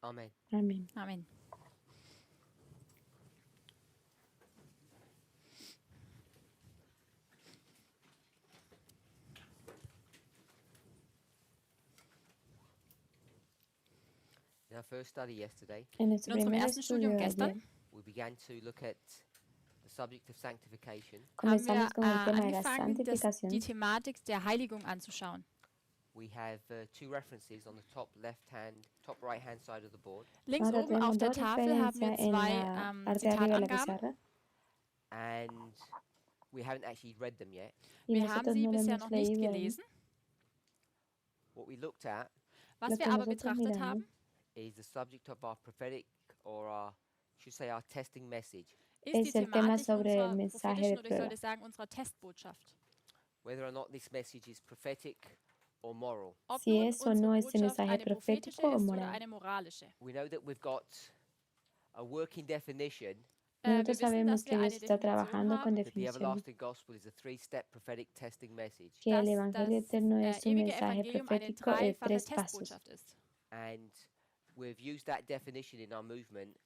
Amen. Amén. Amén. In our first study yesterday, En nuestro In unserem primer ersten Studium estudio gestern ayer we began to look at the subject of sanctification. haben wir comenzamos con el tema de la angefangen, die santificación. Thematik der Heiligung anzuschauen. We have two references on the top right hand side of the board, Links Ahora oben tenemos auf der dos Tafel haben wir referencias en zwei la parte de arriba de la Zitatangaben. pizarra and we haven't actually read them yet. y Wir haben nosotros sie no lo bisher hemos noch nicht leído aún. gelesen. What we looked at Was Lo wir que aber nosotros betrachtet miramos haben, is the subject of our prophetic, or our, should say, our testing message. ist die es el tema Thematik sobre el unserer mensaje prophetischen, de oder ich sollte prueba. sagen, unserer Testbotschaft. Whether or not this message is prophetic or moral. Ob Si nun es o unsere no este Botschaft mensaje eine prophetische profético o ist oder moral. eine moralische. We know that we've got a working definition Wir Nosotros wissen, sabemos dass que wir Dios eine está Definition trabajando con haben, that the definiciones, everlasting gospel is a three-step prophetic testing message. que el dass Evangelio das eterno es un ewige mensaje Evangelium eine profético de dreifache 3 pasos. Testbotschaft ist. And we've used that definition in our movement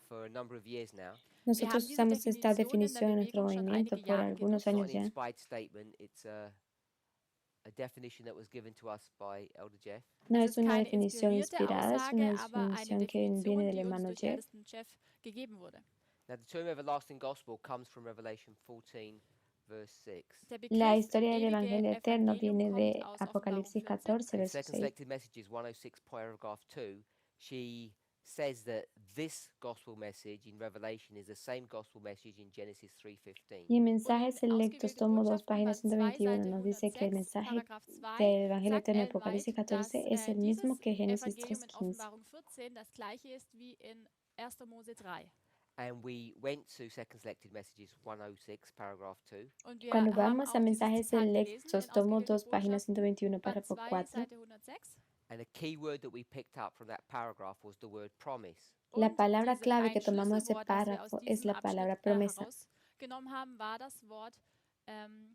for a number of years now. Nosotros diese usamos esta Definition in der definición en nuestro Bewegung schon movimiento einige por Jahre algunos It's not años an ya. inspired statement, it's a definition that was given to us by Elder Jeff. No Es es ist una keine definición inspirierte inspirada, es una Aussage, aber eine definición que viene Definition, del die uns hermano durch Jeff. ältesten Chef gegeben wurde. Now, the term everlasting gospel comes from Revelation 14, verse 6. Der La Begriff historia del ewige Evangelio eterno Evangelium viene kommt de aus Offenbarung Apocalipsis 14. 14, And in verso Second 6. Selected Messages 106, paragraph 2, she says that this gospel message in Revelation is the same gospel message in Genesis 3:15. Y en Und Mensajes in Selectos, ausgewählte tomo 2, Botschaften, página Band 2, 121, Seite nos dice que el 106, mensaje Paragraph 2, del Evangelio sagt eterno de Ellen Apocalipsis White, dass 14 es el dieses mismo que Génesis Evangelium in 3:15. Offenbarung 14 das gleiche ist wie in 1. Mose 3. And we went to Second Selected Messages 106, paragraph 2. Und wir Cuando haben vamos a auch dieses Mensajes Zitat gelesen Selectos, in tomo ausgewählte 2, página Botschaften, 121, Band párrafo 2, 4. Seite 106. And a key word that we picked up from that paragraph was the word promise. La Und palabra diese, clave ein que tomamos de ese Schlüsselwort, das wir aus párrafo es diesem la palabra Abschnitt promesa. herausgenommen haben, war das Wort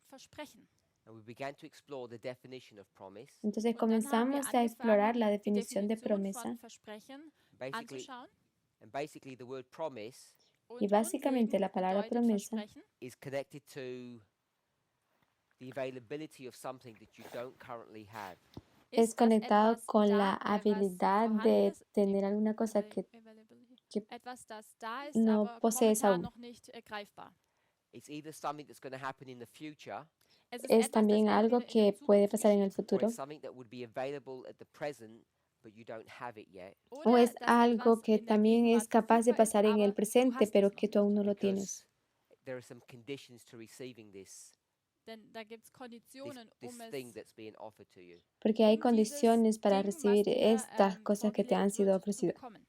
Versprechen. And we began to explore the definition of promise. Entonces Und dann haben wir comenzamos a explorar la angefangen, die definición de Definition promesa von Versprechen Basically, anzuschauen. and basically the word promise Und y básicamente eben la palabra bedeutet promesa Versprechen is connected to the availability of something that you don't currently have. es ist, dass conectado etwas con da, la was habilidad vorhanden de ist, tener alguna cosa que etwas, das da ist, no aber posees momentan aún. noch nicht greifbar. It's either something that's going to happen in the future, Es ist Es etwas, das también algo entweder in que der puede Zukunft pasar en el geschieht, or futuro it's something that would be available at the present, but you don't have it yet. o oder es dass algo etwas que in der también es Gegenwart capaz de verfügbar ist, pasar en el aber du presente, hast pero es que noch tú aún nicht. no lo tienes. Because there are some conditions to receiving this, Denn da gibt es Konditionen, this um thing es that's being offered to you. Porque hay dieses condiciones para Ding, was recibir dir estas cosas que te han vorgelegt sido wird, zu ofrecidas. bekommen.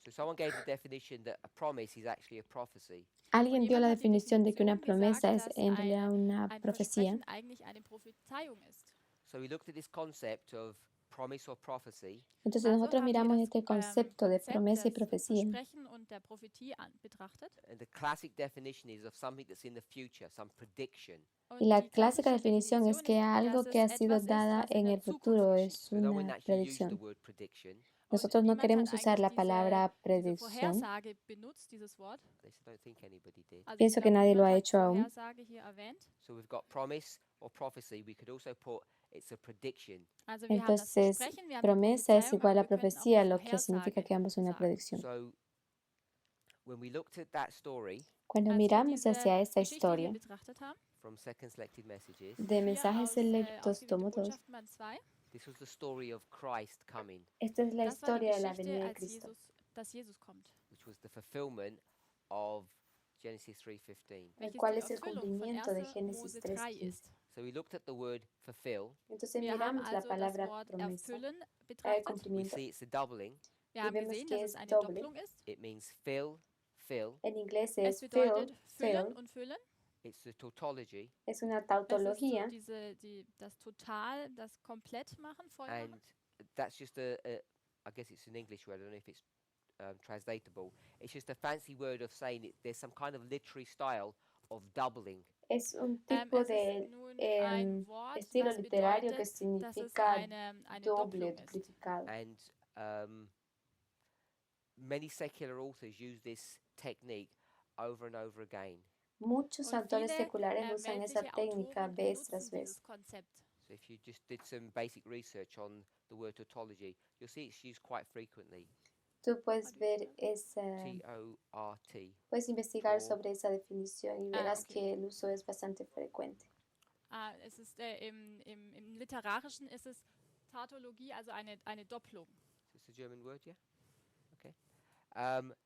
So someone gave the definition that a promise is actually a prophecy. Alguien dio jemand la hat die definición de que una Definition promesa gesagt, es dass en realidad una ein profecía. Versprechen eigentlich eine Prophezeiung ist. So we looked at this concept of promise or prophecy, Entonces Also nosotros haben wir miramos das este concepto de Konzept promesa y des profecía. Versprechen und der Prophetie betrachtet. and the classic definition is of something that's in the future, some prediction. Und Y la die clásica klassische definición es que algo dass que ha es sido etwas ist, dada was in en der el Zukunft futuro geschieht. es So no one una actually used the predicción. word prediction. Und Nosotros no niemand hat queremos usar eigentlich la palabra diese predicción. Vorhersage benutzt, dieses Wort. At least I don't think anybody did. Also Pienso ich que glaube, nadie lo niemand ha hat hecho aún. Vorhersage hier erwähnt. So we've got promise or prophecy. We could also put it's a prediction. Also wir haben das Entonces, Versprechen, wir haben die promesa es Prophezeiung, igual aber a wir könnten auch profecía, die lo que significa Vorhersage que ambos son una sagen. predicción. So when we looked at that story Cuando Als wir miramos diese hacia esta Geschichte hier historia betrachtet haben, from Second Selected Messages, de hier mensajes aus selectos, ausgewählte tomo 2, Botschaften Band 2, this was the story of Christ coming, esta es la das war die historia de la Geschichte, venida de als Cristo, dass Jesus kommt, which was the fulfillment of Genesis 3:15. el welches cual die es el Erfüllung von cumplimiento de 1. Génesis Mose 3 3:15. ist. So we looked at the word fulfill. Entonces Wir haben miramos la also das palabra Wort promesa, erfüllen el betrachtet. We cumplimiento, see it's a doubling. Wir y haben vemos gesehen, que dass es es eine doble. Doppelung ist. It means fill, fill. En inglés Es es bedeutet fill, füllen und füllen. It's the tautology, es una Es ist so tautología das Total, das Komplett-Machen, Vollmachen. and that's just I guess it's an English word. I don't know if it's translatable. It's just a fancy word of saying there's some kind of literary style of doubling. es un tipo Es de ist nun ein Wort, estilo was literario que bedeutet, dass es significa eine doble, Doppelung ist. duplicado. And many secular authors use this technique over and over again. Muchos Und autores viele seculares usan esa weltliche técnica Autoren vez tras nutzen vez. dieses Konzept. So if you just did some basic research on the word tautology, you'll see it's used quite frequently. Tú puedes ver T-O-R-T. puedes investigar Tor. sobre esa definición y verás Okay. que el uso es bastante frecuente. Es ist, im Literarischen ist es Tautologie, also eine Doppelung. Is this a German word, yeah? Okay.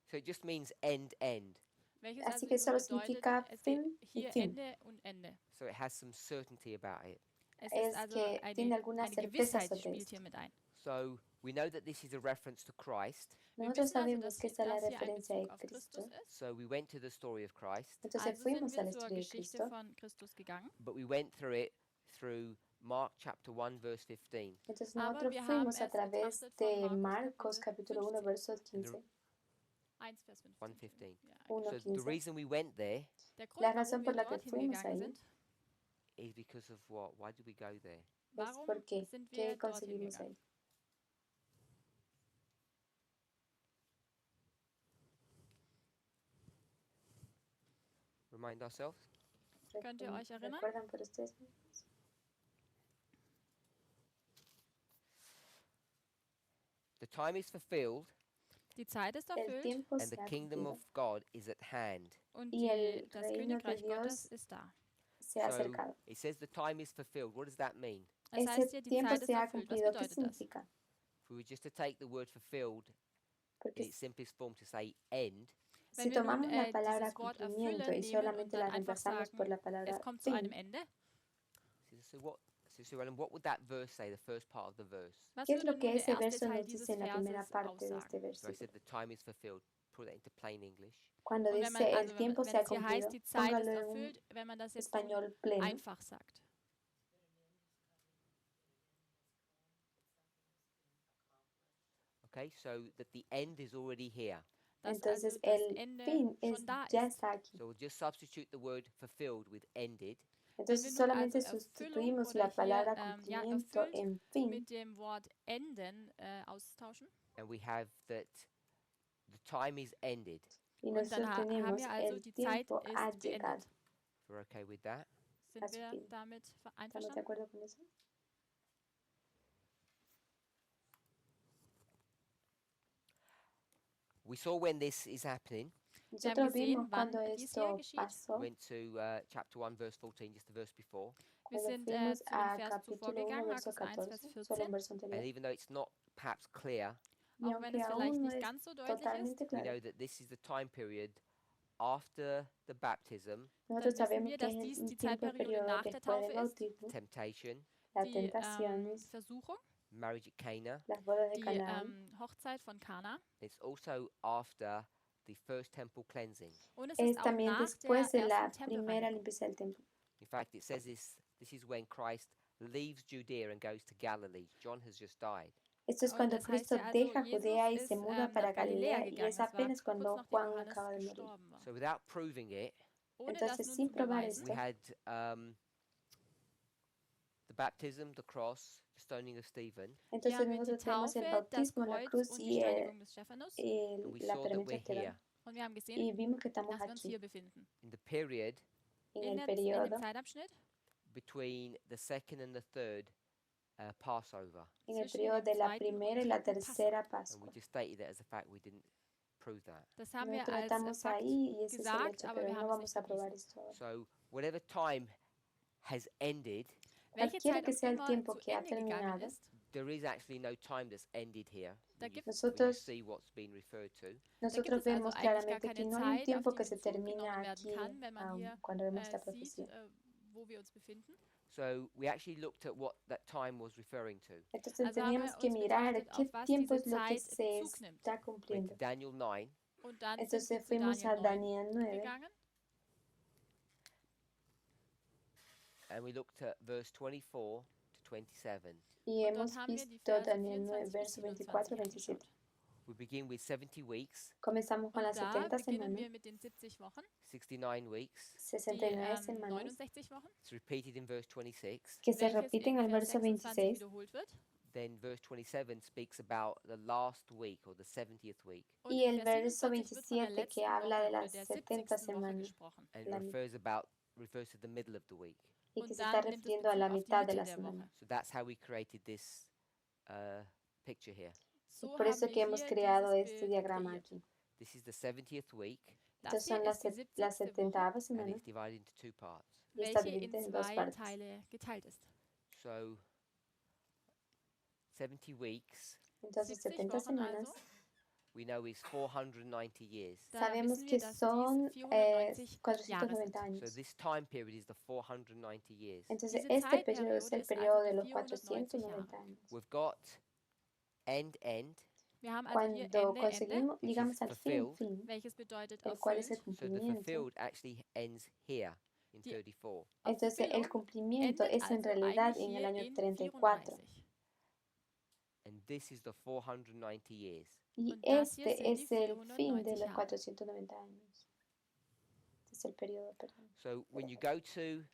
So it just means end, end. Welches Así also que nur solo bedeutet, significa es fin geht y hier fin. Ende und Ende. So it has some certainty about it. Es Es ist also que tiene alguna eine certeza Gewissheit sobre spielt esto. hier mit ein. So we know that this is a reference to Christ. Wir Nosotros wissen also, sabemos dass que esta es la das hier ein referencia Bezug de auf Cristo. Christus ist. So we went to the story of Christ, Entonces Also sind fuimos a wir la zur historia de Geschichte Cristo. von Christus gegangen. but we went through it through Mark chapter 1 verse 15. Entonces Aber nosotros wir haben fuimos a es través betrachtet von de Markus Marcos Kapitel capítulo 1 15. verso 15. 1 Vers 15. 1:15. Ja, Uno. So the 15. reason we went there der Grund, La warum razón wir por la que dort fuimos hingegangen ahí sind, is because of what? Why did we go there? es warum porque sind ¿qué wir dort conseguimos hingegangen? ahí? Remind ourselves. Könnt ihr euch erinnern? ¿Recuerdan por ustedes mismos? The time is fulfilled Die Zeit ist El erfüllt tiempo and the se ha kingdom cumplido of God is at hand. und y el das reino de Königreich Gottes Dios ist da. se ha So acercado. it says the time is fulfilled. What does that mean? Das heißt Ese hier, die tiempo Zeit ist se ha erfüllt. Was cumplido. ¿Qué bedeutet das? significa? If we were just to take the word fulfilled Porque in its simplest form to say end, si Wenn wir nun tomamos la palabra dieses Wort cumplimiento erfüllen y nehmen und solamente dann la einfach reemplazamos por sagen, la es palabra kommt zu einem fin, Ende, so Sue Ellen, what would that verse say, the first part of the verse? was ¿qué es würde lo nun que der ese erste verso Teil nos dieses dice en la primera Verses parte de este aussagen? So I versículo? said the time is fulfilled. Put that into plain English. Cuando Und wenn man, dice also el tiempo wenn se ha es hier cumplido, heißt, die Zeit ist póngalo en un erfüllt, wenn man das jetzt so español pleno. einfach sagt. Okay, so that the end is already here. Dass Entonces also das el Ende fin schon da ya ist. está aquí. So we'll just substitute the word fulfilled with ended. Entonces nun solamente also sustituimos Erfüllung la oder palabra hier, cumplimiento erfüllt en fin mit dem Wort enden austauschen. And we have that the time is ended. y Und dann nosotros haben tenemos wir also, el die Zeit tiempo ha ist beendet. llegado. We're okay with that? Sind Also wir fin. damit ¿Estamos de einverstanden? acuerdo con eso? We saw when this is happening. Wir haben Nosotros vimos gesehen, wann cuando dies hier esto geschieht. We pasó, went to chapter 1, verse 14, just the verse before. Wir cuando sind fuimos zu dem a Vers zuvor capítulo 1, gegangen, verso Markus 1, Vers 14, solo un 14. verso And anterior. even though it's not perhaps clear, Y Auch wenn aunque es vielleicht aún no nicht es ganz so deutlich ist, totalmente we claro, know that this is the time period after the baptism, nosotros dann wissen sabemos wir, que dass es dies un die tiempo, Zeitperiode periodo nach der después del Taufe ist, bautismo, temptation, las die tentaciones, Versuchung, marriage at Cana. las bodas de die Canaán. Hochzeit von Kana. It's also after the first temple cleansing. Und es Es ist auch también nach der después de la ersten primera Tempelreinigung. limpieza del templo. In fact, it says this is when Christ leaves Judea and goes to Galilee. John has just died. Esto es Und cuando es heißt Cristo ja also, deja Jesus Judea y ist se muda nach para Galiläa Galilea y gegangen. es Es war apenas kurz cuando nachdem Juan Johannes acaba de morir. gestorben war. So without proving it, Ohne das Entonces, nun sin zu probar beweisen, we esto, had the baptism, the cross, the stoning of Stephen, entonces haben wir die nosotros tenemos el Taufe, das bautismo, la Kreuz cruz und die y Steinigung des Stephanus. and we la saw that peregrinación we're externa. here Und wir haben gesehen, Y vimos que estamos dass wir uns aquí, hier befinden. in the period en In el dem periodo, Zeitabschnitt between the second and the third Passover. en el zwischen periodo dem de la zweiten primera und y la dritten tercera And we Pascua. just stated that as a fact. We didn't prove that. Das haben Nosotros wir als estamos Fakt ahí y ese es el gesagt, hecho, aber pero wir no haben es vamos nicht a probar bewiesen. esto ahora. So whatever time has ended, Welche Cualquiera Zeit que auch sea el immer tiempo zu que ha Ende gegangen terminado, ist, there is actually no time that's ended here. Da When you, gibt- when you Nosotros- see what's been referred to. nosotros es also vemos eigentlich gar claramente que keine no hay un Zeit, tiempo auf que die se Bezug termina genommen werden aquí kann, wenn man hier cuando vemos esta sieht, profecía. wo wir uns befinden. So we actually looked at what that time was referring to. Entonces Also haben teníamos wir que uns mirar betrachtet, qué auf was tiempo diese es lo que Zeit se Bezug nimmt. está Went cumpliendo. to Daniel 9, Und dann sind wir Entonces zu fuimos a Daniel 9 Daniel 9 gegangen and we looked at verse 24 to 27. y und dort hemos haben wir die visto Verse Daniel 9, 24 bis verso 24 27. angeschaut. We begin with 70 weeks, Comenzamos con Und las da 70 beginnen semanas, wir mit den 70 Wochen, 69 weeks. die 69 semanas, 69 Wochen, It's repeated in verse 26. que se welches repiten in al Vers verso 26 26, wiederholt wird. Then verse 27 speaks about the last week or the 70th week Und Y el Vers verso 47 wird von der 27 que letzten habla Woche de la oder der 70. 70. Woche semana gesprochen. and la refers to the middle of the week. y que Und se dann está nimmt es refiriendo a Bezug la auf die mitad de Mitte la der semana. Woche. So that's how we created this picture here. So Por eso haben que wir hemos hier creado dieses este Bild diagrama kreiert. aquí. This is the 70th week, Das Estas hier son ist die la 70. Woche, 70ª and semana it's divided into two parts. y está welche in dividida en dos zwei partes. Teile geteilt ist. So 70 weeks, Entonces 70 70 Wochen semanas also. we know is 490 years. Da sabemos wissen que wir, dass son dies 490 Jahre 490 sind. So años. this time period is the 490 years. Entonces Diese este periodo es Zeitperiode el ist also periodo de die los 490 490 Jahre. años. We've got end, Wir haben also hier Cuando Ende, conseguimos, which llegamos is al fin, fulfilled. welches bedeutet el cual es el erfüllt. So the cumplimiento. fulfilled actually ends here in Die 34. Entonces el Erfüllung cumplimiento endet es en also realidad eigentlich en el hier año in 34. 34. And this is the 490 years. Y Und das hier este sind die es el fin de 490 los Jahre. 490 años. Este es el periodo, perdón. So when you go to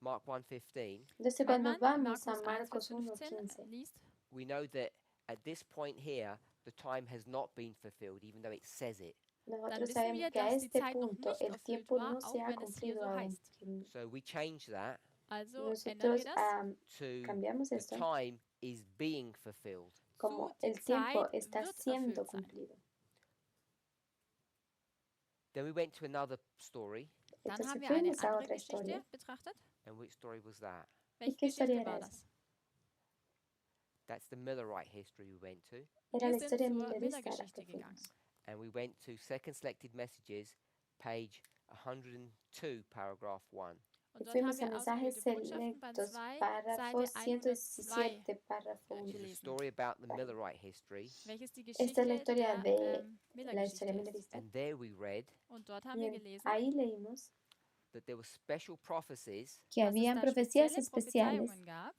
Mark 1:15, Entonces Wenn cuando man vamos a Markus 1, Marcos Vers 15 1:15, liest, we know that at this point here, the time has not been fulfilled, even though it says it. nosotros wissen sabemos wir, que a dass die este Zeit noch punto nicht el erfüllt tiempo war, no se auch ha wenn es hier cumplido so aún. heißt. So we change that Also ändern Nosotros wir das to cambiamos the esto time is being fulfilled. como zu, die el tiempo Zeit está wird siendo erfüllt sein. cumplido. Then we went to another story. Dann Entonces haben wir eine fuimos a andere otra Geschichte historia. betrachtet. And which story was that? Welche qué historia Geschichte era war esa? das? That's the Millerite history we went to. Era la Wir sind historia zur millerista a la que Miller-Geschichte gegangen. fuimos. And we went to Second Selected Messages, page 102, paragraph 1. Y Und dort fuimos haben a wir mensajes ausgewählte Botschaften, Band selectos, 2, párrafos Seite 102, 117, párrafo 1. It's a gelesen. story about the Millerite history. welches die Esta Geschichte es la historia der de la historia Miller-Geschichte ist. millerista. And there we read Und dort haben Y wir gelesen, ahí leímos that there were special prophecies que dass es habían da profecías spezielle especiales Prophezeiungen gab,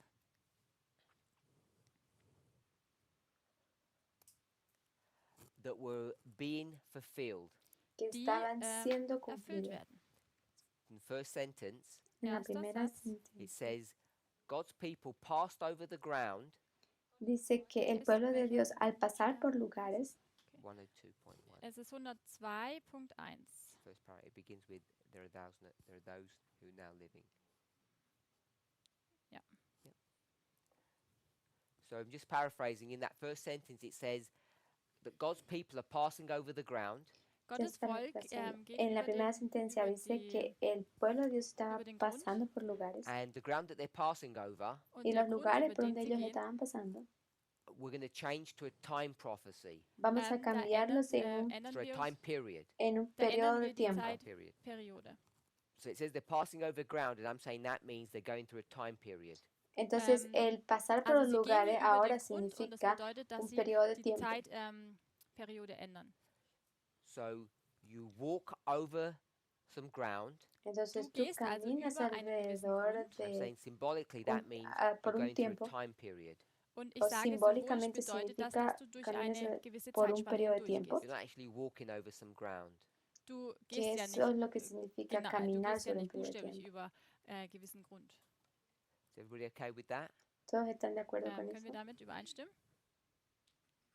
that were being fulfilled. que die estaban siendo erfüllt cumplidas. werden. In the first sentence, En la Erster primera Satz. it sentencia says, God's people passed over the ground, dice que el Es pueblo de welcher Dios al pasar por Buchstabe? lugares, 102.1. Es ist 102.1. First part, it begins with, there are those who are now living. Ja. Yep. So I'm just paraphrasing. In that first sentence, it says that God's people are passing over the ground, Gottes está Volk reemplazando. geht En la über primera den, sentencia über dice die, que el pueblo de Dios estaba über den Grund. pasando por lugares and the ground that they're passing over, und y der los Grund, lugares über por den donde sie ellos gehen, estaban pasando, we're going to change to a time prophecy, vamos a da cambiarlos ändern so a wir time uns, period. en un da periodo ändern de wir die tiempo. Period. Zeitperiode. So it says they're passing over ground, and I'm saying that means they're going through a time period. Entonces, el pasar por los Also sie gehen lugares hier über ahora den Grund und das significa bedeutet, dass un sie periodo de die tiempo. Zeitperiode ändern. So you walk over some ground. Entonces Du tú gehst also caminas über einen gewissen alrededor Grund. I'm de, saying symbolically that un- means por you're un going through a tiempo, time period. Und ich o sage, symbolisch simbólicamente bedeutet das, significa dass du durch caminas eine gewisse por un Zeitspanne periodo de tiempo, You're not actually walking over some ground. Du que gehst ja eso es nicht, lo que significa du caminar gehst ja sobre un nicht periodo de buchstäblich tiempo. über gewissen Grund. Is everybody okay with that? ¿Todos están de acuerdo con Können wir eso? damit übereinstimmen?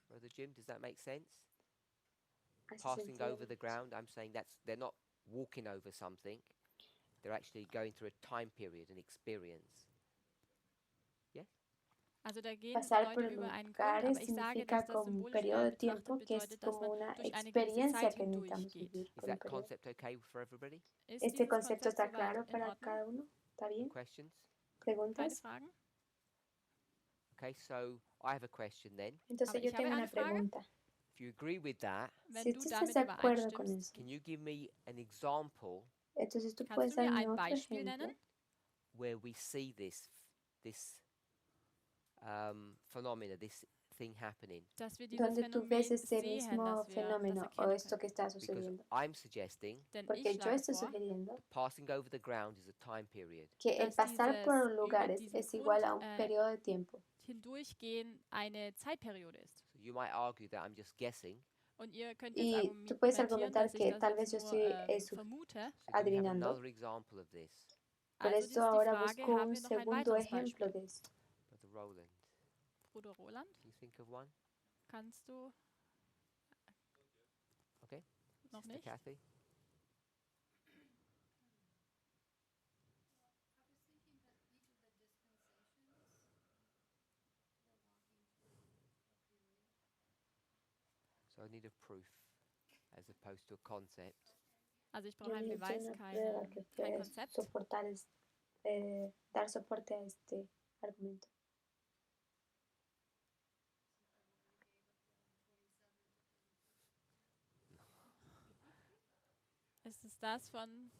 Brother Jim, does that make sense? ¿Hace Passing sentido? over the ground, I'm saying they're not walking over something. They're actually going through a time period, an experience. Also da gehen Pasar por Leute über einen Grund, lugares aber ich sage, significa dass das como un symbolisch periodo de betrachtet tiempo que es bedeutet, dass como man una durch eine gewisse experiencia Zeit que necesitamos hindurchgeht. vivir Is por un that periodo. concept okay for everybody? Ist ¿Este dieses concepto Konzept está soweit claro in para Ordnung? cada uno? ¿Está bien? Questions? Keine ¿Preguntas? Fragen? Okay, so I have a question then. Entonces Aber yo ich habe tengo eine una Frage. pregunta. If you agree with that, Wenn Si du tú estás damit de acuerdo con übereinstimmst, eso, can you give me an example entonces tú kannst puedes du mir darme ein otro Beispiel ejemplo nennen, where we see this phenomena, this thing happening? dass wir dieses donde tú ves Phänomen este sehen, mismo dass wir das fenómeno o erkennen esto können? que está Because sucediendo? I'm suggesting Denn Porque ich yo schlage estoy vor, sugiriendo passing over the ground is a time period. que el dass pasar por dieses los über lugares diesen es igual a Grund un periodo de tiempo. hindurchgehen eine Zeitperiode ist. So you might argue that I'm just guessing. Und ihr könnt jetzt Y tú puedes argumentieren, argumentar dass ich que das tal vez jetzt yo nur estoy vermute. So can we have adivinando. another example of this? Por Also eso das ist die ahora Frage, busco haben un wir noch ein segundo weiteres ejemplo Beispiel? de esto. Brother Roland. Bruder Roland, you think of one? kannst du Okay. noch Sister nicht? Kathy? So I need a proof as opposed to a concept. Also ich Yo brauche einen necesito Beweis, una prueba que kein puede Konzept. soportar dar soporte a este argumento. Ist es das von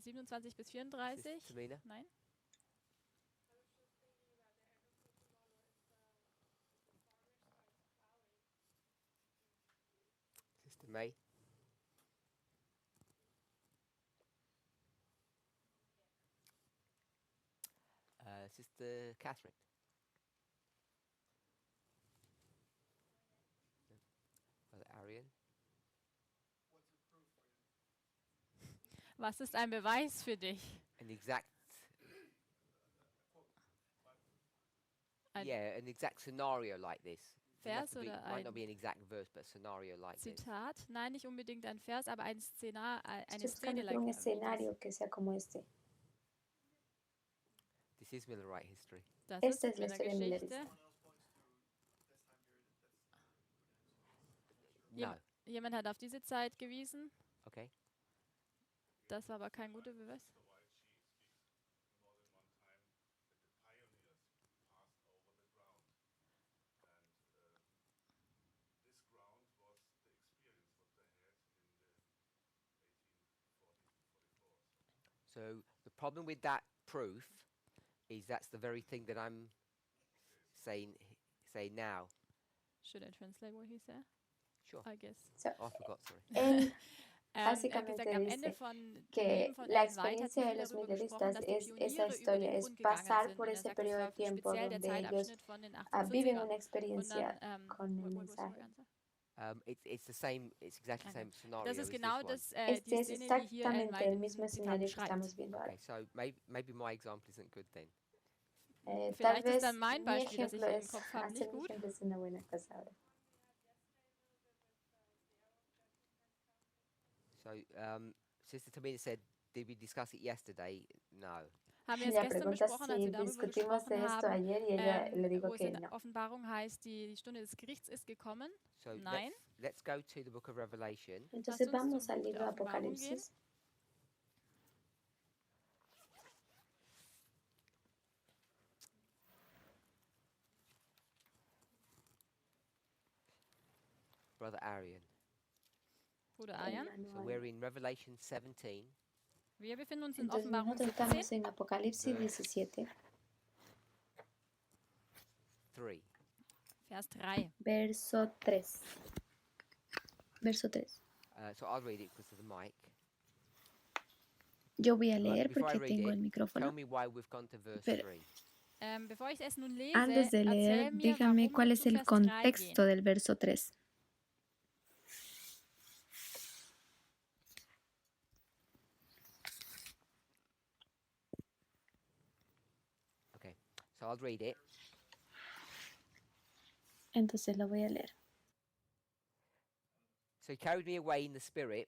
27 bis 34? Tamina? Nein? Sister May? Sister Catherine? Brother Arian? Was ist ein Beweis für dich? An exact... Ein an exact scenario like this. Doesn't have Vers to be, oder might not ein be an exact verse, but a scenario like this. Zitat? Nein, nicht unbedingt ein Vers, aber ein eine Estoy Szene buscando por un wie escenario que sea como este. This is Millerite history. das Esta ist es la mit historia einer millerista. Geschichte. No. Jemand hat auf diese Zeit gewiesen, Okay. das war aber kein guter Beweis. So the problem with that proof is that's the very thing that I'm saying now. Should I translate what he said? Sure. I guess. So, Oh, I forgot, sorry. él Er hat básicamente gesagt, am Ende dice von que Leben von la Ellen White hat experiencia sie de viel los darüber gesprochen, milleristas dass die es esa Pioniere über historia, den es Grund gegangen pasar sind. por Und er ese sagt, das periodo de war tiempo speziell der donde ellos Zeitabschnitt von den viven 1840ern. una Und experiencia dann, con el what was the mensaje. answer? It's the same. It's exactly the Okay. same scenario Das as ist this genau one. das, Este die es Szene, die hier Ellen exactamente White el in mismo diesem Zitat escenario que beschreibt. estamos viendo Okay, ahora. so maybe my example isn't good then. Tal Vielleicht ist vez dann mein mi Beispiel, das ich ejemplo im es, Kopf habe, hacer nicht mi gut. ejemplo es una buena cosa ahora. So Sister Tamina said, did we discuss it yesterday? No. Haben wir es Ella gestern pregunta besprochen, als si wir darüber discutimos gesprochen de esto haben, ayer y ella le digo wo es que in no. Offenbarung heißt, die Stunde des Gerichts ist gekommen. So Nein. let's go to the book of Revelation. Entonces Lasst uns vamos zum al Buch libro der de Offenbarung gehen. Apocalipsis. Brother Arian. Bruder Ayan. Hermano So Arian. we're in Revelation 17. Wir befinden uns in Entonces Offenbarung nosotros estamos 17, en Apocalipsis 17, 3. Vers 3. verso 3. Verso 3. So I'll read it because of the mic. Yo voy a But leer before I porque read tengo el it, micrófono. tell me why we've gone to verse Pero- 3. Bevor ich es nun lese, Antes de leer, erzähl mir, dígame warum cuál wir es zu el Vers 3 gehen. contexto del verso 3. Okay, so I'll read it. Entonces lo voy a leer. So he carried me away in the spirit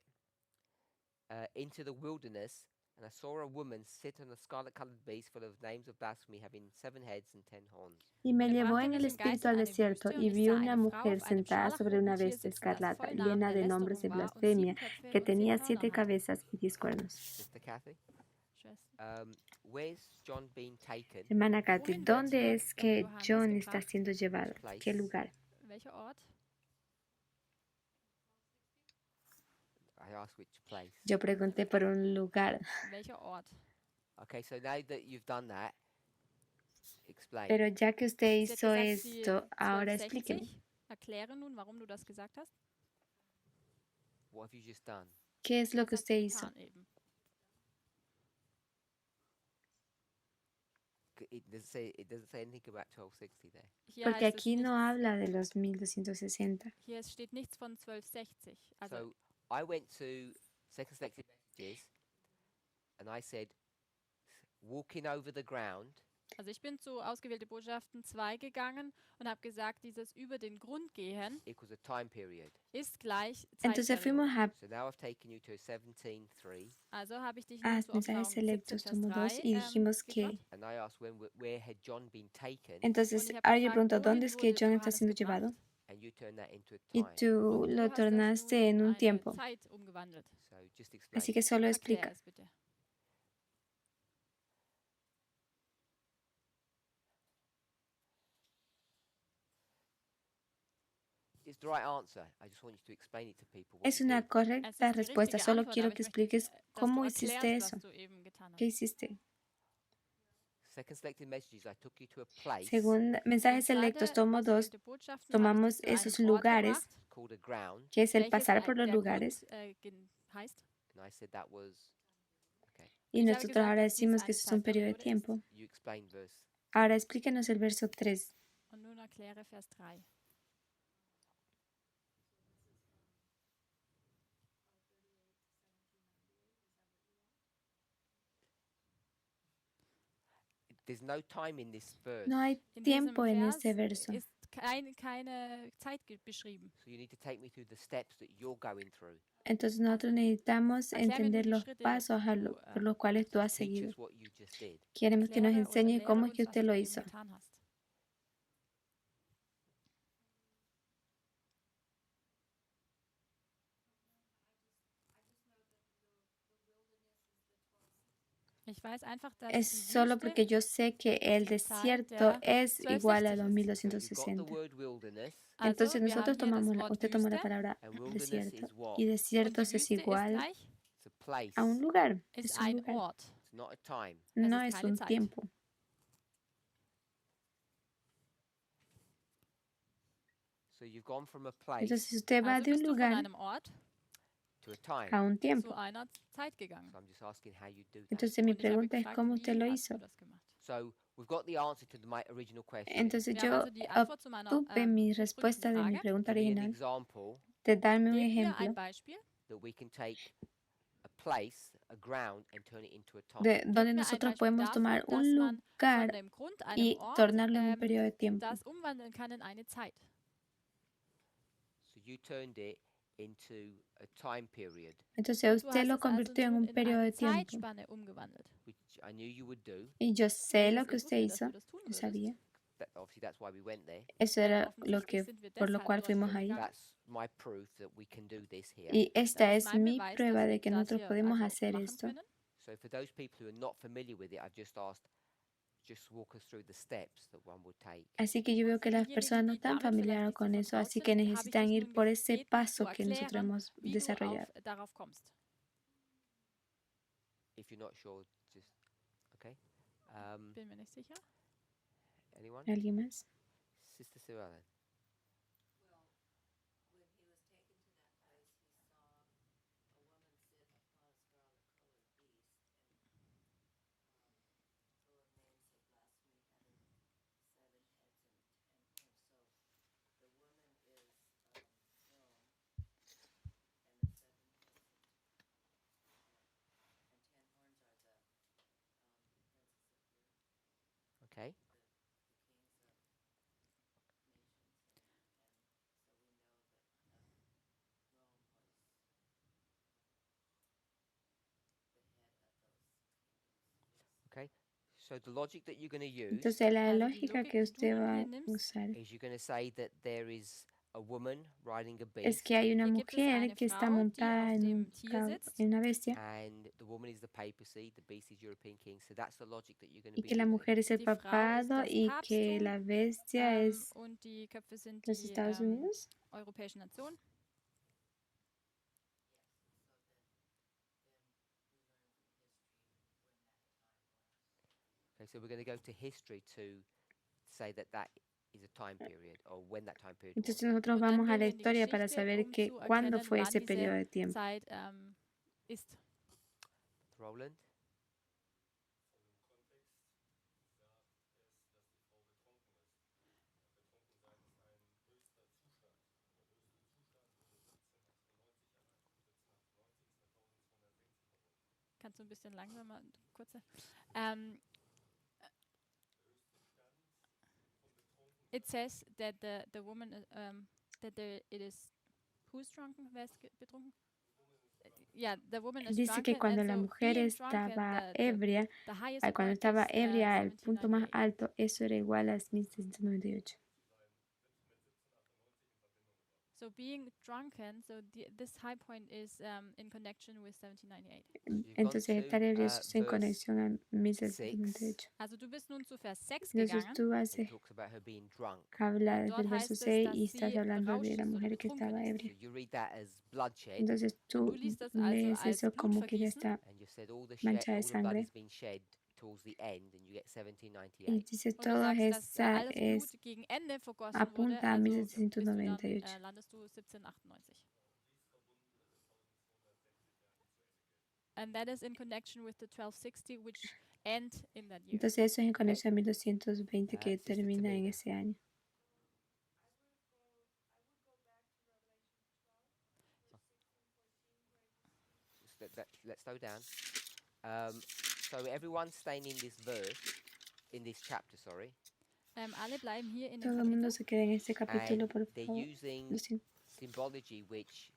into the wilderness, and I saw a woman sit on a scarlet-colored beast full of names of blasphemy, having 7 heads and 10 horns. Y me llevó brachte en el mich im Geist espíritu in al eine desierto Wüste, y und ich vi sah una eine Frau mujer auf einem sentada sobre una scharlachroten Tier bestia sitzen, das escarlata, voll Namen llena der de nombres de Lästerung war und blasfemia, 7 Köpfe que und 10 tenía Hörner 7 hatte. cabezas y 10 cuernos. Sister Kathy, Schwester. where's John being taken? Hermana Katy, Wohin wird ¿dónde hier es que Johannes John está gebracht? siendo llevado? ¿Qué lugar? Welcher Ort? I asked which place. Yo pregunté por un lugar, Welcher Ort? Okay, so now that you've done that, explain. pero ya que usted Sie hat hizo gesagt, die esto, ahora explíqueme. 1260. Erkläre nun, warum du das gesagt hast. What have you just done? ¿Qué es lo Was que hast usted du hizo? getan eben? It doesn't say anything about 1260 there. Hier Porque heißt es aquí no nichts, habla de los 1260. hier steht nichts von 1260. Also So I went to Second Selected Messages, and I said, walking over the ground. Also ich bin zu ausgewählte Botschaften 2 gegangen und habe gesagt, dieses über den Grund gehen equals a time period. ist gleich Entonces fuimos Zeitperiode. a So now I've taken you to 17:3, Also habe ich dich nun zu mensajes Offenbarung 17, selectos Vers tomo 2 3 y dijimos gebracht. que, and I asked where had John been taken, entonces Und ich habe ahora yo gefragt, pregunto, ¿dónde wohin es que wurde John está Johannes siendo gebracht? llevado? and you turned that into a Y time. tú Und du lo hast das tornaste nun en in un eine tiempo. Zeit umgewandelt. So just explain. Así que solo Erklär explica. es bitte. It's the right answer. I just want you to explain it to people what Es you una did. Es correcta ist die respuesta, richtige solo Antwort, quiero aber que ich möchte, expliques dass cómo du hiciste erklärst, eso. was du eben getan ¿Qué hast. hiciste? Second selected messages, I took you to a place Según In mensajes selectos, tomo 2, ausgewählte Botschaften habe ich tomamos dich zu einem esos Ort lugares, gebracht, called a ground, que es el welches pasar por los der lugares, Grund heißt. and I said that was okay. y Ich habe nosotros gesagt, ahora dass dies decimos que eine eso es un periodo de Zeitperiode ist. tiempo. You explain verse. Ahora explíquenos el verso 3. Und nun erkläre Vers 3. There's no time in this verse, No hay In tiempo diesem en Vers este verso. ist keine Zeit beschrieben. so you need to take me through the steps that you're going through. Entonces nosotros necesitamos Erklär mir entender nun die los Schritte, pasos die por los cuales tú has Teach seguido. us what you just did. Queremos que nos erkläre oder enseñe lehre cómo es uns, que was usted du lo eben hizo. getan hast. Ich weiß einfach, dass Es die solo Wüste porque yo sé que el die Zeit desierto der es igual a 1260 los ist. So you've got the 1260. word wilderness, Entonces Also, wir haben nosotros hier das tomamos, Wort usted toma la Wüste palabra and wilderness desierto is what? y und desiertos die es Wüste ist igual gleich It's a place. a un lugar. ist Es un ein lugar, Ort. It's not a time. no ist es keine un Zeit. tiempo. So you've gone from a place Entonces usted va Also de un bist du von lugar einem Ort to a time. a un zu tiempo. einer Zeit gegangen. So I'm just asking how you do that. Entonces mi Und ich habe pregunta es gefragt, cómo usted wie lo hast hizo. du das gemacht? So we've got the answer to my original question. Entonces Wir haben yo also die Antwort zu meiner obtuve mi ursprünglichen respuesta de mi Frage. pregunta Give me an original example de darme un Gib mir ejemplo ein Beispiel. that we can take a place, a ground, and turn it into a time. de Gib donde mir ein nosotros Beispiel podemos davon, tomar dass un man von lugar dem Grund, einem y Ort, tornarlo en un periodo de tiempo. das umwandeln kann in eine Zeit. So you turned it into a time period, Entonces Du usted hast lo es also convirtió en nun un in periodo eine de tiempo. Zeitspanne umgewandelt. which I knew you would do. Y yo sé Und lo ich que usted wusste, dass hizo, du das tun yo würdest. sabía. Obviously, that's why we went there. Eso Denn era lo offensichtlich que, sind wir por lo deshalb cual dort fuimos ahí. hingegangen. That's my proof that we can do this here. Y esta Das es ist mein mi Beweis, prueba dass de wir que das nosotros hier podemos also hacer machen esto. können. So for those people who are not familiar with it, I've just asked, just walk us through the steps that one would take. Así que yo veo que las Diejenigen, personas no die están damit vielleicht familiares nicht so con eso, vertraut así que sind, habe ich necesitan dich ir nun por ese gebeten, zu paso que nosotros erklären, hemos wie du desarrollado. darauf kommst. If you're not sure, just okay. Bin mir nicht sicher. Anyone? ¿Alguien más? Sister Sue Ellen. Okay. Okay. So the logic that you're going to use Entonces la Also die lógica Logik, que die du usted nun va hier a nimmst, usar is you're going to say that there is a woman riding a es beast, que hay una Hier gibt es mujer eine que está Frau, die montada auf en, dem Tier sitzt. en una bestia and the woman is the papacy, the beast is European king. So that's the logic that you're going to y be que la using. mujer es el Die Frau ist papado das y que Papsttum la bestia es und die Köpfe sind los die Estados Unidos. europäischen Nationen. Okay, so we're going to go to history to say that that is a time period or when that time period was. Entonces nosotros Und dann vamos a gehen la wir in die historia para Geschichte, saber que zu cuándo erkennen, fue wann ese diese periodo de tiempo. Zeit ist. Roland? Kannst du ein bisschen langsamer, kurze? Ähm, it says that the woman, it is, who's drunken? Wer ist betrunken? Yeah, the woman is Dice que drunken, cuando and la so mujer being drunken, estaba ebria, the highest cuando point estaba is ebria, el punto más 1798. alto, eso era igual a 1798. So being drunken, so this high point is in connection with 1798. Entonces estar ebrio es en conexión a 1798. Also du bist nun zu Vers 6 Entonces gegangen. tú It haces, talks about her being drunk. habla Und dort del verso heißt es, 6 dass y estás sie hablando de berauscht la ist oder mujer que betrunken estaba ist. ebria. So you read that as bloodshed, Entonces Und tú du liest das also lees als eso como que ella Blutvergießen. está and you said all the mancha de all the blood sangre. has been shed towards the end, and you get Y 1798. dice Und du todo sagst, dass esa alles es Blut gegen Ende vergossen wurde, apunta a also bist du dann, 1798. landest du 1798. And that is in connection with the 1260, which end in that year. Entonces eso es en conexión a 1220 que Sister termina en Tamina. ese año. Let's slow down. So everyone's staying in this verse, in this chapter, sorry, Alle bleiben hier in dem Todo el mundo Kapitel. se queda en este capítulo, and por they're favor. using Lo siento. symbology which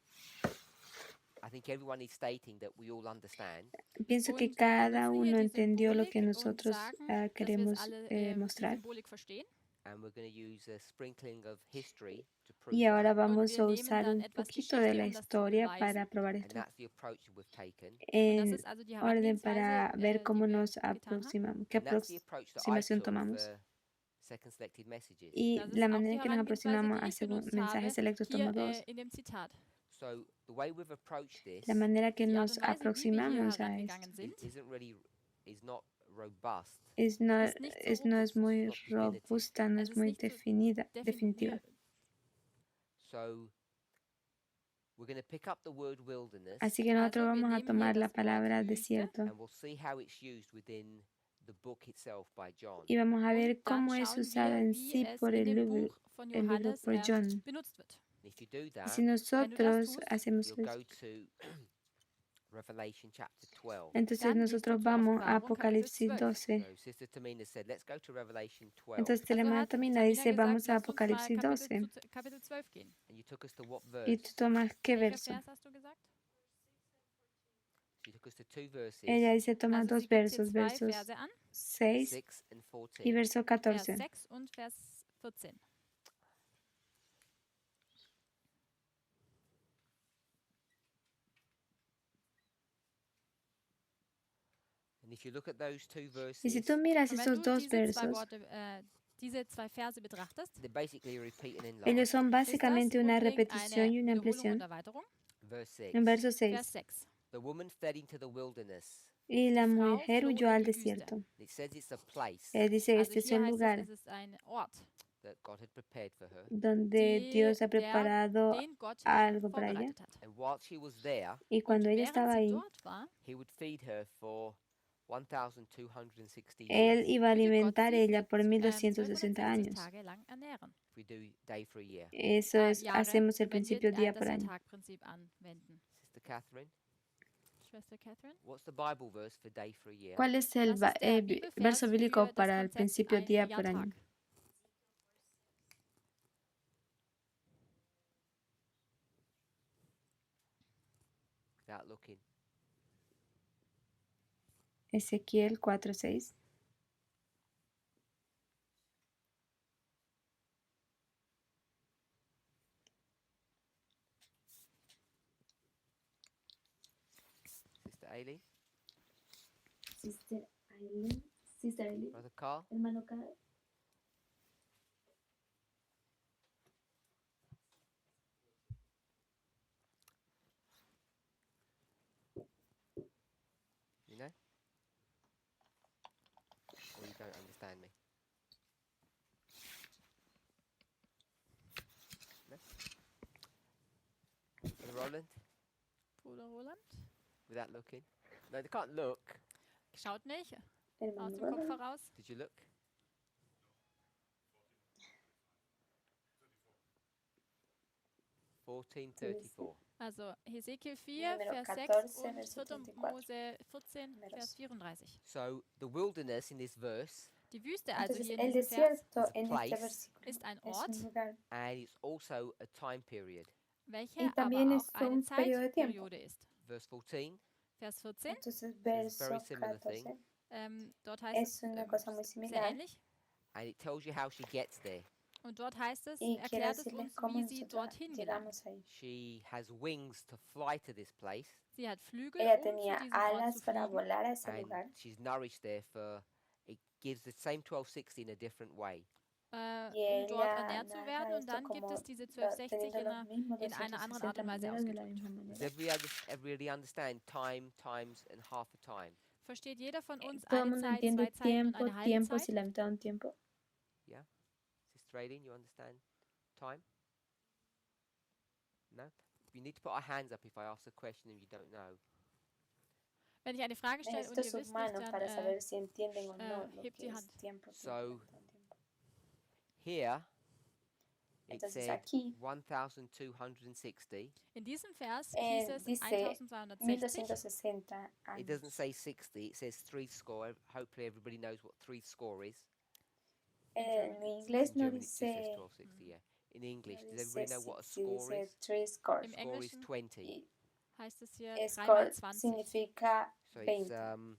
I think everyone is stating that we all understand. Pienso que Und cada benutzen uno hier die entendió lo que Symbolik und nosotros sagen, dass wir es queremos alle die mostrar. Symbolik verstehen. And we're going to use a sprinkling of history to prove Y ahora that. vamos wir a nehmen usar dann un etwas poquito de Geschichte, la um das zu historia beweisen. para probar And esto that's the approach that we've taken. Und das en ist also die orden Herangehensweise, para ver die cómo wir nos getan haben. aproximamos, qué And that's the approach that I aproximación took tomamos. for second selected messages. Y Das la ist auch die manera que nos Herangehensweise, aproximamos die a ich benutzt mensajes habe, selectos hier tomo 2. in dem Zitat. So the way we've approached this La manera que Die Art nos und Weise, wie wir hier aproximamos a herangegangen esto sind, is not robust. ist nicht so no es robust. muy It's not definitive. robusta, no Es es ist muy nicht so definitiva. So we're going to pick up the word wilderness Así que nosotros Also, wir vamos a nehmen hier tomar la das Wort palabra Wüste desierto and we'll see how it's used within the book itself by John. y vamos a und ver dann cómo es schauen usado wir, en wie sí es por in el dem libro, Buch von el libro Johannes por John. And benutzt wird. if you do Y that, si nosotros tust, hacemos you'll eso, go to Revelation chapter 12. entonces Dann gehst du nosotros zu vamos a Offenbarung, Kapitel Apocalipsis 12. 12. So Sister Tamina said, let's go to Revelation 12. Entonces la Also hermana hat Tamina Tamina dice, vamos a gesagt, lass uns mal Apocalipsis 12. zu Kapitel 12 gehen. And you took us to what ¿Y verse? tú tomas qué Welcher verso? Vers hast du gesagt? She took us to two verses, Ella dice, toma Also dos sie gibt hier versos, zwei versos Verse an, 6 6 and y 14. verso Vers 14. 6 und Vers 14. And if you look at those two verses, Y si tú miras Und wenn esos du dos versos, diese zwei Verse betrachtest, they're basically repeat and ellos enlarge. son ist das básicamente una rückblickend repetición eine y una Wiederholung ampliación. und Erweiterung. Verse 6. En verso Vers 6, 6. The woman fled into the wilderness. y la Die Frau mujer floh huyó in al die Wüste. desierto. It says it's a place Dice, Also este es hier un heißt lugar es ist ein Ort, that God had prepared for her. donde Dios ha preparado den Gott algo para ella. vorbereitet hat. And while she was there, Y cuando Und ella während estaba sie ahí, dort war, he would feed her for 1,260 él years. iba a würde Gott alimentar sie ella für por 1260 1260 años. Tage lang ernähren. If we do day for a year. Eso es, Jahre, hacemos el wenn wir principio día das por año. Jahrtagprinzip anwenden. Sister Catherine, Schwester Catherine? what's the Bible verse for day for a year? ¿Cuál es el Was ist der verso Bibelvers bíblico für das para el Konzept principio ein día por Jahrtag? año? Without looking. Ezequiel 4:6. Sister Aileen, Sister Aileen, Brother Carl. hermano Carl. You know? Or you don't understand me? No? Brother Roland, Bruder Roland? without looking? No, they can't look. Schaut nicht aus Hermano dem Kopf Roland. heraus. Did you look? $14.34. Also Hesekiel 4, Número Vers 6 14, und Verso 4. 34. Mose 14, Números. Vers 34. So the wilderness in this verse Die Wüste, also Entonces, hier in el diesem Vers, desierto is a en este place, versículo ist ein es un Ort, lugar and it's also a time period. welche y también aber auch es eine un periodo de tiempo. Zeitperiode ist. Verse 14 Vers 14, Entonces, says a very verso similar thing, 14 dort heißt es es una cosa muy sehr similar ähnlich. and it tells you how she gets there. Und dort heißt es, y quiero erklärt es decirles uns, cómo wie sie nosotros dorthin llegamos gelangt. ahí. She has wings to fly to this place, Sie hat Flügel, Ella zu tenía diesem Ort zu alas para fliegen. volar a ese and lugar she's nourished there for. It gives the same 1260 in a different way. y Dort ella ernährt zu werden. narra Und esto dann gibt como es diese 1260 teniendo los mismos in einer anderen Art 260 und Weise mineros de la ausgedrückt. misma Does manera. everybody understand time, times, and half a time? Versteht jeder von uns Todo el eine mundo Zeit, entiende zwei Zeiten und tiempo, eine halbe tiempos y Zeit? la mitad de un tiempo. Yeah? Sister Aileen, you understand time? No? You need to put our hands up if I ask a question and you don't know. Wenn ich eine Frage stelle und Necesito ihr sus wisst nicht, manos dann para saber si entienden o no lo hebt que die es Hand. tiempo, So, tiempo, la mitad de un tiempo. Here, it Entonces said aquí 1260. In diesem Vers hieß es dice 1260. 1260 It doesn't años. say 60, it says three score. Hopefully everybody knows what three score is. En inglés In no German it just says dice 1260, yeah. In English, no does dice everybody know what a 60, score dice is? 3 scores. Im Score is Englischen 20. Y heißt es hier 3 score mal 20. significa So it's 20.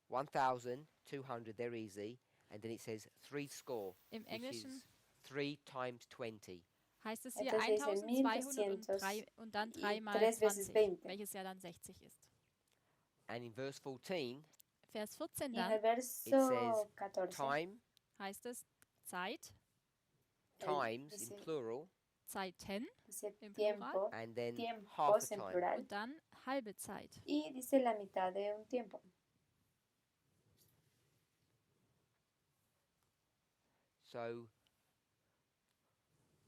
1,200, they're easy. And then it says three score, Im which Englischen is 3 times 20. heißt es hier Entonces dice 1203 und dann 3 y mal 3 veces 20, 20. welches ja dann 60 ist. And in verse 14, Vers 14 Y en dann el verso 14 time, heißt es Zeit, times in dice, plural, Zeiten dice im Plural tiempo, and then half a tiempos en time. plural. und dann halbe Zeit. Y dice la mitad de un tiempo. So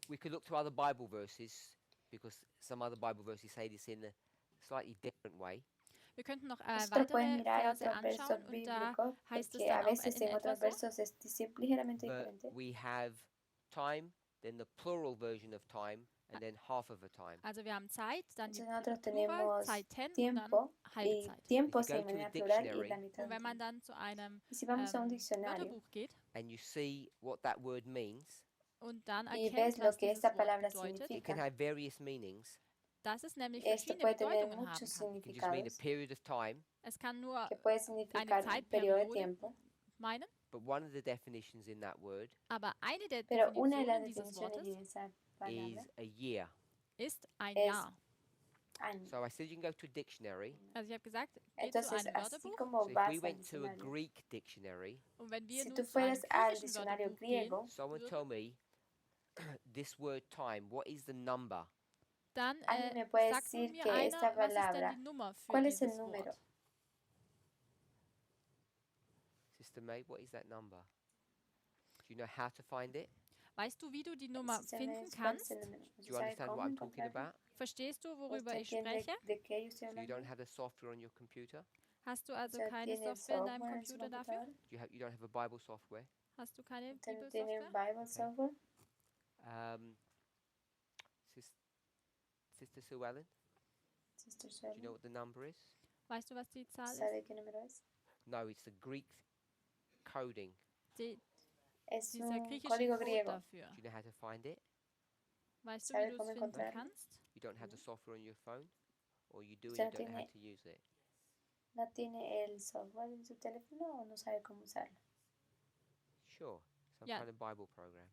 we could look to other Bible verses because some other Bible verses say this in a slightly different way. Wir könnten noch Nosotros pueden weitere mirar Verse otros versos anschauen und da bíblicos heißt es porque a dann auch veces in en etwa otros so. versos es dice ligeramente But diferente. we have time, then the plural version of time, and then half of a time. Also wir haben Zeit, dann die Entonces nosotros Plural, tenemos Zeiten und dann tiempo halbe y Zeit. tiempos If you en go to a manera plural y dictionary la mitad Und de wenn un man tiempo. dann zu einem Y si vamos a un diccionario Wörterbuch geht And you see what that word means, und dann y erkennt, ves lo was que dieses esta Wort palabra bedeutet, it significa, can have various meanings. dass es nämlich esto verschiedene puede tener Bedeutungen haben muchos kann. It can just mean a significados period of time, Es kann nur que puede eine significar un periodo de Zeitperiode tiempo, meinen, but one of the definitions in that word aber eine der pero una de las Definitionen dieses definiciones Wortes en esa palabra is a year. ist ein es Jahr. año. So I said you can go to a dictionary. Also ich habe gesagt, geht zu Entonces, einem así Wörterbuch como So if vas we al went to a diccionario, Greek dictionary, und wenn wir si nun tú zu einem fueras al griechischen diccionario Wörterbuch gehen griego, someone würden, told me this word time, what is the number? dann alguien me puede sagt nun decir mir que einer, esta was ist denn palabra, die Nummer für ¿cuál es el dieses número? Wort? Sister May, what is that number? Do you know how to find it? Weißt du, wie du die Nummer Si finden sabes cuál es kannst? el número, Do ¿usted you sabe understand cómo what I'm talking encontrarlo? about? Verstehst du, worüber ¿Usted ich entiende spreche? de qué yo estoy So you don't hablando? have the software on your computer? Hast du also ¿Usted keine tiene Software in deinem software en su Computer dafür? computadora? You don't have a Bible software? Hast du keine ¿Usted no tiene Bibelsoftware? Bible software? Um, Sister Sue Ellen, Sister do you Shirley, know what the number is? Weißt du, was die Zahl ist? ¿sabe qué número es? No, it's the Greek coding. Die, Es dieser un griechische código Code griego. dafür. Do you know how to find it? Weißt du, ¿Sabe wie du cómo es finden encontrarlo? kannst? You don't have the software on your phone? Or you do and ¿Usted you no don't know how tiene, to use it? no tiene el software en su teléfono o no sabe cómo usarlo? Sure, some Ja. kind of Bible program.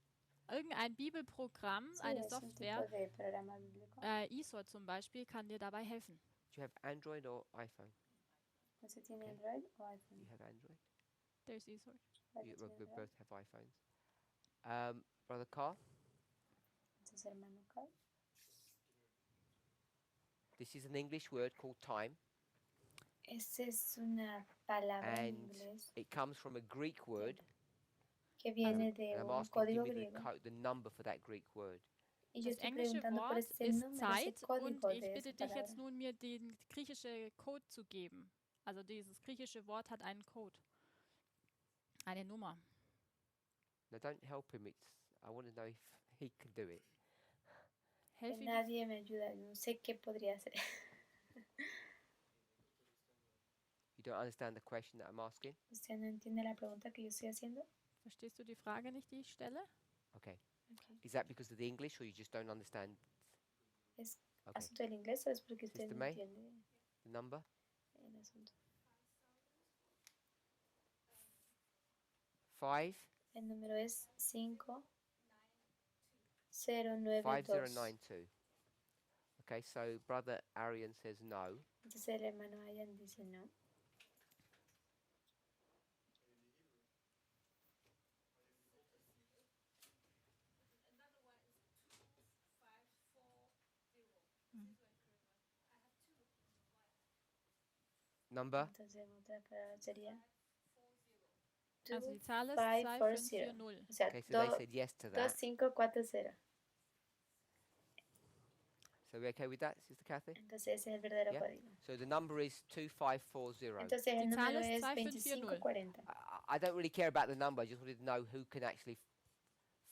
Irgendein Bibelprogramm, Sí, eine es un Software, tipo de programa bíblico. ISO zum Beispiel, kann dir dabei helfen. Do you have Android or iPhone? ¿Usted tiene Okay. Android o You iPhone? have Android? There's ISO. ¿Cuál You, tiene we Android? both have iPhones. Brother Carl, Entonces, hermano Carl. this is an English word called time, Esa es una palabra en and inglés it comes from a Greek word. que viene de And I'm un asking, give código me griego. the number for that Greek word. Y yo Das estoy englische preguntando cuál Wort es el ist número, ese Zeit und código ich de bitte esa dich jetzt palabra. nun, mir den griechische Code zu geben. Also dieses griechische Wort hat einen Code, eine Nummer. Now don't help him. I want to know if he can do it. Que Helf ihm. nadie me ayuda, no sé qué podría hacer. You You don't understand the question that I'm asking? ¿Usted no entiende la pregunta que yo estoy haciendo? Verstehst du die Frage nicht, die ich stelle? Okay. Okay. Is that because of the English or you just don't understand? ¿Es Okay. asunto del inglés o es porque usted Sister no May? entiende The number? el asunto? 5 El número es 5092. 5092. Okay, so Brother Arian says no. Entonces el hermano Ayan dice no. Number? Entonces en otra palabra sería Also die Zahl ist 2540. 2540. O sea, Okay, so they said yes to that. 2540. So we okay with that, Sister Kathy? Entonces ese es el verdadero Yeah. código. So the number is 2540. Entonces el Die Zahl número ist es 2540. 2540. I don't really care about the number. I just wanted to know who can actually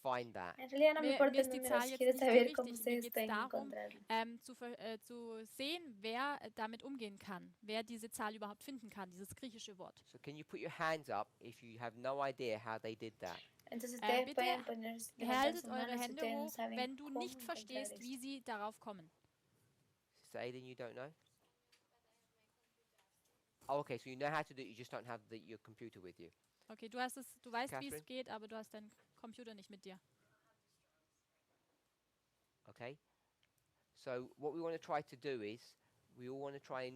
find that. En realidad no me Mir importa ist el die número, Zahl si jetzt quiero nicht so saber cómo wichtig. Mir ustedes geht es pueden darum, encontrarlo. zu sehen, wer damit umgehen kann, wer diese Zahl überhaupt finden kann, dieses griechische Wort. So can you put your hands up if you have no idea how they did that? Entonces ustedes Bitte pueden poner, levantar Haltet sus eure manos si Hände ustedes no hoch, saben wenn du cómo nicht encontrar verstehst, esto. wie sie darauf kommen. Sister Aiden, you don't know? Oh, okay, so you know how to do it, you just don't have your computer with you. Okay, du weißt, wie Catherine? es geht, aber du hast deinen Computer nicht mit dir. Okay? So what we want to try to do is, we all want to try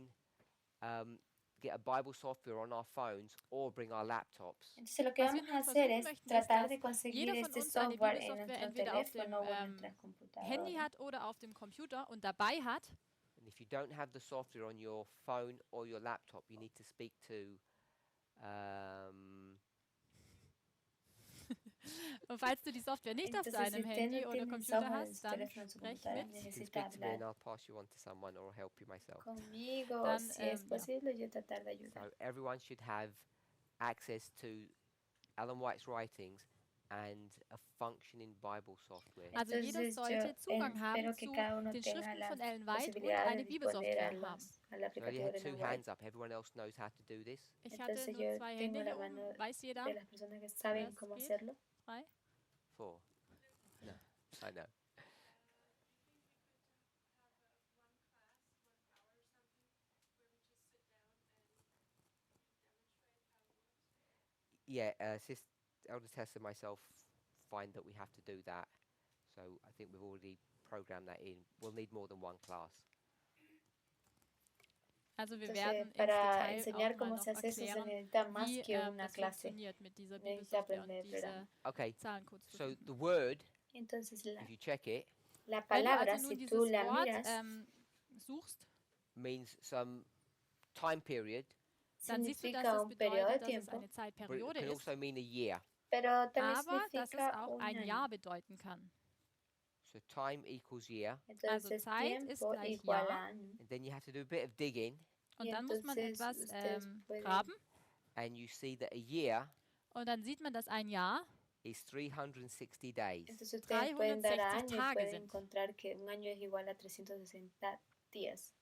and get a Bible software on our phones or bring our laptops. Entonces lo que Was wir vamos a nun hacer versuchen es möchten, ist, tratar dass de conseguir jeder von este uns eine software en Bibelsoftware nuestro entweder auf dem teléfono o en nuestra Handy computadora. hat oder auf dem Computer und dabei hat. And if you don't have the software on your phone or your laptop, you need to speak to Und falls du die Software nicht auf Entonces, si deinem usted Handy no oder tiene el Computer software en hast, su dann teléfono o en su sprech computadora, mit you can necesita speak to me and hablar I'll pass you on to someone or help you myself. conmigo, Dann, si es ja. posible, yo tratar de ayudar. So everyone should have access to Ellen White's writings and a functioning Bible software. Also jeder Entonces, sollte yo Zugang haben espero que zu cada uno den tenga Schriften la von Ellen White und posibilidad eine de disponer Bibelsoftware haben. al So I only aplicativo had de two Ellen White. hands up. Everyone else knows how to do this? Ich hatte Entonces nur yo 2 tengo Hände la hier mano oben. Weiß jeder? de las personas que saben es cómo geht. hacerlo. 3? 4. No, I know. Yeah, Elder Tess and myself find that we have to do that. So I think we've already programmed that in. We'll need more than one class. Also wir Entonces, werden ins para Detail enseñar auch mal cómo noch se hace eso se erklären, necesita más wie que una das clase. funktioniert mit dieser Necesita Bibelsoftware und aprender el programa. diese Okay, Zahlencodes zu so finden. the word, Entonces if you check it, la Wenn du palabra, also nun si dieses tú la Wort miras, suchst, means some time period, dann siehst du, dass significa das un periodo bedeutet, de dass es tiempo, eine but it Zeitperiode can ist, also mean a year. pero también aber dass es significa auch un ein año. Jahr bedeuten kann. So time equals year, Entonces Zeit ist tiempo gleich igual Jahr. a año. and then you have to do a bit of digging, Und Y dann muss man entonces etwas ustedes pueden graben and you see that a year und dann sieht man, dass ein Jahr is 360 days. Entonces ustedes pueden dar a 360 año y Tage pueden sind. encontrar que un año es igual a 360 días.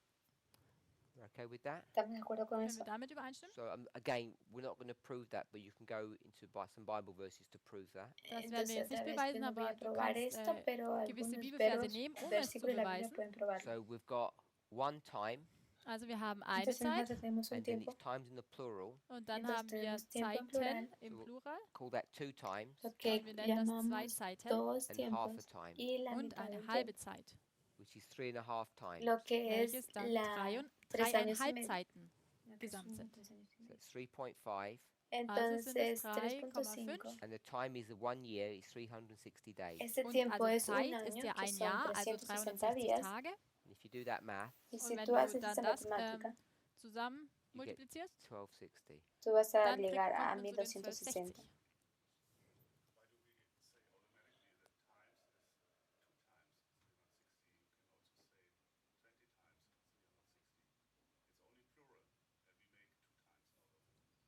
You're okay with that? ¿Estamos de acuerdo con Können eso? wir damit übereinstimmen? So again, we're not going to prove that, but you can go into some Bible verses to prove that. Das werden wir Entonces jetzt nicht otra vez yo beweisen, no voy aber a du probar kannst esto, pero gewisse algunos Bibelverse nehmen, um es zu versículos de la Biblia beweisen. pueden probarlo. So we've got one time, Also wir haben eine Entonces Zeit nosotros tenemos un and then tiempo, it's times in the plural. und dann entonces haben wir tenemos tiempo en Zeiten plural, im So- Plural Call that 2 times lo que und wir nennen das 2 llamamos Zeiten dos and half a tiempos time, y la und mitad eine del halbe tiempo, Zeit, which is 3.5 times. lo que es welches dann la 3 años y 3,5 medio. Zeiten Lo que gesamt son sind. 3 años y So medio. it's 3.5, Entonces sind es 3.5. 3,5. and the time is 1 year is 360 days. Este Und tiempo also es un Zeit ist año, ja que ein son Jahr, also 360 360 días. Tage. And if you do that math, Y Und si wenn tú du haces dann esa das matemática, zusammen you get multiplizierst, 1260. tú vas a dann llegar kommt a man zu den 1260. 1260.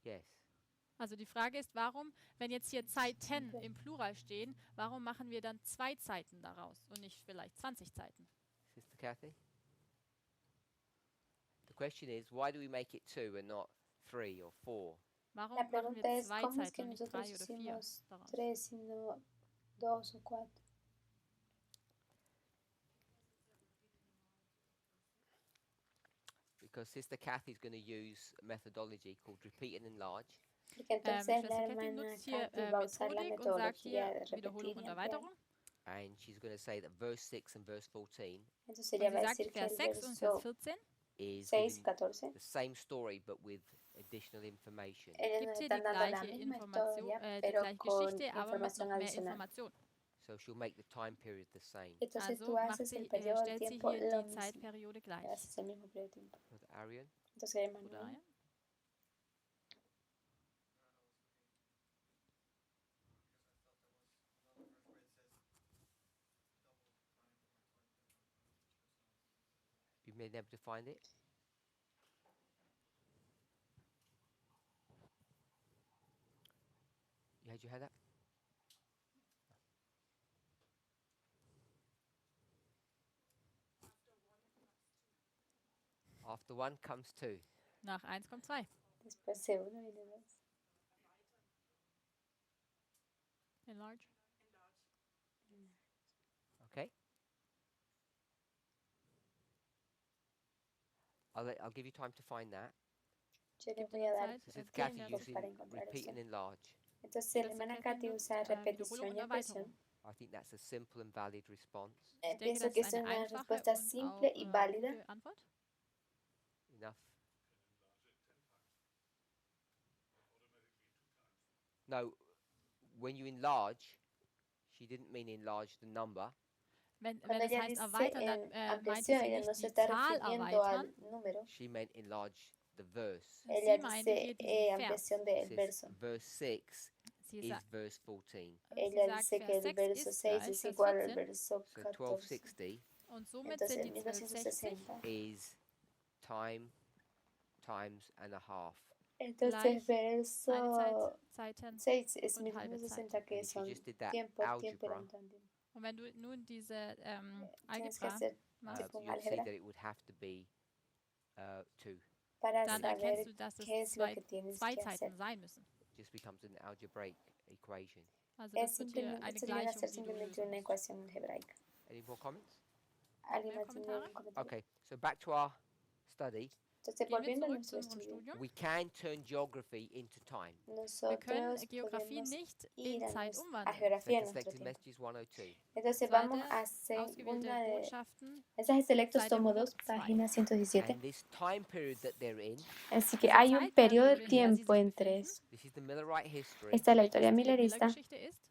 Yes. Also die Frage ist, warum, wenn jetzt hier Zeiten im Plural stehen, warum machen wir dann 2 Zeiten daraus und nicht vielleicht 20 Zeiten? Sister Kathy? The question is, why do we make it 2 and not 3 or 4? Warum La machen wir pregunta es, zwei ¿cómo es que Zeiten und nicht nosotros 3 oder 4 hicimos daraus? 3 y no 2 o 4? Because Sister Kathy's going to use a methodology called repeat and enlarge. Porque entonces la Schwester Kathy hermana nutzt hier Kathy va a usar la Methodik und sagt metodología hier de Wiederholung repetir y und ampliar. Erweiterung. And she's going to say that verse 6 and verse 14 Entonces Und ella sie va a sagt, decir que Vers el 6 und Vers verso 14 is 6 y giving 14, the same story but with additional information. ellos gibt nos hier die están dando la gleiche misma Information, historia, die pero gleiche con Geschichte, aber mit información noch mehr adicional. Information. So she'll make the time period the same. Entonces tú Also haces el periodo del stellt sie tiempo hier lo die mismo, Zeitperiode gleich. haces el mismo periodo de tiempo. Brother Arian? Entonces, Oder Emanuel, ja? You've been able to find it? Had you had that? After 1 comes 2. Nach 1 kommt 2. después de uno viene dos. Enlarge. Okay? I'll give you time to find that. Yo le Gibt voy Ihnen a dar Zeit, So Sister 10 Kathy Minuten. using para encontrar repeat eso. and enlarge. Entonces, la Schwester hermana Kathy Katy nutzt usa Wiederholung repetición und y Erweiterung. ampliación. I think that's a simple and valid response. Ich denke, Pienso das que ist es eine una einfache respuesta und simple y auch válida. gute Antwort. Enough? No, when you enlarge, she didn't mean enlarge the number. Wenn Cuando es ella heißt dice erweitern, dann en meinte ampliación, sie ella no nicht se die está Zahl refiriendo erweitern. al número. She meant enlarge the verse. Ella Sie meinte dice hier diesen Vers. ampliación It del says verso. verse 6 Sie, is sa verse 14. sie Ella sagt, dice que Vers el 6 verso ist 6 gleich es Vers igual al 14 verso So 14. 1260 und somit Entonces, sind en die 1260 1960, is time times and a half. entonces gleich verso eine Zeiten 6 es und halbe 1960 que And if you son just did that tiempo y la algebra, mitad del tiempo. Und wenn du nun diese Tienes que Algebra hacer machst, tipo un you'd see álgebra that it would have to be 2. para dann saber erkennst du, dass qué es es lo que tienes zwei que hacer. Zeiten sein müssen. It just becomes an algebraic equation. Also Es das wird hier simplemente, eine esto viene a Gleichung, ser die du simplemente lösen una musst. ecuación algebraica. Any more comments? ¿Alguien Mehr más tiene Kommentare? algún comentario? Okay, so back to our study. Entonces, Gehen wir volviendo a zurück nuestro zu unserem estudio, Studium. We can turn geography into time. Wir können nosotros Geografie podemos nicht ir in Zeit a umwandeln. geografía en Second nuestro selected tiempo. messages 102. Entonces, vamos Zweite, a ausgewählte segunda de Botschaften, mensajes selectos, Seite tomo 2, 102. página 117. And this time period that they're in, Así que Diese hay un periodo de Zeitperiode, in der sie tiempo sich entre befinden, eso. this is the Millerite history. Esta es la welches historia die millerista. Miller-Geschichte ist.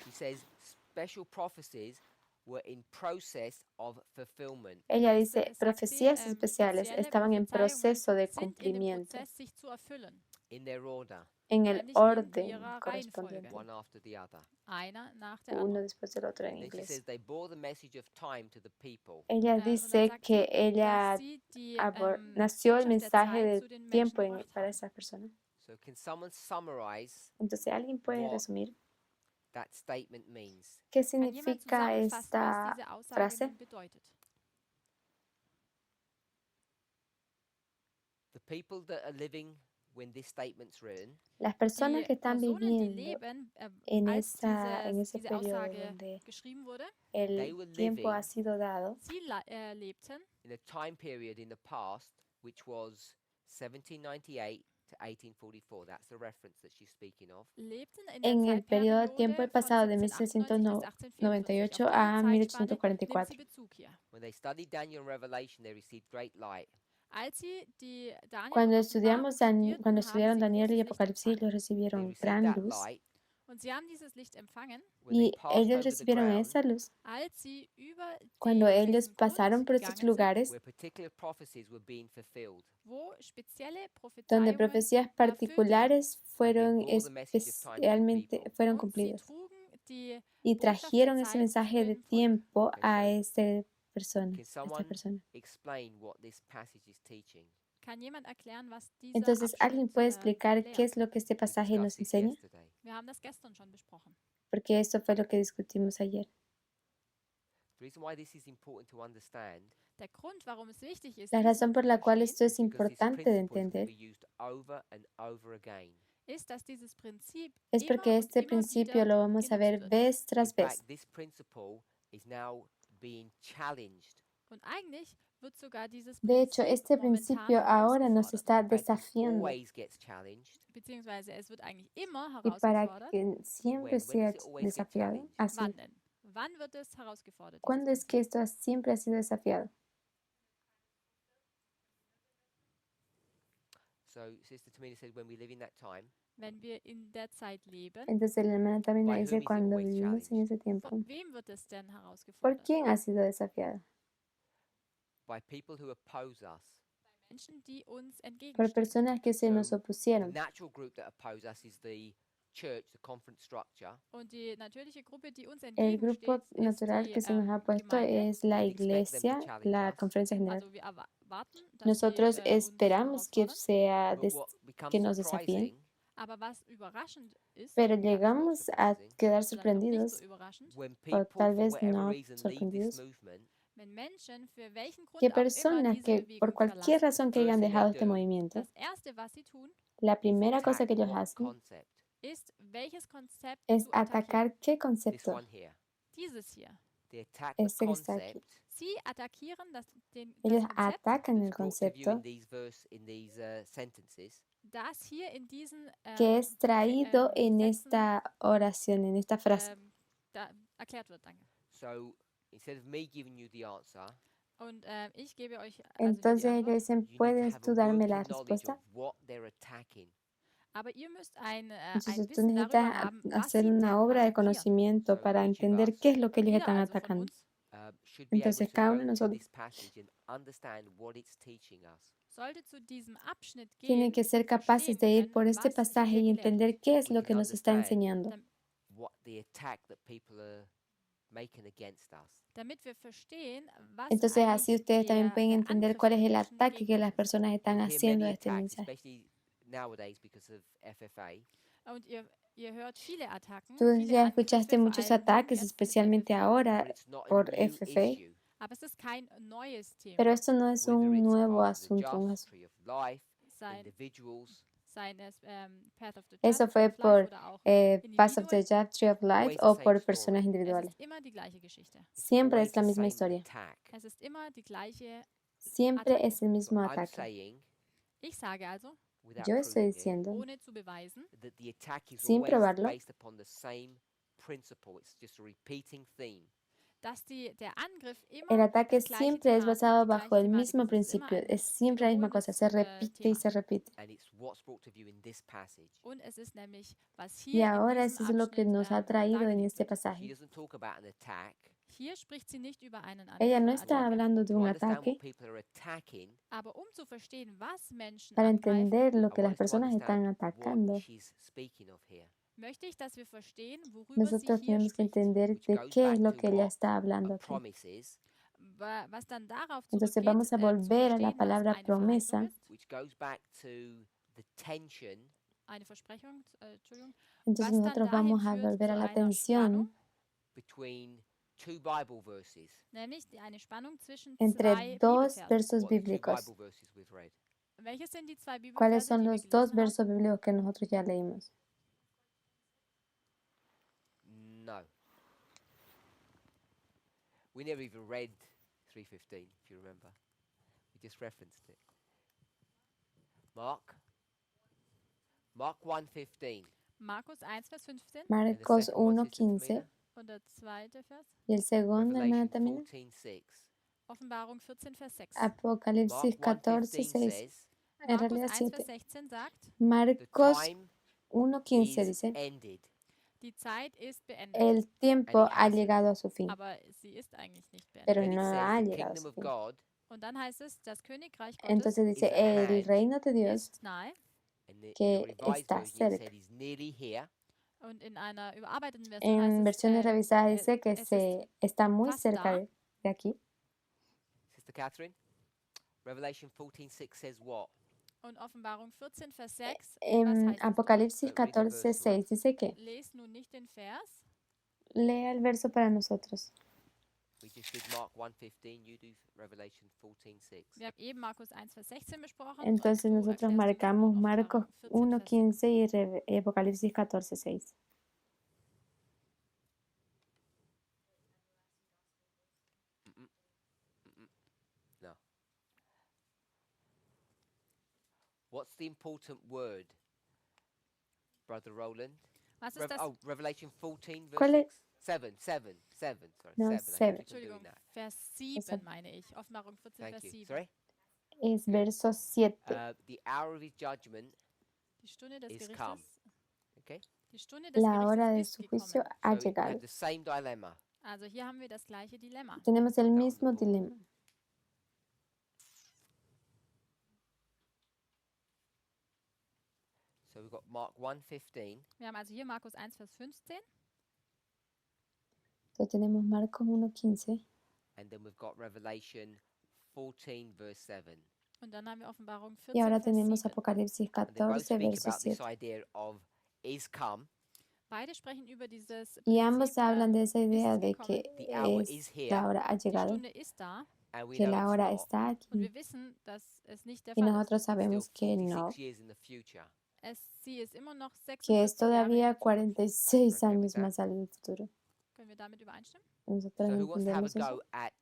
He says special prophecies were in process of fulfillment. Ella Also, dice, es sagt sie, profecías especiales spezielle estaban en Prophezeiungen proceso de sind in dem cumplimiento, Prozess, sich zu erfüllen. In their order, en el Nämlich in orden ihrer correspondiente, Reihenfolge. one after the other. Einer nach der uno anderen. después del otro en Then she inglés. says they bore the message of time to the people. Ella Und dann dice sagt que sie, ella dass sie die nació el Botschaft der mensaje Zeit de zu den tiempo Menschen gebracht para haben. esa persona. So can someone summarize Entonces, ¿alguien puede What? resumir that statement means? qué Kann jemand significa zusammenfassen, was esta diese Aussage frase? nun bedeutet? The people that are living when this statement's written, Las personas Die que están Personen, die viviendo leben, en als en ese diese periodo Aussage donde geschrieben wurde, they el were tiempo ha living sido dado, sie lebten in a time period in the past which was 1798 to 1844. That's the reference that she's speaking of. lebten in der en el periodo de tiempo Zeitperiode del pasado de von 1798 bis 1698 1844. Auf a diese Zeitspanne nimmt 1844. sie Bezug hier. When they studied Daniel and Revelation, they received great light. Als sie die Daniel Cuando und estudiaron Offenbarung studierten, Daniel y haben sie großes Licht Apocalipsis, empfangen. ellos They recibieron received gran that luz light Und sie haben dieses Licht empfangen, when they y passed ellos over the recibieron ground esa luz als sie über cuando ellos diesen pasaron Grund por estos gegangen sind, lugares where particular prophecies were being fulfilled. wo spezielle donde Prophezeiungen profecías erfüllt wurden. particulares fueron bore the message of time to the especialmente people. fueron Und sie cumplidas trugen die y Botschaft der trajeron ese Zeit mensaje für de den Volk. tiempo Okay, a so esta persona, Can esta someone persona. explain what this passage is teaching? Kann jemand erklären, was dieser Entonces, ¿alguien Abschnitt puede explicar qué lehrt? es lo que este We pasaje nos discussed this enseña? yesterday. Wir haben das gestern schon besprochen. Porque eso fue lo que discutimos ayer. The reason why this is important to understand Der Grund, warum es wichtig ist, La diesen razón por zu la cual verstehen, esto es Because this importante de principle can entender be used over and over again. ist, dass dieses Prinzip es immer porque und este immer principio wieder lo vamos a ver genutzt wird. vez In tras vez. fact, this principle is now being challenged. Und eigentlich wird sogar dieses De hecho, Prinzip este momentan principio ahora nos herausgefordert. está In fact, it desafiando. always gets challenged. Beziehungsweise es wird eigentlich immer Y para herausgefordert. que siempre When sea does it always get desafiado, challenged? así. Wann denn? Wann wird es herausgefordert? Dieses ¿Cuándo es que Prinzip? esto siempre ha sido desafiado? So Sister Tamina said when we live in that time, Wenn wir in der Zeit leben, Entonces la hermana también By dice whom is it cuando always vivimos en ese tiempo. von wem wird es denn ¿Por herausgefordert? quién ha sido desafiado? by people who oppose us. Menschen, die uns Por entgegenstehen. personas que se nos So, The opusieron. natural group that oppose us is the church, the conference structure. Und die natürliche Gruppe, die uns El grupo entgegensteht, ist natural die que se nos ha puesto Gemeinde. es la We expect them to iglesia, challenge la us. conferencia general. Also wir erwarten, dass Nosotros sie uns esperamos que herausfordern. sea But what becomes que nos desafíen, surprising Aber was überraschend ist, pero perhaps not llegamos a surprising, quedar vielleicht auch nicht sorprendidos so überraschend, when o people, tal for vez whatever no reason, leave this sorprendidos, movement, wenn Menschen für welchen Grund que auch immer personas diese que por Bewegung cualquier verlassen, razón que hayan first thing dejado they este do movimiento, das Erste, was sie tun, la is primera cosa attack que ellos what hacen concept? ist, welches Konzept es zu attackieren. atacar qué This concepto, one here. Dieses hier. They attack the este que está aquí. concept Sie attackieren das Ellos Konzept, atacan el that's brought to view in concepto these sentences, das hier in diesen que es traído en Sätzen, esta oración, en esta frase. da erklärt wird. Danke. so instead of me giving you the answer, Und ich gebe euch also hier die Entonces ellos Antwort. dicen, you need to ¿puedes have tú a darme la working knowledge respuesta? of what they're attacking. Aber ihr müsst ein Entonces tú Wissen darüber necesitas haben, was hacer sie una denn obra de attackieren. conocimiento So para each of entender us, qué es lo que ellos Jeder están also von atacando. uns Should be able Entonces to cada go uno de to nosotros this passage and understand what it's teaching us. sollte zu diesem Abschnitt tienen gehen que ser und capaces verstehen de ir können, por este was pasaje hier y gelehrt wird. entender qué es We lo que can nos está understand enseñando, Dam- what the attack that people are making against us. Damit wir verstehen, was Entonces así eigentlich ustedes también pueden der entender Angriff cuál der es el Menschen ataque gegen que las uns ist. personas están You hear haciendo a many este attacks, mensaje. especially nowadays because of FFA. Und ihr hört viele Attacken, Tú viele ya Angriffe, escuchaste vor muchos allem wegen ataques, jetzt especialmente FFA. ahora But it's not a por new FFA, issue. Aber es ist kein neues pero Thema. esto no es Whether un it's nuevo Path of the asunto. Just, Tree of Life, Sein, individuals, sein es Path of the Eso Just, fue of Life por oder auch Path of the Individuen. Just, Tree of Life always the o same por story. personas Es individuales. ist immer die gleiche Geschichte. It's Siempre always es la the misma same historia. attack. Es ist immer die gleiche. Siempre Attacke. es el mismo But I'm ataque. saying, Ich sage also, without Yo estoy proving it, diciendo, ohne zu beweisen, that the attack is sin always probarlo, based upon the same principle. It's just a repeating theme. dass der Angriff el immer ataque das gleiche siempre es Thema, basado die bajo gleiche el Thematik mismo ist. Es ist immer principio, ein es siempre la misma cosa, wiederholendes se repite y Thema. se repite. And it's what's brought to view in this passage. Und es ist nämlich, was Y hier in ahora diesem eso es lo que Abschnitt nos ha traído en dargelegt este wird. She pasaje. doesn't talk about an attack. Hier spricht sie nicht über einen Ella no Angriff oder está Attacke. hablando de To un understand ataque. what people are attacking, Aber um zu verstehen, was Menschen Para angreifen, entender lo I que want las us to personas están understand atacando, what she's speaking of here, möchte ich, dass wir verstehen, worüber sie nosotros hier tenemos que spricht. entender which de goes qué es back lo to que ella what está a hablando aquí. promise is, Was dann darauf Entonces zurückgeht, vamos a zu volver a la verstehen, was palabra eine Verheißung promesa, ist, which goes back to the tension eine Versprechung, Entschuldigung, entonces was dann nosotros dahin vamos a führt volver zu a la einer tensión Spannung, between two Bible verses. nämlich eine Spannung zwischen entre zwei dos Bibelversen. versos What are the two bíblicos. Bible verses we've read? Welches sind die zwei ¿Cuáles Bibelverse, son die wir los dos gelesen haben? versos bíblicos que nosotros ya leímos? No. We never even read 3:15, if you remember. We just referenced it. Mark 1:15. Markus 1, Vers 15 And the Marcos second one, Sister 1:15 Tamina? und der zweite Vers, y el segundo, hermana Revelation Tamina, 14:6. Offenbarung 14, Vers 6. Apocalipsis Mark 14:6. 1:15 says En Markus realidad 1, 7. Vers 16 sagt, the Marcos time 1:15 is dice, ended. die Zeit ist beendet. el tiempo And it ha hasn't. llegado a su fin, Aber sie ist eigentlich nicht beendet. pero Then it no says ha the llegado a kingdom su of fin. God, Und dann heißt es, das Königreich Gottes Entonces dice, is at el hand. reino de Dios ist nahe. and the que Revised está Version it cerca. said is nearly here. Und in einer überarbeiteten Version heißt En es, versiones revisadas dice que es ist se está muy fast cerca da. de aquí. Sister Catherine, Revelation 14:6 says what? Und Offenbarung 14, Vers 6, was En heißt es dort? Apocalipsis Read the verse to 14:6 dice que, Lest nun nicht den Vers. lea el verso para nosotros. We just did Mark 1:15. You do Revelation 14:6. Wir haben eben Markus 1, Vers 16 besprochen. Entonces und du nosotros erklärst uns marcamos nun Marcos Offenbarung 14, Vers 1:15 y Apocalipsis 14:6. Mm-mm, mm-mm. No. What's the important word, Brother Roland? Was ist das? Revelation 14, verse ¿Cuál es? 6? 7. Sorry, No, 7. I 7. keep on Entschuldigung, doing that. Vers 7 meine ich. Offenbarung 14, Thank Vers you. 7. Sorry? Es verso 7. The hour of his judgment Die Stunde des is Gerichtes. come. Okay? Die Stunde des La hora de Gerichtes su ist juicio gekommen. ha So we llegado. have the same dilemma. Also hier haben wir das gleiche Dilemma. Tenemos el Put that on the mismo board. dilema. So we've got Mark 1:15. Wir haben also hier Markus 1, Vers 15. Entonces tenemos Marcos 1:15 And then we've got Revelation 14, verse 7. Und dann haben wir Offenbarung y ahora 14, Vers tenemos 7. Apocalipsis And they both 14, speak verso about this 7. idea of is come. Beide sprechen über dieses Y ambos Prinzip, hablan de esa idea ist de gekommen. que The hour is la here, hora ha Die llegado, Stunde ist da. and we que know la it's hora not. está Und aquí. wir wissen, dass es nicht der Y Fall ist. nosotros It's still sabemos que 46 no, years in the future. Sie ist immer noch que es 46 Jahre in todavía der Zukunft. 46 Okay with años that? más al futuro. Können wir damit übereinstimmen? Nosotros So who wants to have a entendemos eso. go at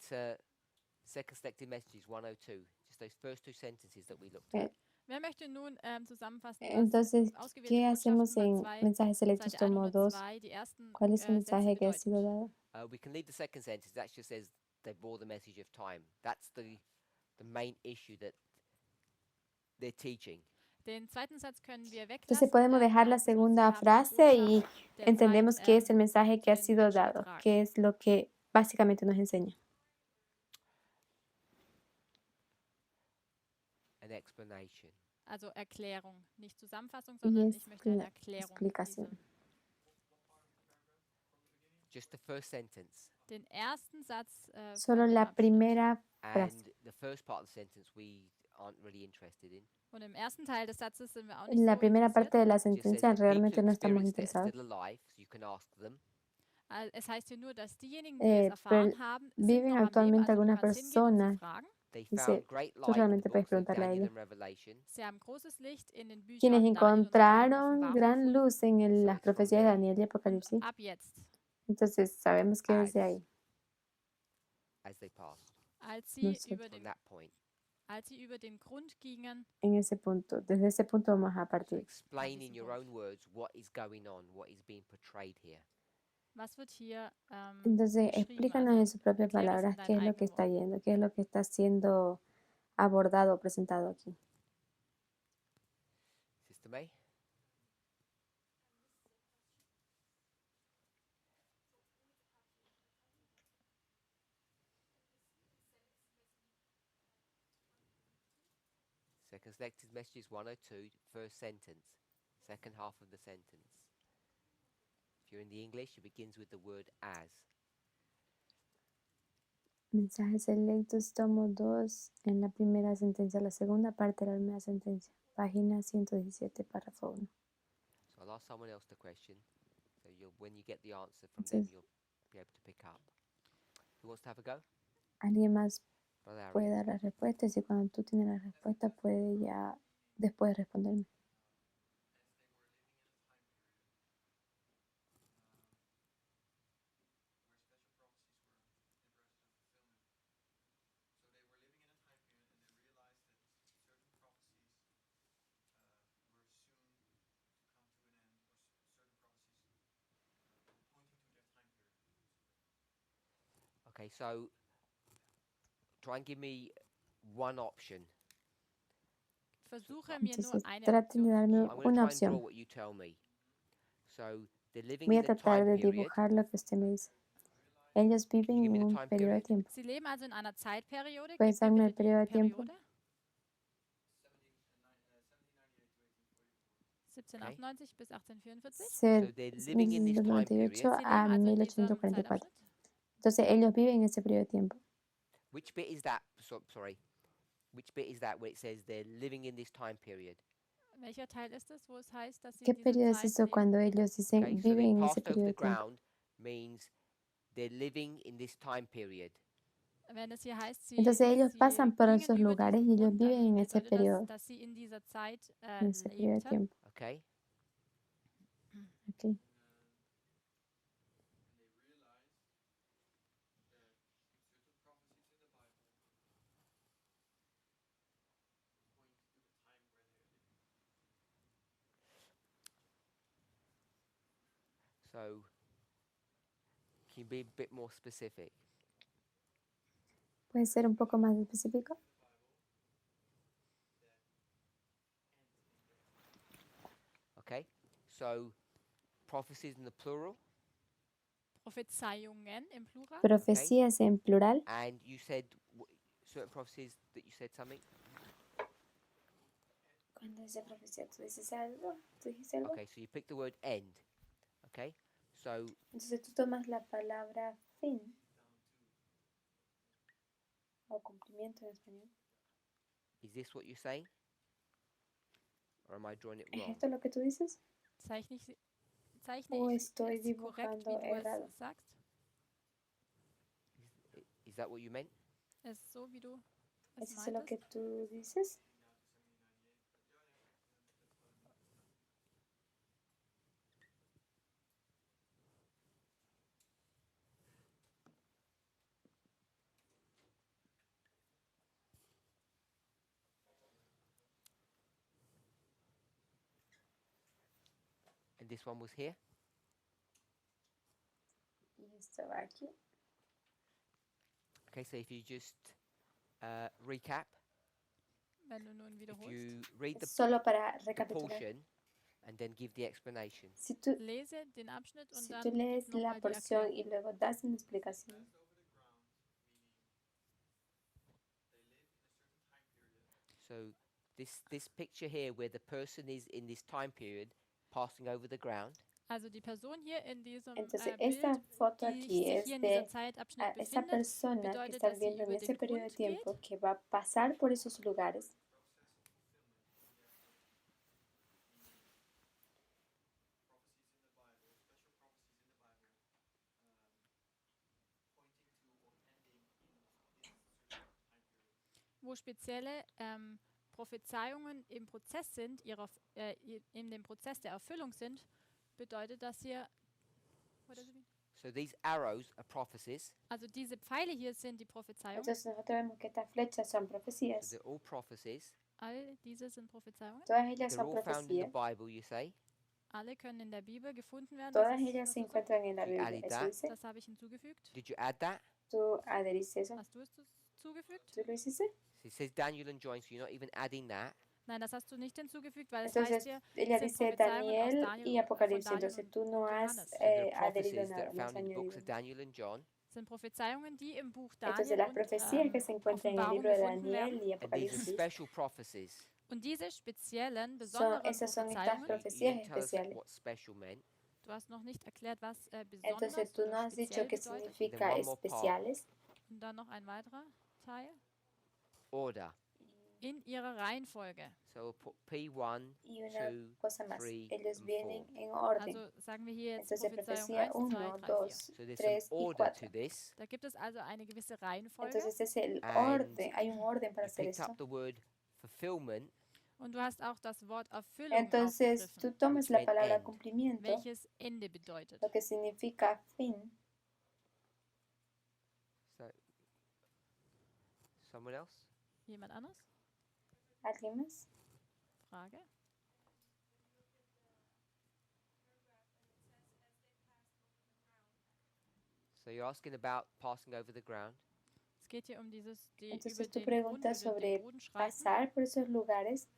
Second Selected Messages 102? Just those first two sentences that we looked at. Wer möchte nun zusammenfassen, Entonces, was ausgewählte ¿qué hacemos Botschaften en Nummer 2, mensajes selectos Seite tomo 2? 102, die ersten ¿Cuál es el Sätze mensaje que ha sido bedeuten? dado? We can leave the second sentence. That just says they bore the message of time. That's the main issue that they're teaching. Den zweiten Satz können wir weglassen. Entonces podemos dejar la behaupten nur, segunda sie haben die frase y Botschaft der entendemos Zeit, qué es el mensaje que ha zu den sido Menschen dado, getragen. qué es lo que básicamente nos enseña. An explanation. Also Erklärung, nicht Zusammenfassung, Y sondern es ich möchte eine la Erklärung. explicación. Just the first sentence. Den ersten Satz Solo von dem la Abschnitt. primera frase. And the first part of the sentence we aren't really interested in. Und im ersten Teil des Satzes sind wir auch nicht En la so primera interessiert. parte de la It just says sentencia the people realmente who no estamos experienced it are interesados. still alive, so you can ask them. Es heißt hier nur, dass diejenigen, die es Pero erfahren haben, sind viven noch am Leben. actualmente Also du algunas kannst hingehen und sie personas. fragen. They Dice, found great tú light in the realmente puedes books of preguntarle a Daniel ellos. and Revelation. Sie haben großes Licht in den Büchern Quienes Daniel und Daniel encontraron Offenbarung gran gefunden. luz en So las it's from profecías de there. Daniel y Und Apocalipsis. ab jetzt, Entonces sabemos que desde As ahí, as they passed. als sie, Nosotros. über From den, that point. als sie über den Grund gingen, en ese punto, desde ese punto vamos a So partir. explain in diesem your Punkt. own words what is going on, what is being portrayed here. was wird hier Entonces beschrieben? explícanos en sus propias erklär das palabras in qué deinen es lo que eigenen está Worten. yendo, qué es lo que está siendo abordado o presentado aquí. Sister May? Second selected messages 102, first sentence, second half of the sentence. If you're in the English, it begins with the word as. Mensajes selectos, tomo 2, en la primera sentencia, la segunda parte de la primera sentencia, página 117, párrafo 1. So I'll ask someone else the question. So when you get the answer from them, Entonces, you'll be able to pick up. Who wants to have a go? alguien más Brother puede Ariel. dar las respuestas y cuando tú tienes la respuesta puede ya después responderme. Okay, so try and give me one option. Versuche mir nur Entonces eine traten de Option zu darme geben. I'm going to una try and draw opción. what you tell me. So they're living Voy in a the tratar time de period. dibujar lo que usted me dice. Ellos Can viven you give me en the un time periodo de period? tiempo. Sie leben also in einer Zeitperiode. ¿Puedes Gib mir darme bitte el die periodo de tiempo? Periode. 1798 bis 1844. So they're living in this time 1798 period. Sie a leben also in diesem 1844. Zeitabschnitt. Entonces ellos viven en ese periodo de tiempo. Which bit is that? Sorry. Which bit is that where it says they're living in this time period? Welcher Teil ist es, wo es heißt, dass sie ¿Qué in dieser periodo es Zeit eso leben? cuando ellos dicen Okay, so they viven en ese passed over periodo the de tiempo? ground means they're living in this time period. Wenn es hier heißt, Entonces ellos pasan por gingen esos über lugares diesen y ellos Grund, dann viven en ese bedeutet periodo, dass sie in dieser Zeit en ese periodo de lebten. tiempo. Okay. Okay. So, can you be a bit more specific? ¿Puede ser un poco más específico? Okay. So, prophecies in the plural. Prophezeiungen im Plural. Profecías en plural. And you said certain prophecies that you said something. Cuando dice profecía, ¿tú dices algo? ¿Tú dijiste algo? Okay, so you pick the word end. Okay. So, Entonces tú tomas la palabra fin o cumplimiento en español. is this what you're saying? Or am I drawing it ¿Es wrong? esto lo que tú dices? Zeichne ¿O ich estoy es korrekt, wie dibujando du errado? es sagst? Is that what you meant? Es so, wie du es ¿Es eso lo que meintest? tú dices? And this one was here. Y esto va aquí. Okay, so if you just recap, Wenn du nun if wiederholst. you read the Solo para the recapitular. portion and then give the explanation. Si tú, Lese den Abschnitt und si dann tú gib lees la nochmal die porción Erklärung. y luego das una explicación. So this picture here where the person is in this time period passing over the ground. Also die Person hier in diesem Entonces, Bild, esta foto die aquí sich es hier in dieser de Zeitabschnitt esta befindet, persona que bedeutet, está dass sie viviendo en über ese den periodo de Grund geht. tiempo, que va a pasar por esos lugares. Wo spezielle Prophezeiungen im Prozess sind, in dem Prozess der Erfüllung sind, bedeutet das hier. What does it mean? So these arrows are prophecies. Also diese Pfeile hier sind die Prophezeiungen. Entonces nosotros vemos que estas flechas son So profecías. they're all prophecies. All diese sind Prophezeiungen. Todas ellas They're son all found in the profecías. Bible, you say. Alle können in der Bibel gefunden werden. Todas Das ist, ellas was se du sagst. encuentran en la You Biblia. added ¿Eso that. dice? Das habe ich hinzugefügt. Did you add that? ¿Tú adheriste eso? Hast du es zugefügt? ¿Tú lo hiciste? So it says Daniel and John, so you're not even adding that. Nein, das hast du nicht hinzugefügt, weil es heißt Entonces hier, ella sind dice Prophezeiungen aus Daniel Daniel y und, von Apocalipsis. Daniel Entonces und, tú no und has Johannes. So they're adherido prophecies that nada, are no has found in the books of añadido. Daniel and John. Sind Prophezeiungen, die im Buch Entonces Daniel las und profecías que se encuentran en el Offenbarung libro de gefunden Daniel werden. y And these are Apocalipsis special prophecies. Und diese speziellen, son, besonderen esas son estas Prophezeiungen, You profecías didn't tell us especiales. what special meant. du hast noch nicht erklärt, was Entonces besonders tú no oder has dicho speziell qué bedeutet. significa Then one more part. especiales. Und dann noch ein weiterer Teil. Order. In ihrer Reihenfolge. So we'll put P1, Y una 2, cosa más, 3, ellos and vienen 4. en orden. Also sagen wir hier jetzt Entonces Prophezeiung profecía 1, 2, 1, 3, 4. 2, So there's 3 some y order 4. to this. Da gibt es also eine gewisse Reihenfolge. Entonces es el And orden, hay un orden para You hacer picked esto. up the word fulfillment, Und du hast auch das Wort Erfüllung Entonces tú aufgegriffen, tomas which la meant palabra end. cumplimiento, welches Ende bedeutet. lo que significa fin. So, someone else? Jemand anders? ¿Alguien más? Frage? So you're asking about passing over the ground. Es geht hier um die über Entonces tú den Grund, preguntas über den sobre Boden schreiten. pasar por esos lugares.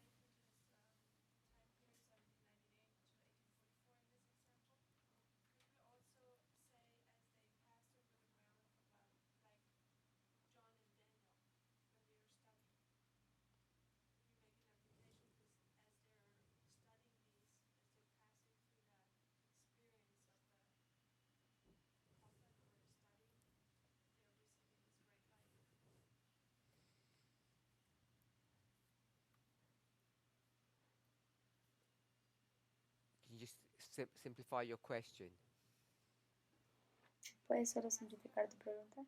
Can you just simplify your question? ¿Puedes solo simplificar tu pregunta?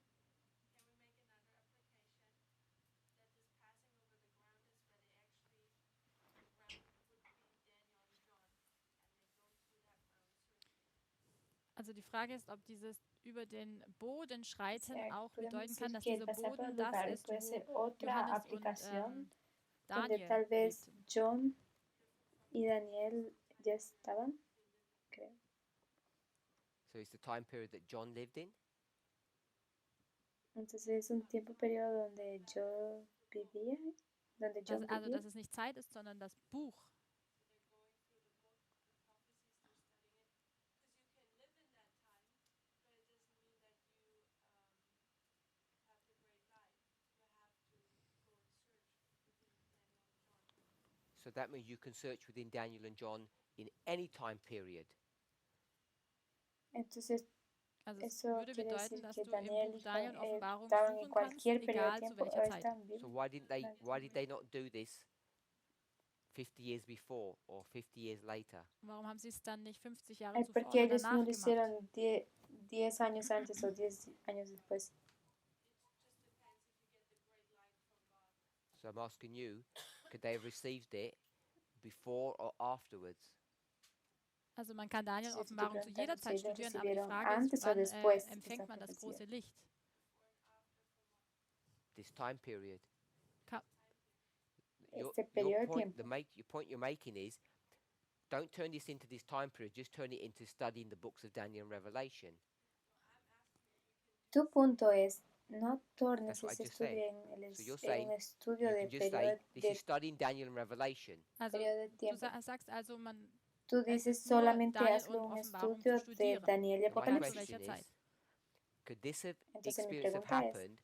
Also die Frage ist, ob dieses über den Boden schreiten sea, auch podemos bedeuten kann, decir dass que el dieser pasar por Boden los das lugares ist, puede wo ser otra Johannes und aplicación donde Daniel tal vez lebten. John y Daniel ya estaban, creo. So it's the time period that John lived in. Entonces es un tiempo periodo donde yo vivía, donde John Also vivía. dass es nicht Zeit ist, sondern das Buch. So that means you can search within Daniel and John in any time period. Entonces Also es eso würde quiere bedeuten, decir dass que du im Daniel Buch y Daniel und Juan Offenbarung estaban en suchen kannst, cualquier periodo de egal zu tiempo o welcher Zeit. están So vivos. why did they not do this 50 years before or 50 years later? Warum haben sie es dann nicht 50 Jahre zuvor Porque oder ellos no danach lo gemacht? hicieron 10 años antes o 10 años después. So I'm asking you, could they have received it before or afterwards? Also man kann Daniel und Entonces yo te Offenbarung zu preguntando jeder si Zeit ellos studieren, aber die recibieron Frage ist, antes o wann después esta empfängt man das profecía. große Licht? This time period. Ka Este periodo de tiempo. Your point you're making is, don't turn this into this time period. Just turn it into studying the books of Daniel and Revelation. Tu punto es, no tornes That's what I ese just said. estudio en, So you're en saying un estudio you de can just periodo say this is studying Daniel and Revelation. Also periodo de du tiempo. sagst also, Tú es dices ist nur solamente Daniel hazlo und un Offenbarung estudio zu de studieren, Daniel y My egal zu Apocalipsis. welcher question Zeit. is, could this Entonces mi experience have pregunta es, happened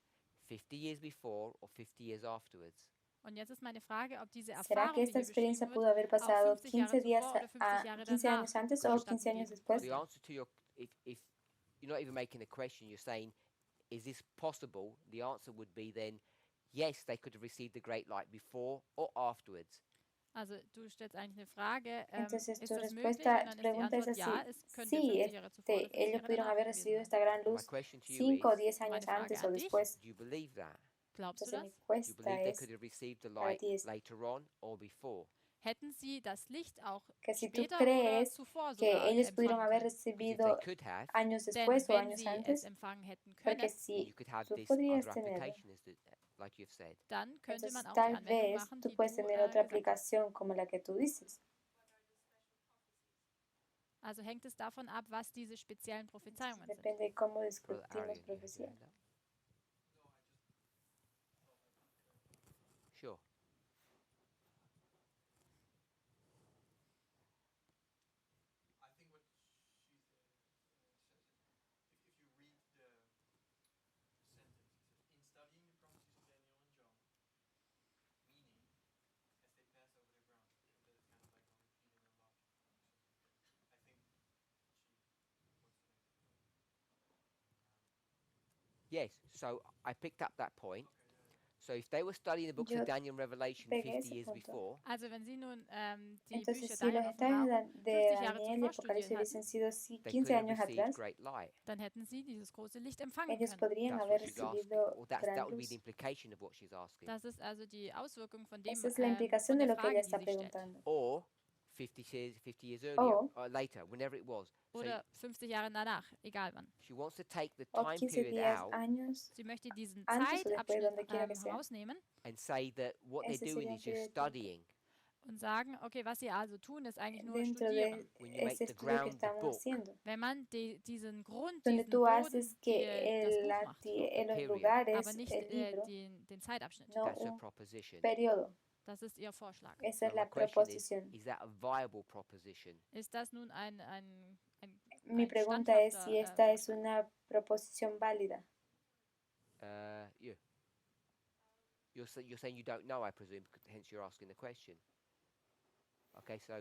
50 years before or 50 years afterwards? Und jetzt ist meine Frage, ob diese ¿será Erfahrung, que die esta hier experiencia beschrieben pudo wird, haber auch pasado 50 Jahre 15 días zuvor oder 50 Jahre 15 danach años antes o 15 vonstatten años gehen después? The könnte? answer to your, if you're not even making a question, you're saying, is this possible? The answer would be then, yes, they could have received the great light before or afterwards. Also du stellst eigentlich eine Frage, Entonces ist tu das möglich? respuesta, Und tu dann ist die pregunta es Antwort ja, así, es könnte sí, 50 Jahre zuvor oder 50 ellos Jahre pudieron danach haber gewesen recibido sein. esta gran My luz question to you 5 o is, 10 años Meine Frage antes o an dich, después. do you believe that? glaubst du Entonces mi das? Do you encuesta believe they es could have received the para light ti es later on or before? Hätten sie das Licht auch que si tú später oder crees zuvor que sogar ellos pudieron empfangen haber können? Because if they recibido could have, años Denn después o wenn años sie es antes, empfangen hätten porque können, then si you could have tú this podrías other tenerlo, application, like you've said. dann könnte entonces man auch die tal Anwendung vez machen, tú die puedes du tener otra gesagt hast. aplicación como la que tú dices. Also hängt es davon ab, was diese speziellen Prophezeiungen sind. Depende de cómo Brother discutimos Arian, you profecía. hand up? Sure. I think what she says it, if you read the sentence, it says, in studying the prophecies of Daniel and John, meaning as they pass over the ground, that it's kind of like a repeat in a logic or something. I think she wants to make the point. Yes, so I picked up that point. Okay, So if they were studying the books Yo of Daniel and Revelation pegué 50 ese years punto. before, Also wenn Sie nun die Entonces, Bücher si los Daniel und estudios Offenbarung de 50 Jahre Daniel y zuvor Apocalipsis studiert hubiesen hatten, sido así they 15 could have años received atrás, great light. dann hätten Sie dieses große Licht empfangen ellos können. podrían That's haber what she's asking. recibido Or that gran would be the luz. implication of what she's asking. Das ist also die Auswirkung von dem, Esa es la implicación von de der lo que ella Frage, die está sie stellt. preguntando. Or 50 years earlier, O or later, whenever it was. So Oder 50 Jahre danach, egal wann. she wants to take the o time 15 period días, out años Sie möchte diesen antes o después, Zeitabschnitt donde quiera que sea. herausnehmen and say that what they're Ese doing sería is un periodo just de tiempo. studying. und sagen, okay, was sie also tun, ist eigentlich nur Dentro studieren. de When you make ese the estudio que ground the estamos book, haciendo, Wenn man diesen Grund, donde diesen tú Boden, haces que das Buch macht, los period. lugares, aber nicht el libro, den Zeitabschnitt. no that's her un proposition. periodo. Das ist ihr Vorschlag. Esa es So my la question proposición. is that a viable proposition? Ist das nun ein Mi pregunta es si esta es una proposición válida. Yeah. You're saying you don't know, I presume, hence you're asking the question. Okay, so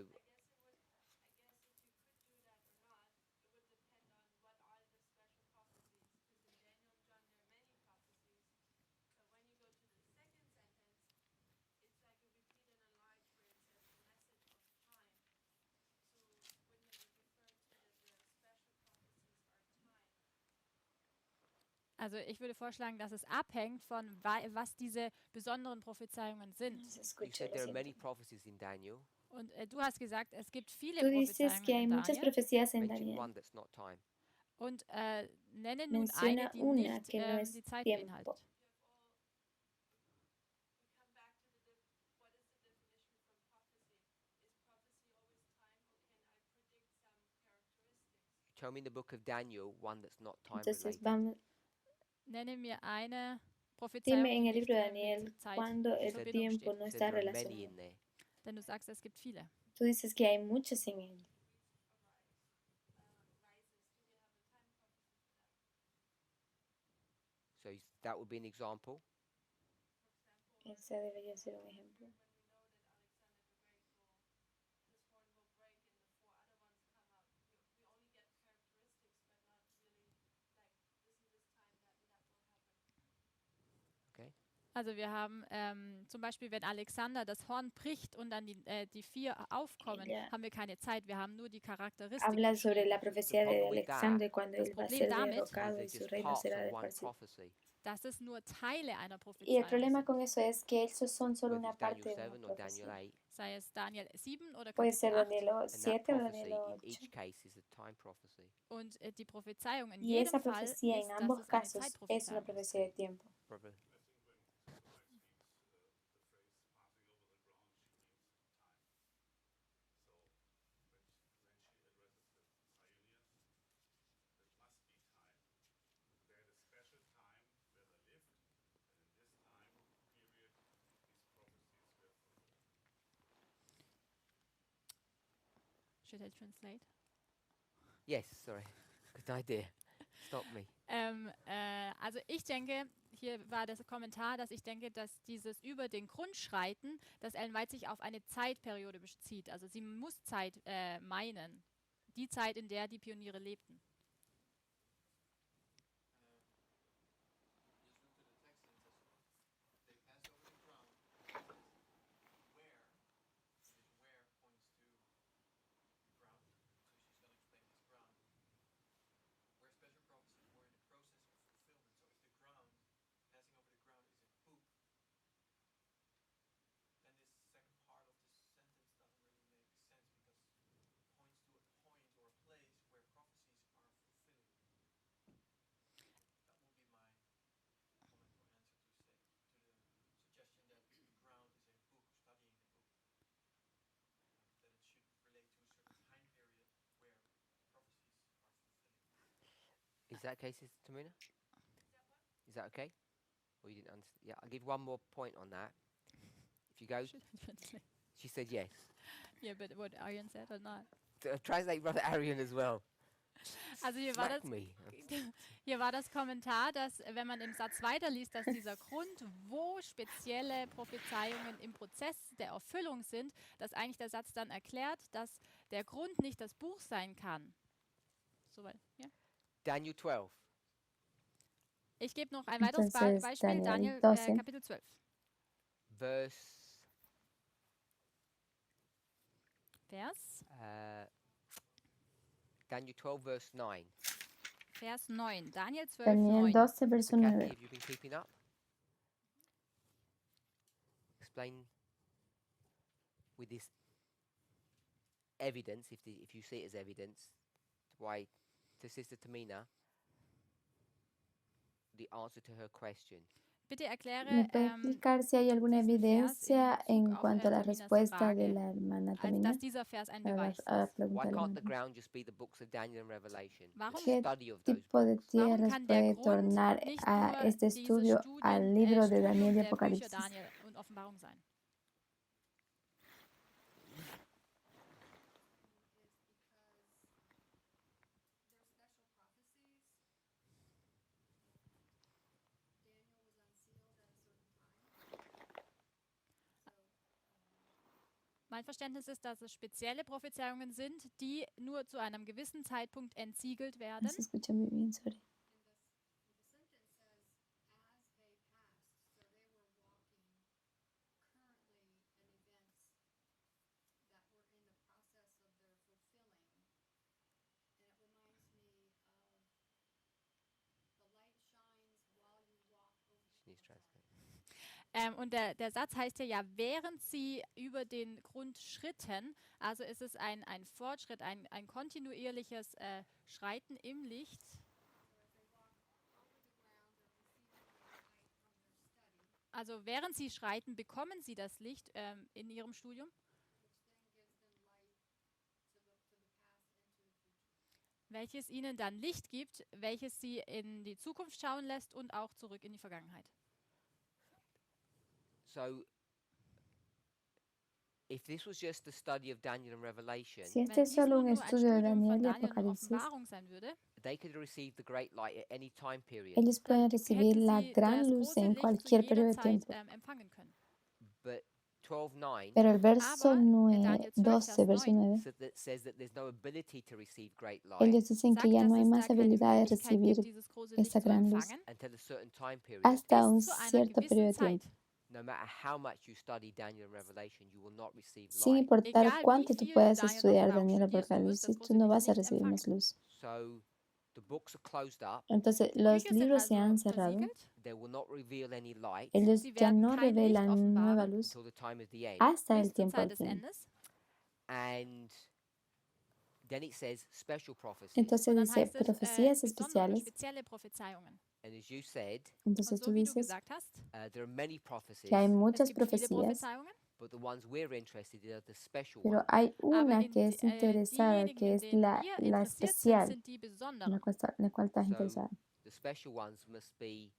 Also ich würde vorschlagen, dass es abhängt von was diese besonderen Prophezeiungen sind. Se You escuchó, said lo there are siento. many prophecies in Daniel. Und du hast gesagt, es gibt viele Tú dices que Prophezeiungen hay in muchas Daniel. profecías en Mention Daniel. one that's not time. Und nenne nun eine, Menciona die una nicht que no es die Zeit tiempo. beinhaltet. We come back to what is the definition from prophecy? Is prophecy always time, or can I predict some characteristics? Show me in the book of Daniel one that's not time Entonces related. vamos, Nenne mir eine dime Prophezeiung, en die el nicht libro de mit Daniel Zeit cuando in el said- Verbindung tiempo steht. no You said está there are many relacionado. in there. Denn du sagst, es gibt viele. Tú dices que hay muchos en él. So that would be an example. Ese debería ser un ejemplo. Okay. Also wir haben zum Beispiel, wenn Alexander das Horn bricht und dann die vier aufkommen, Ella haben wir keine Zeit. Wir haben nur die Charakteristik habla sobre beschrieben. la profecía de problem with that Alexandre cuando Das él va a Problem ser damit Is derrocado they're y su just reino parts será of one esparcido. prophecy. Dass es nur Teile einer Y el Prophezeiung problema sind. con eso es que esos son solo Whether una it's Daniel parte de una 7 or Daniel profecía. 8. Sei es Daniel 7 oder Puede Kapitel ser 8. Daniel And that 7 o Daniel prophecy in 8. each case is a time prophecy. Und die Prophezeiung in Y jedem esa Fall profecía en ist, dass ambos es eine casos es una Zeitprophezeiung ist. profecía de tiempo. Brother. Should I translate? Yes, sorry. Good idea. Stop me. Also ich denke, hier war das Kommentar, dass ich denke, dass dieses über den Grund schreiten, dass Ellen White sich auf eine Zeitperiode bezieht. Also sie muss Zeit meinen. Die Zeit, in der die Pioniere lebten. Just look to the text and it says they pass over the ground. It says where. This where points to the ground. So she's going to explain this ground. Where special prophecies were in the process of fulfillment. So if the ground, passing over the ground is a book, then this second part of the sentence doesn't really make sense because it points to a point or a place where prophecies are fulfilling. That would be my comment or answer to say to the suggestion that the ground is a book, studying the book, that it should relate to a certain time period where prophecies are fulfilling. Is that okay, Sister Tamina? Is that okay? Or you didn't understand? Yeah, I'll give one more point on that. If you go, Should I translate? she said yes. Yeah, but what Arian said or not? Translate Brother Arian as well. Also hier war Smack das me. Hier war das Kommentar, dass wenn man im Satz weiterliest, dass dieser Grund, wo spezielle Prophezeiungen im Prozess der Erfüllung sind, dass eigentlich der Satz dann erklärt, dass der Grund nicht das Buch sein kann. Soweit, ja. Daniel 12. Ich gebe noch ein weiteres Entonces, Beispiel, Daniel Daniel 12. Kapitel 12. Verse Vers Daniel 12, verse 9. Vers 9. Daniel 12, Daniel 9. 12, verso So, Kathy, 9. have you been keeping up? Explain with this evidence, if you see it as evidence, why to Sister Tamina the answer to her question. Bitte erkläre ¿Me puede explicar si hay alguna diesen Vers in evidencia Bezug en auf, cuanto a la Taminas respuesta Frage, de la hermana als Tamina? dass dieser Vers ein A la Beweis a la ist? pregunta Why de la can't the hermana. ground just be the books of Daniel and Revelation? Warum- The ¿Qué study of those tipo de books. Warum tierras kann der puede Grund tornar nicht a nur este dieses estudio al libro de Daniel Studium y der Bücher Apocalipsis? Daniel und Offenbarung sein? Mein Verständnis ist, dass es spezielle Prophezeiungen sind, die nur zu einem gewissen Zeitpunkt entsiegelt werden. No se escucha muy bien, sorry. Und der Satz heißt ja, während sie über den Grund schritten, also ist es ein Fortschritt, ein kontinuierliches Schreiten im Licht. Also während sie schreiten, bekommen sie das Licht in ihrem Studium, welches ihnen dann Licht gibt, welches sie in die Zukunft schauen lässt und auch zurück in die Vergangenheit. So, if this was just the study of Daniel and Revelation, Si este Wenn es dies solo nur un ein estudio de Studium von Daniel y Daniel und Apocalipsis, Offenbarung sein würde, they could have received the great light at any time period. ellos pueden dann recibir hätten la sie gran das luz große en Licht zu cualquier jeder periodo de Zeit tiempo. empfangen können. But 12:9 Pero el verso Aber Daniel 12, 12, Vers verso 9 9, says that there's no ability to receive great light ellos dicen que sagt, ya dass no hay es más da keine habilidad de Möglichkeit recibir gibt, dieses große Licht esa zu gran luz empfangen, until a certain time period. hasta un bis zu einer cierto periodo gewissen de tiempo. Zeit. No matter how much you study Daniel and Revelation, you will not receive Sin light. importar Egal wie cuánto tú viel du puedas Daniel und estudiar Offenbarung Daniel y studierst, du wirst das Apocalipsis, tú große no Licht vas a nicht recibir más empfangen. luz. So the books are closed up. Entonces, Die los Bücher sind libros se also han cerrado. versiegelt. They will not reveal any light Ellos Sie ya werden no kein Licht revelan nueva offenbaren luz until the time of the end. hasta el bis zur tiempo Zeit del des fin. Endes. And then it says special prophecies. Entonces Und dann dice heißt es profecías besondere, especiales. spezielle Prophezeiungen. And as you said, Entonces Und tú so wie du dices gesagt hast, there are many que hay prophecies, muchas es gibt viele profecías, Prophezeiungen, but the ones we're interested in are the special pero ones. hay aber una que es interesada, diejenigen, que in es denen la wir interessiert sind, especial, sind die en la besonderen. cual estás So interesada. the special ones must be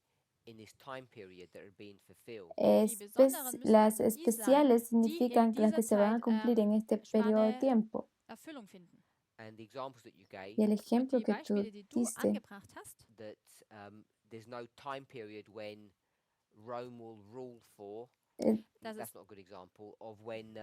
in this time period that are being fulfilled. Die besonderen müssen Las also die sein, especiales die in significan que las que dieser se van a Zeit cumplir en este periodo de Spanne tiempo. Erfüllung finden. And the examples that you gave, Y el Und ejemplo die que tú Beispiele, die du diste, angebracht hast, that there's no time period when Rome will rule for. eh, das That's ist, not a good example of when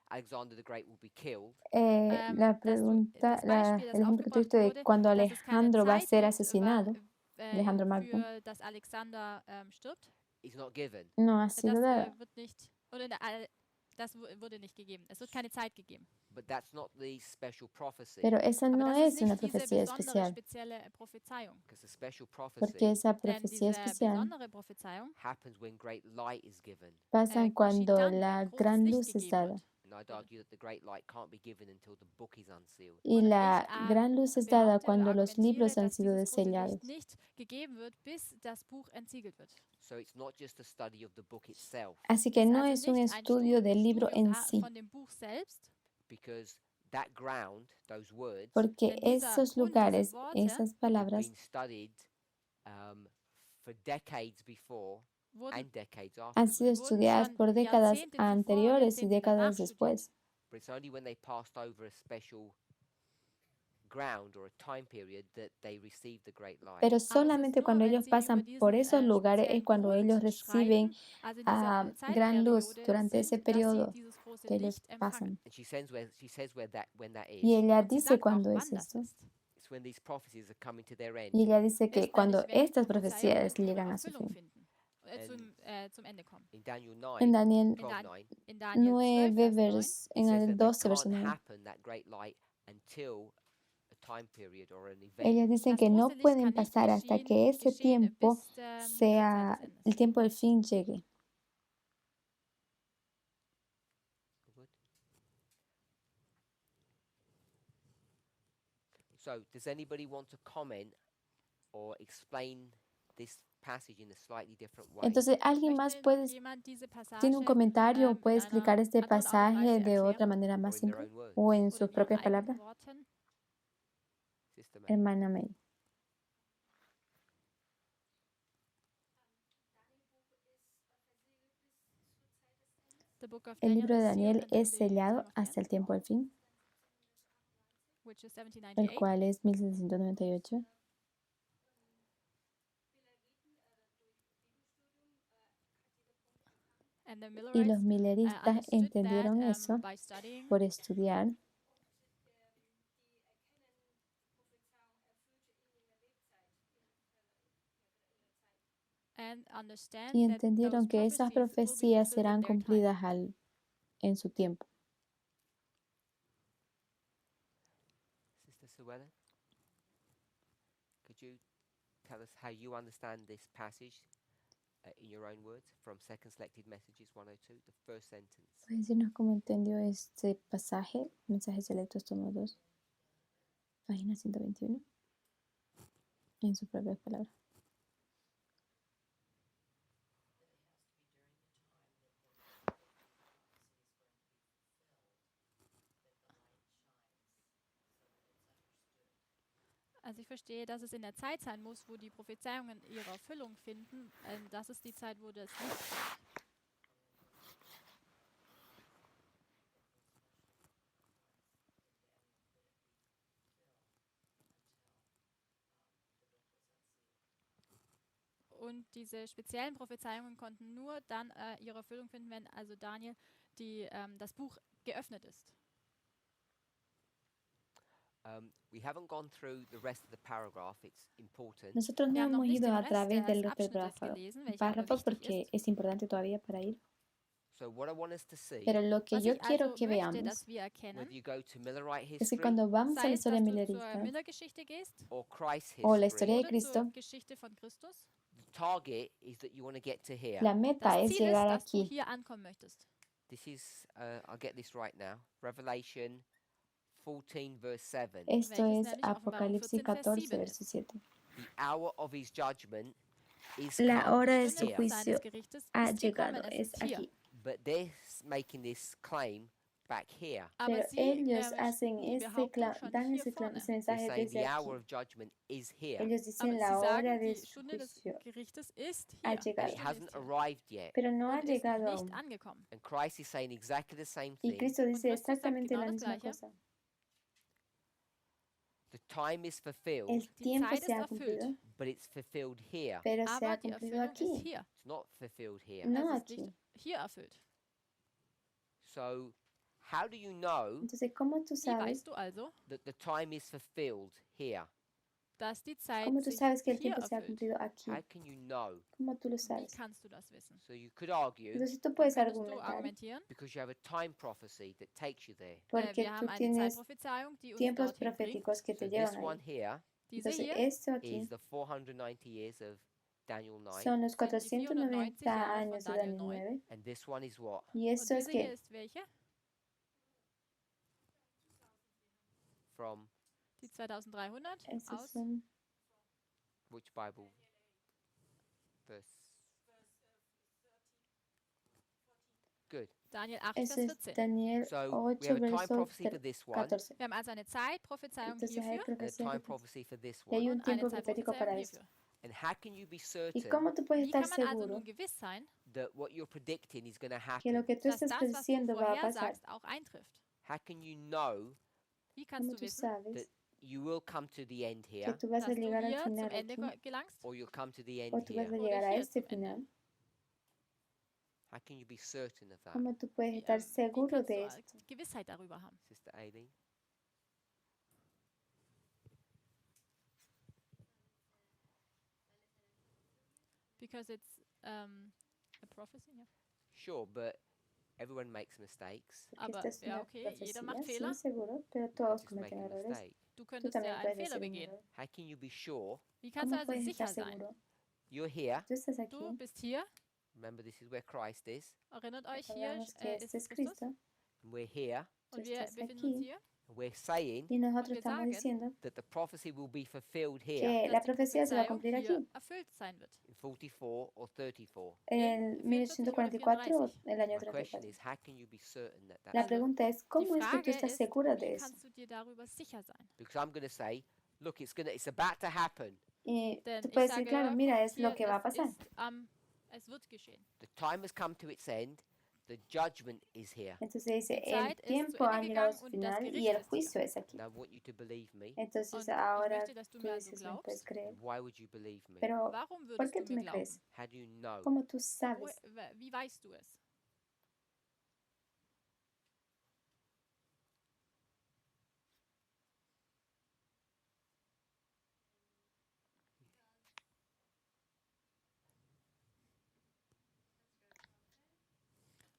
Alexander the Great will be killed. la pregunta, das Beispiel, das el ejemplo que tú aufgebracht diste de wurde, cuando dass es keine Alejandro va a Zeit ser gibt, asesinado, Alejandro Magno, für das Alexander stirbt. It's not given. no ha sido Das dada. wird nicht, oder das wurde nicht gegeben. Es wird keine Zeit gegeben. But that's not the special prophecy. Pero esa Aber no das es ist una nicht diese profecía besondere, especial, spezielle Prophezeiung. Because the special porque prophecy esa Denn profecía diese especial besondere Prophezeiung happens when great light is given. pasan geschieht cuando dann, la wenn großes gran Licht luz es gegeben dada. wird. And I'd argue that the great light can't be given until the book is unsealed. Y Und la ich gran luz es dada behaupte oder cuando los argumentiere, libros han dass sido dieses große sellados. Licht nicht gegeben wird, bis das Buch entsiegelt wird. So it's not just a study of the book itself, Así que Es ist no also es un nicht ein estudio del libro Studium en sí, von dem Buch selbst, because that ground, those words, porque denn dieser esos Grund, diese lugares, Worte esas have palabras, been studied for decades before wurden, and decades han afterwards. sido wurden estudiadas schon por décadas Jahrzehnte zuvor und anteriores y Jahrzehnte décadas danach después. studiert. But it's only when they passed over a special ground or a time period that they received the great light. Pero Aber es ist solamente nur, cuando wenn ellos sie über pasan por diesen esos lugares es speziellen cuando Grund ellos reciben schreiten, also in dieser gran luz Zeitperiode durante ese sind, dass sie periodo dieses große que ellos Licht empfangen. pasan. And she says where that when that Y is. ella Und sie dice sagt auch, cuándo wann es das esto. ist. It's when these prophecies are coming to their end. Y ella dice que Ist cuando nämlich, wenn die estas profecías Prophezeiungen ihre llegan a su Erfüllung fin. finden, zum Ende kommen. In Daniel En 9, Daniel 12:9, In Daniel 12, 9, Vers 9, en it says el that 12, that verso can't 9, happen, that great light, until a time period or an event. ellas dicen das que no große Licht pueden kann nicht pasar hasta que ese geschehen, tiempo bis zur Zeit sea, des el Endes. tiempo del fin llegue. Good. So, does anybody want to comment or explain this passage in a slightly different way? Entonces, ¿alguien más Möchte jemand diese tiene un Passage comentario o in puede einer explicar este anderen Art und pasaje Weise de otra erklären manera or más in their simple own words? o en oder sus in ihren propias eigenen palabras? Worten? Sister May. Hermana May. The Book of El libro de Daniel Daniel es sellado hasta el tiempo del fin, which is el 1798. cual es 1798. And the Y los Millerites mileristas understood entendieron that eso by studying por estudiar and understand y that those entendieron que esas prophecies will be profecías fulfilled in serán their time. cumplidas en su tiempo. Sister Suella, could you tell us how you understand this passage? in your own words, from Second Selected Messages 102, the first sentence. ¿Puede decirnos cómo entendió este pasaje? Mensajes selectos, tomo 2, página 121, en sus propias palabras. Also ich verstehe, dass es in der Zeit sein muss, wo die Prophezeiungen ihre Erfüllung finden. Das ist die Zeit, wo das Licht scheint. Und diese speziellen Prophezeiungen konnten nur dann ihre Erfüllung finden, wenn also Daniel das Buch geöffnet ist. We haven't gone through the rest of the paragraph. It's important. Nosotros no Wir haben noch hemos nicht ido den a Rest través del des resto del Abschnittes gelesen, welcher aber párrafo wichtig porque ist. es importante todavía para ir. So what I want us to see, Pero lo que Was yo ich quiero also que möchte, veamos dass wir erkennen, whether you go to Millerite es que history cuando vamos a sei la es, historia dass du zur millerista Millergeschichte gehst or Christ o la history, historia de oder Cristo, zur Geschichte von Christus, the target is that you want to get to here. la meta das es Ziel ist, llegar dass du aquí. hier ankommen möchtest. This is, I'll get this right now. Revelation 14, verse 7. Esto Welches es nämlich Offenbarung Apocalipsis 14, Vers 14, 7 verso ist. 7. The hour of his judgment is La come. hora de It's su here. juicio Seines Gerichtes ha ist gekommen, llegado, es es ist hier. aquí. But they're making this claim back here. Aber Pero sie ellos hacen die este Behauptung schon dan hier ese vorne. ese They're mensaje saying desde the hour aquí. of judgment is here. Ellos Aber dicen sie la hora sagen, de die su Stunde des juicio Gerichtes ist ha hier. And llegado, it hasn't Ist hier. arrived yet. pero no ha Und ist llegado nicht aún. angekommen. And Christ is saying exactly the same Y thing. Cristo dice Christus sagt exactamente genau la das misma Gleiche. cosa. The time is fulfilled, El Die tiempo Zeit se ist ha erfüllt. cumplido, but it's fulfilled here. pero se Aber ha die cumplido Erfüllung ist aquí, hier. It's not fulfilled here. no Es ist aquí. nicht hier erfüllt. So, how do you know Entonces, ¿cómo tú Wie sabes? weißt du also, that the time is fulfilled here? dass die Zeit ¿Cómo tú sich sabes que el hier tiempo se ha erfüllt? cumplido aquí? How can you know? ¿Cómo tú lo Wie sabes? kannst du das wissen? So you could argue Entonces tú puedes Könntest du argumentar argumentieren? because you have a time prophecy that takes you there. porque Wir tú haben eine tienes Zeitprophezeiung, die uns tiempos dorthin bringt. proféticos que So te this llevan ahí. one here Diese Entonces, hier esto aquí is the 490 years of Daniel 9, son los sind die 490 490 Jahre von años de Daniel Daniel 9. and this one is what? Y Und esto es diese hier que ist welche? From Die 2300 estos aus son which Bible verse? Good. Daniel 8, eso Vers es 14. Daniel So we 8, have a time verso prophecy for this one 14. Wir haben also eine Zeitprophezeiung Entonces hay hierfür and a profecía time que- prophecy for this y hay one. un und eine tiempo profético para Zeitprophezeiung esto. hierfür. And how can you be ¿Y certain cómo tú puedes Wie estar kann man also seguro nun gewiss sein, that what you're predicting is going to que lo happen? que tú dass estás das, was du prediciendo va a pasar? vorhersagst, auch eintrifft? How can you know Wie kannst ¿Cómo du tú wissen, sabes that you will come to the end que here tú vas a dass du llegar al hier zum final Ende aquí gelangst? or you'll come to the o end tú vas a here? llegar a hier este zum Ende. final? How can you be certain of that? ¿Cómo tú puedes Wie, estar wie seguro kannst du de esto? Gewissheit darüber haben? Sister Aileen? Because it's a prophecy, ja. Sure, but everyone makes mistakes. Porque Aber, esta es ja, una okay, jeder profecía, macht sí, Fehler. seguro, pero You todos just make cometen a errores. mistake. Du Tú könntest también ja einen puedes Fehler hacer un begehen. error. How can you be sure? Wie kannst du ¿Cómo also puedes sicher estar sein? seguro? You're here. Tú estás aquí, Du bist hier, Remember, this is where Christ is. erinnert euch, hier recordamos que ist este es Christus Cristo, And we're here. tú und wir estás befinden uns aquí hier. And we're saying y nosotros wir estamos sagen, diciendo that the prophecy will be fulfilled here que la dass die profecía se va a Prophezeiung cumplir hier aquí, erfüllt sein wird. in 44 or 34. en 1844 o el año My question 34. is, how can you be certain that La that's pregunta es, Die ¿cómo es que tú Frage estás ist, segura de wie eso? kannst du dir darüber sicher sein? because I'm going to say, look, it's about to happen. Y Denn tú ich puedes decir, sage, claro, mira, es hier, lo que va a pasar. es wird geschehen. The time has come to its end. The judgment is here. Entonces dice, Die el Zeit ist tiempo zu ha Ende llegado a gegangen su und das final y Gericht el ist hier. juicio es aquí. And I want you to believe me. Entonces Und ich ahora möchte, dass du tú mir also dices, me puedes glaubst. creer. Why would you believe me? Pero, Warum ¿por würdest qué du tú mir me glauben? crees? How do you know? ¿Cómo tú sabes? Wie weißt du es?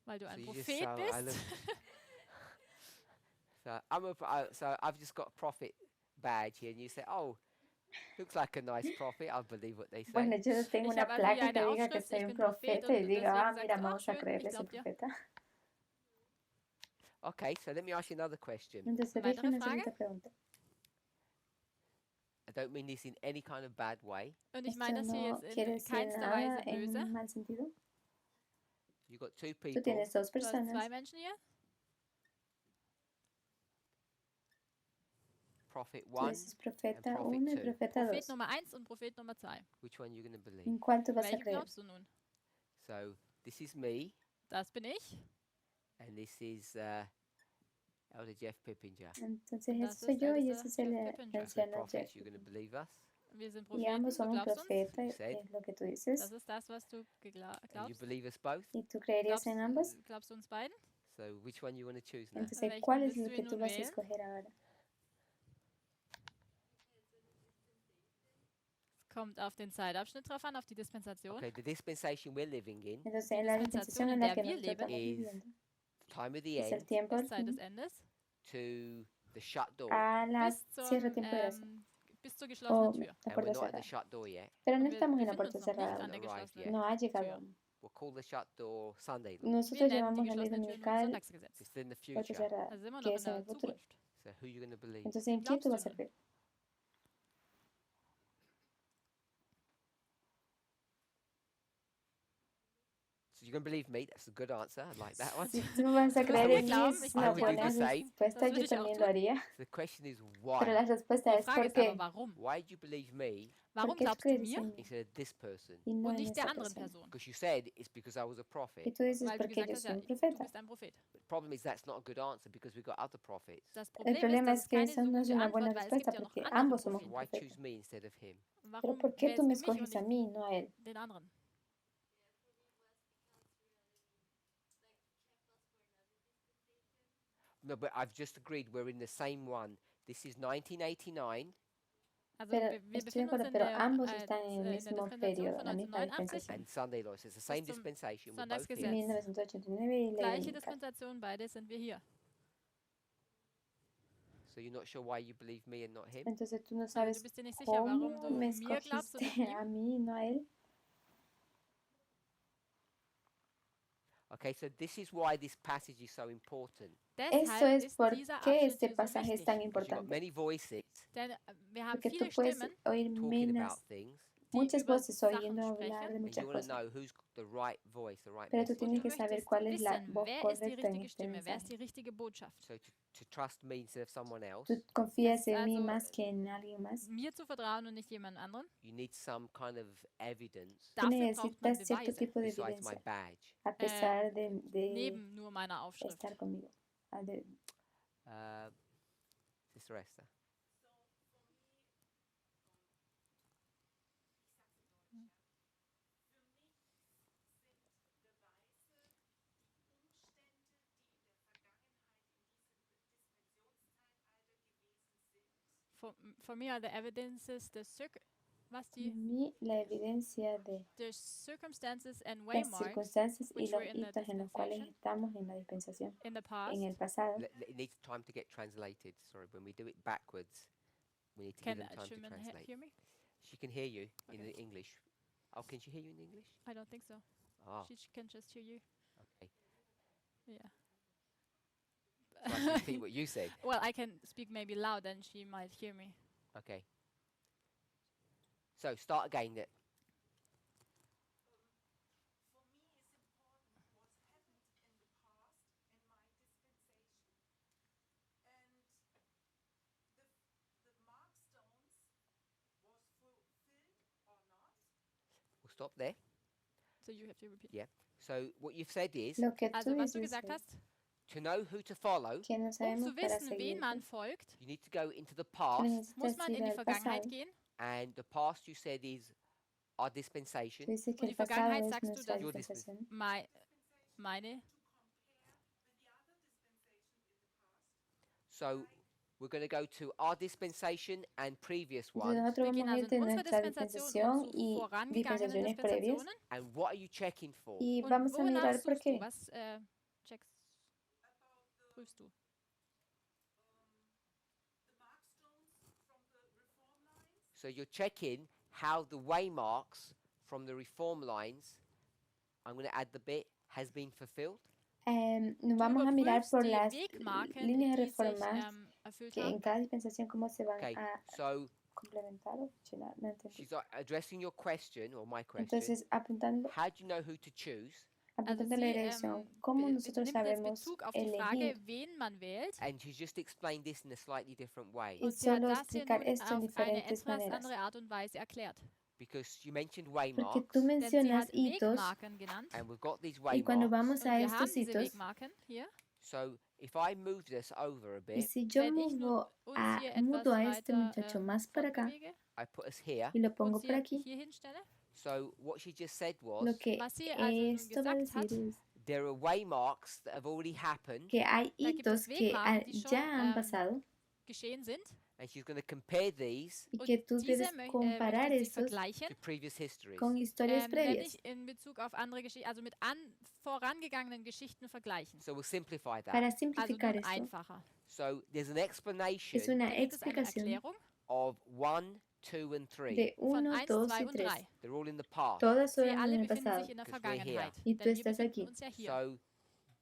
Weil du ein you just Prophet so, I bist. so so I've just got a prophet badge here, and you say, oh, Looks like a nice prophet. I believe what they say. Bueno, yo tengo Ich una habe also hier placa que eine diga que Aufschrift, soy ich un bin Prophet profeta y und digo, deswegen ah, sagst mira, du, vamos a schön, creerle ich ese glaub dir. profeta. Okay, so let me ask you another question. Entonces Weitere déjame hacer Frage? esta pregunta. I don't mean this in any kind of bad way. Und ich Esto meine das hier no jetzt quiere in decir keinster nada Weise en böse. un mal sentido. You've got two Tú people. tienes dos Du hast zwei personas, Menschen hier. Prophet tú 1 dices profeta and 1 y Prophet 2. profeta Prophet 2. Nummer 1 und Prophet Nummer 2. Which one are you going to believe? ¿En cuál tú vas a Welche creer? glaubst du nun? So this is me, Das bin ich. and this is Elder Jeff Pippinger. Entonces Das ese soy ist yo y ältester ese es el Jeff Pippinger. We're anciano Jeff. prophets. You're going to believe us, Wir sind Y Propheten, ambos du somos glaubst uns. profetas, You said. es lo que tú Das dices. ist das, was du and you glaubst. believe us both. ¿Y tú creerías en ambos? Glaubst du uns beiden? So which one you want to choose now? Entonces, Welchen ¿cuál es willst lo du que ihn tú nun vas a wählen? escoger ahora? Es kommt auf den Zeitabschnitt drauf an, auf die Dispensation. Okay, the dispensation we're living in, Entonces, Die en la Dispensation, dispensación en in la der que wir nosotros leben, estamos is viviendo, time of the es el end tiempo ist Zeit des Endes, to the shut door. a la bis, cierre tiempo de gracia. bis zur O geschlossenen Tür. la And we're puerta not at the cerrada. shut door yet. Pero no Und wir estamos en la befinden puerta uns noch nicht cerrada. an der Arrived geschlossenen yet. No ha llegado Tür. aún. We'll call the shut door Sunday law. Wir Nosotros nennen die llamamos la ley geschlossene Tür nun dominical Sonntagsgesetz. It's in the puerta future. cerrada, Also sind wir que noch es in en el der futuro. Zukunft. So who you going to believe? Entonces, ¿en quién Glaubst tú du vas a nun? creer? So you're going to believe me? That's a good answer. I like that one. Si tú vas a Du creer wirst en mir mí, glauben, es ich una I would do buena the same. respuesta, Das yo würde ich auch también lo tun. haría. So the question is Pero why? la respuesta Die es Frage ¿por ist aber, qué? warum? Why do you believe me Warum ¿Por qué tú glaubst du crees mir en mí instead of this person? y no und en nicht der esa anderen persona? Person? Because you said it's because I was a Y prophet. tú dices Weil du porque gesagt yo hast, soy ja, un du profeta. bist ein Prophet. The problem is that's not a good answer because we've got other prophets. Das El Problem ist, problema das es ist que keine eso so no es gute una buena Antwort, weil es gibt respuesta ja noch porque andere ambos somos So un why profeta. choose me instead of him? Pero Warum ¿por qué tú wählst me du mich und escoges a nicht mí, no a él? den anderen? No, but I've just agreed we're in the same one. This is 1989 Also Pero wir estoy de befinden uns acuerdo, in pero der, ambos están en el in der mismo Dispensation periodo, von la misma 1989 dispensación. and Sunday law. So it's the same Bis zum dispensation. We're both Sonntagsgesetz. here. 1989 y ley Gleiche dominical. Dispensation, beide sind wir hier. So you're not sure why you believe me and not him? Entonces tú no Also du sabes bist dir nicht sicher, warum cómo du me mir glaubst und nicht escogiste a ihm. mí, no a él. Okay, so this is why this passage is so important. Eso Deshalb es ist por dieser qué Abschnitt este hier so pasaje es wichtig. tan Because you've got importante. many voices Denn wir haben Porque viele tú puedes Stimmen, oír talking about menos, things, die muchas über voces Sachen oyendo hablar sprechen. de and muchas you want to cosas. know who's the right voice, the right Pero tú message. Und tienes du que saber möchtest cuál es la wissen, voz wer ist die correcta en richtige este Stimme, wer ist die mensaje. richtige Botschaft. So to trust me instead of someone else, Tú confías Es en mí also más que en alguien más. mir zu vertrauen und nicht jemand anderen. you need some kind of evidence Tú Dafür braucht man necesitas cierto Beweise, tipo de besides my evidencia, badge. a pesar de neben nur meiner Aufschrift. estar conmigo. Uh, Sister Esther. For me are the evidences, was Para die mí, la evidencia de the circumstances and las waymarks circunstancias y which los were in the hitos en los cuales dispensation estamos en la dispensación. in the past. En el pasado, It needs time to get translated. Sorry, when we do it backwards, we need to Can give them time to Schumann translate. hear me? She can hear you in Okay. the English. Oh, can she hear you in English? I don't think so. Oh, She can just hear you. okay. Yeah. So I should repeat what you said. Well, I can speak maybe loud and she might hear me. Okay. So start again. For me, it's important what happened in the past in my dispensation, and the mark stones was fulfilled or not. We'll stop there. So you have to repeat. Yeah. So what you've said is lo que tú Also, was du dices gesagt es hast, to know who to follow, que no um sabemos zu para wissen, wen seguir. man folgt, you need to go into the Tú past, muss necesitas man ir in die al Vergangenheit pasado. gehen. and the past you said is our Tú dispensation. dices que Und el die Vergangenheit pasado es sagst du, nuestra dass Your dispensación. meine, To compare with the other dispensations in the past. So we're going to go to our dispensation and previous Entonces ones. nosotros wir gehen vamos a also ir de in unsere nuestra Dispensation dispensación und zu y vorangegangenen dispensaciones previas. Dispensationen. And what are you checking for? Y Und vamos a wonach mirar por suchst du? qué. Was checkst, prüfst du? The mark stones from the reform lines. So you're checking how the waymarks from the reform lines, I'm going to add the bit, has been fulfilled. Nos Du vamos a mirar überprüfst por die las Wegmarken, líneas de die sich reformas erfüllt que en haben. cada dispensación cómo se van Okay, a so complementar o llenar. No entendí. she's addressing your question or my question. Entonces, apuntando How do you know who to choose? a la Sie dirección, ¿cómo nosotros nimmt jetzt sabemos Bezug auf die Frage, elegir? wen man wählt. And she's just explained this in a slightly different way. Y Und sie hat solo das hier explicar nun esto en auf eine diferentes etwas maneras. andere Art und Weise erklärt. Because you mentioned Porque waymarks, tú Denn sie mencionas hat hitos Wegmarken genannt. and we've got these y cuando waymarks. vamos Und a wir haben estos diese hitos, Wegmarken hier. So if I move this over a y bit, si yo Wenn ich nun mudo uns hier mudo etwas a este weiter muchacho más para acá fortbewege I put us here. y lo pongo und por sie aquí, hier hinstelle, So what she just said was lo que was sie also nun esto va a gesagt hat, decir es there are waymarks that have already happened, que hay da gibt hitos es que Wegmarken, die schon ya han pasado geschehen sind. and she's going to compare these y Und que tú diese debes comparar möchte sie estos vergleichen, to previous histories. con historias wenn previas ich in Bezug auf andere Geschichten, also mit vorangegangenen Geschichten vergleichen. So we'll simplify that. para Also simplificar nun esto. einfacher. So there's an Es explanation una Da gibt es eine explicación Erklärung of 1, 2 and 3. de von 1, 1, 2 2 y und 3. 3. They're all in the past. Todas Sie eran alle en el befinden pasado. sich in der Because we're here. Vergangenheit. Y tú Denn wir estás befinden aquí. uns ja hier. So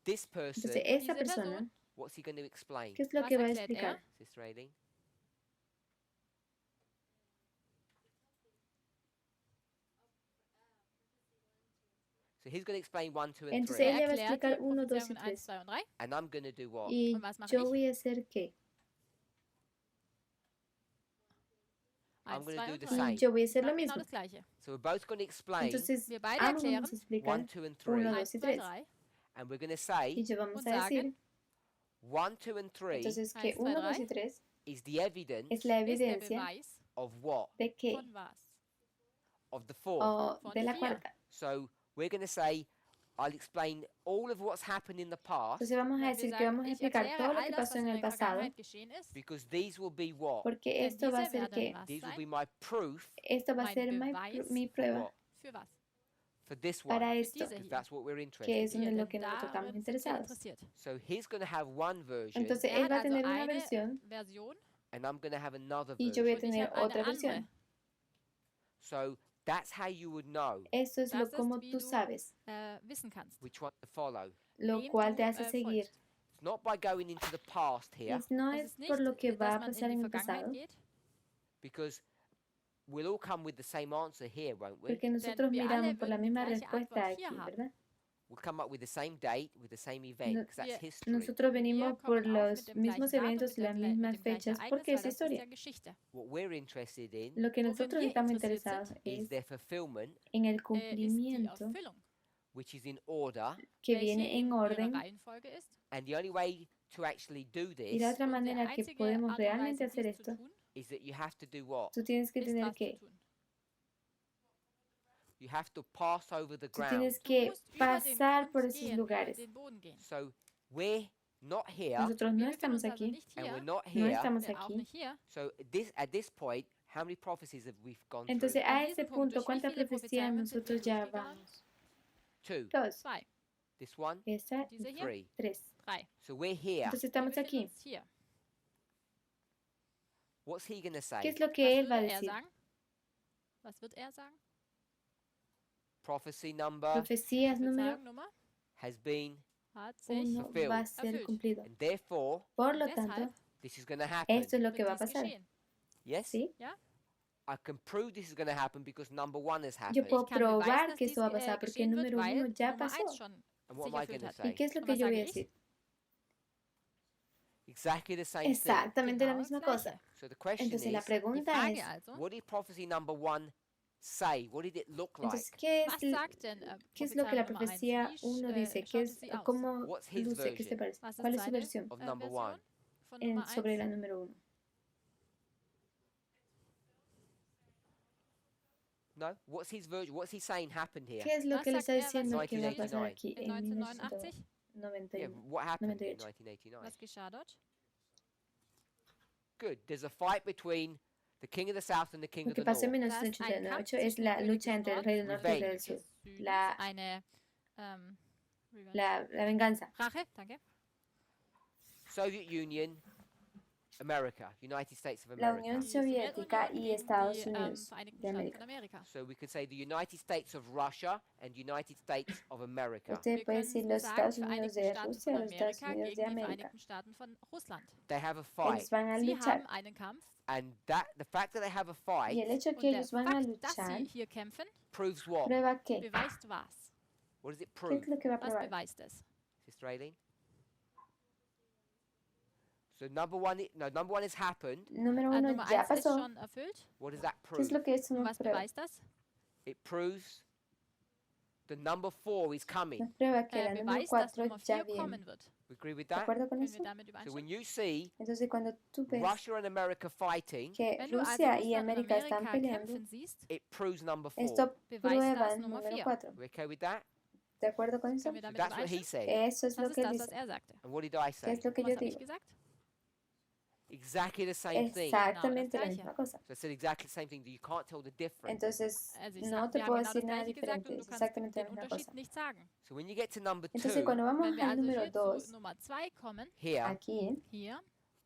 this person, Entonces, esa Diese persona, Person, what's he going to explain? ¿qué es lo was que va a erklärt explicar? er? Sister Aileen? So he's going to explain 1, 2 and Entonces 3. Er ella va a erklärt explicar die 1, 2 y Prophezeiungen 1, 3. 2 und 3. And I'm going to do what? Y Und was mache yo ich? voy a hacer qué? 1, I'm gonna 2 do und the 3. same. Y yo voy a hacer lo Mache genau mismo. das Gleiche. So we're both going to explain Entonces, Wir beide ambos erklären vamos a explicar 1, 2 and 1, 3. 2 1, y 2, 3. 3. And we're going to Y say yo vamos Und a decir, sagen, 1, 2 and 3 entonces, que 1, 2, 1, 2 y 3 3 is the evidence es la ist der evidencia Beweis of what? de que, von was? Of the fourth. o Von de la 4. cuarta. So we're going to say, I'll explain all of what's happened in the past Entonces vamos a Wenn wir decir que sagen, vamos a ich explicar erkläre todo lo all que das, pasó was en in el der pasado, Vergangenheit geschehen ist, because these will be what? porque denn esto va a diese ser werden que, was These will sein? be my proof esto va a Mein ser Beweis mi for prueba what? Für was? For this one. para Für esto, diese Because hier. that's what we're que interested es in. en Hier, lo denn que nosotros estamos darin sind wir interesados. interessiert. So he's going to have one version Entonces, Er él hat va a also tener una eine versión Version and I'm going to have another y yo voy a version. und ich tener habe eine otra andere. versión. So that's how you would know Esto es Das lo ist, como wie tú du sabes, wissen kannst, which one to follow. lo wem cual du te hace seguir. folgst. It's not by going into the past here, No Es es ist nicht, por lo que va dass a man pasar in en die el Vergangenheit pasado, geht, because we'll all come with the same answer here, won't we? porque nosotros wir miramos alle por la würden die misma gleiche respuesta Antwort hier aquí, haben. ¿verdad? We'll come up with the same date, with the same event, No- because that's Wir- history. Nosotros venimos Wir por kommen auch los mit dem mismos gleichen Datum, eventos mit y las mit mismas dem gleichen fechas, Ereignis, porque weil es das ist ja historia. Geschichte. What we're interested in Lo que Worin nosotros wir estamos interessiert interesados sind, is es their fulfillment, en el ist die cumplimiento Erfüllung, which is in order, que welche viene in en ihrer orden, Reihenfolge ist. and the only way to actually do y la this otra Und die manera que einzige podemos Art und realmente Weise, hacer dies zu esto, tun, is that you have to do what? tú tienes que ist tener was zu que, tun. You have to pass over the tú ground. tienes Du que musst über den pasar por Grund esos gehen, über lugares. den Boden gehen. So we're not here, Nosotros no Wir befinden estamos uns also aquí, nicht and we're hier, not no here. estamos wir auch aquí. nicht hier. So at this point, how many prophecies have we gone through? Entonces, An a diesem este Punkt, punto, durch wie ¿cuántas viele profecías Prophezeiungen sind wir nosotros ya durchgegangen? vamos? 2. 2. 2, This one, Esa, diese hier, 3. 3. 3. So we're here. Entonces Wir estamos befinden aquí. uns hier. What's he going to ¿Qué say? es lo Was que él va a würde er decir? sagen? Was wird er sagen? Prophecy number Profecías número Prophezeiung Nummer has been, hat sich 1 fulfilled. va a ser erfüllt. cumplido. and therefore, Por lo Deshalb tanto, this is going to happen. esto es lo que wird va a dies pasar. geschehen. Yes? ¿Sí? I can prove this is going to happen because number 1 has Yo happened. puedo Ich kann beweisen, probar dass que dies esto va a pasar porque geschehen wird, número 1 weil ya Nummer pasó. 1 schon And what sich am I erfüllt going to hat. say? ¿Y qué es lo Und que was yo voy a sage ich? decir? Exactly the same thing. Exactamente la Genau misma das cosa. Gleiche. So the question Entonces la is, Die pregunta Frage es, also, what did prophecy number 1 say? What did it look like? entonces, ¿qué was es, sagt denn qué es lo que la Prophezeiung Nummer 1? profecía Wie 1 dice? ¿Qué schaut es, sie aus? ¿Cómo What's his luce? ¿Qué se version parece? Was ist ¿Cuál es su seine versión of number Version 1? von Nummer sobre la 1? número 1? No? What's his version? What's he saying happened here? ¿Qué es lo Was que le sagt está er, was diciendo hat que va a geschehen pasar aquí in en 1989? Yeah, 1991? what happened in 98. 1989? Was geschah dort? Good. There's a fight between the king of the south and the king Lo of que the pasó en north. Das ist ein Kampf 1988 es zwischen la dem König lucha des entre el Nordens rey del und norte y el dem rey König del des sur. Südens. La, Eine Revenge. la venganza. Rache, danke. Soviet Union America, United States of la America. Unión Die Soviética Sowjetunion y gegen Estados die Unidos Vereinigten de Staaten América. von Amerika. So we could say the United States of Russia and United States of America. Usted Wir puede können decir los sagen, Estados die Unidos Vereinigten de Staaten Rusia, von los Estados Amerika Unidos de gegen die América. Vereinigten Staaten von Russland. They have a fight, Ellos van a Sie luchar. haben einen Kampf and the fact that they have a Y fight el hecho und que der ellos van a Fakt, dass luchar, sie hier kämpfen, proves what? prueba qué. beweist was? What does it ¿Qué prove, es lo que va a Was probar? beweist es? Sister Aileen? So number one has happened. Número uno, Nummer ya 1 ist pasó. schon erfüllt. What does that ¿Qué es prove? lo que esto Und nos was prueba? beweist das? It proves the number 4 is coming. Nos prueba que la número Beweist, dass 4 Nummer ya 4 viene. kommen wird. We agree with ¿De that? acuerdo con Können eso? wir damit So when übereinstimmen? you see Entonces cuando tú ves Russia and America fighting, que Wenn du also Rusia y Russland und América están Amerika peleando, kämpfen siehst, it proves number 4. esto beweist prueba das el Nummer número 4. 4. We okay with that? ¿De acuerdo con eso? Können wir So damit that's what he übereinstimmen? said. Eso es Das lo ist que él das, was dice. er sagte. And what did I ¿Qué say? es lo que Was yo habe ich digo? gesagt? Exactly the same thing. Exactamente la Gleiche. misma cosa. So I said exactly the same thing. You can't tell the difference. Entonces, Also ich no sag, te wir puedo haben genau decir das nada Gleiche gesagt diferente, und du es kannst exactamente la den misma Unterschied cosa. nicht sagen. So when you get to number Entonces, 2 cuando vamos Wenn wir al also número hier 2, zu Nummer 2 kommen, here, aquí, hier,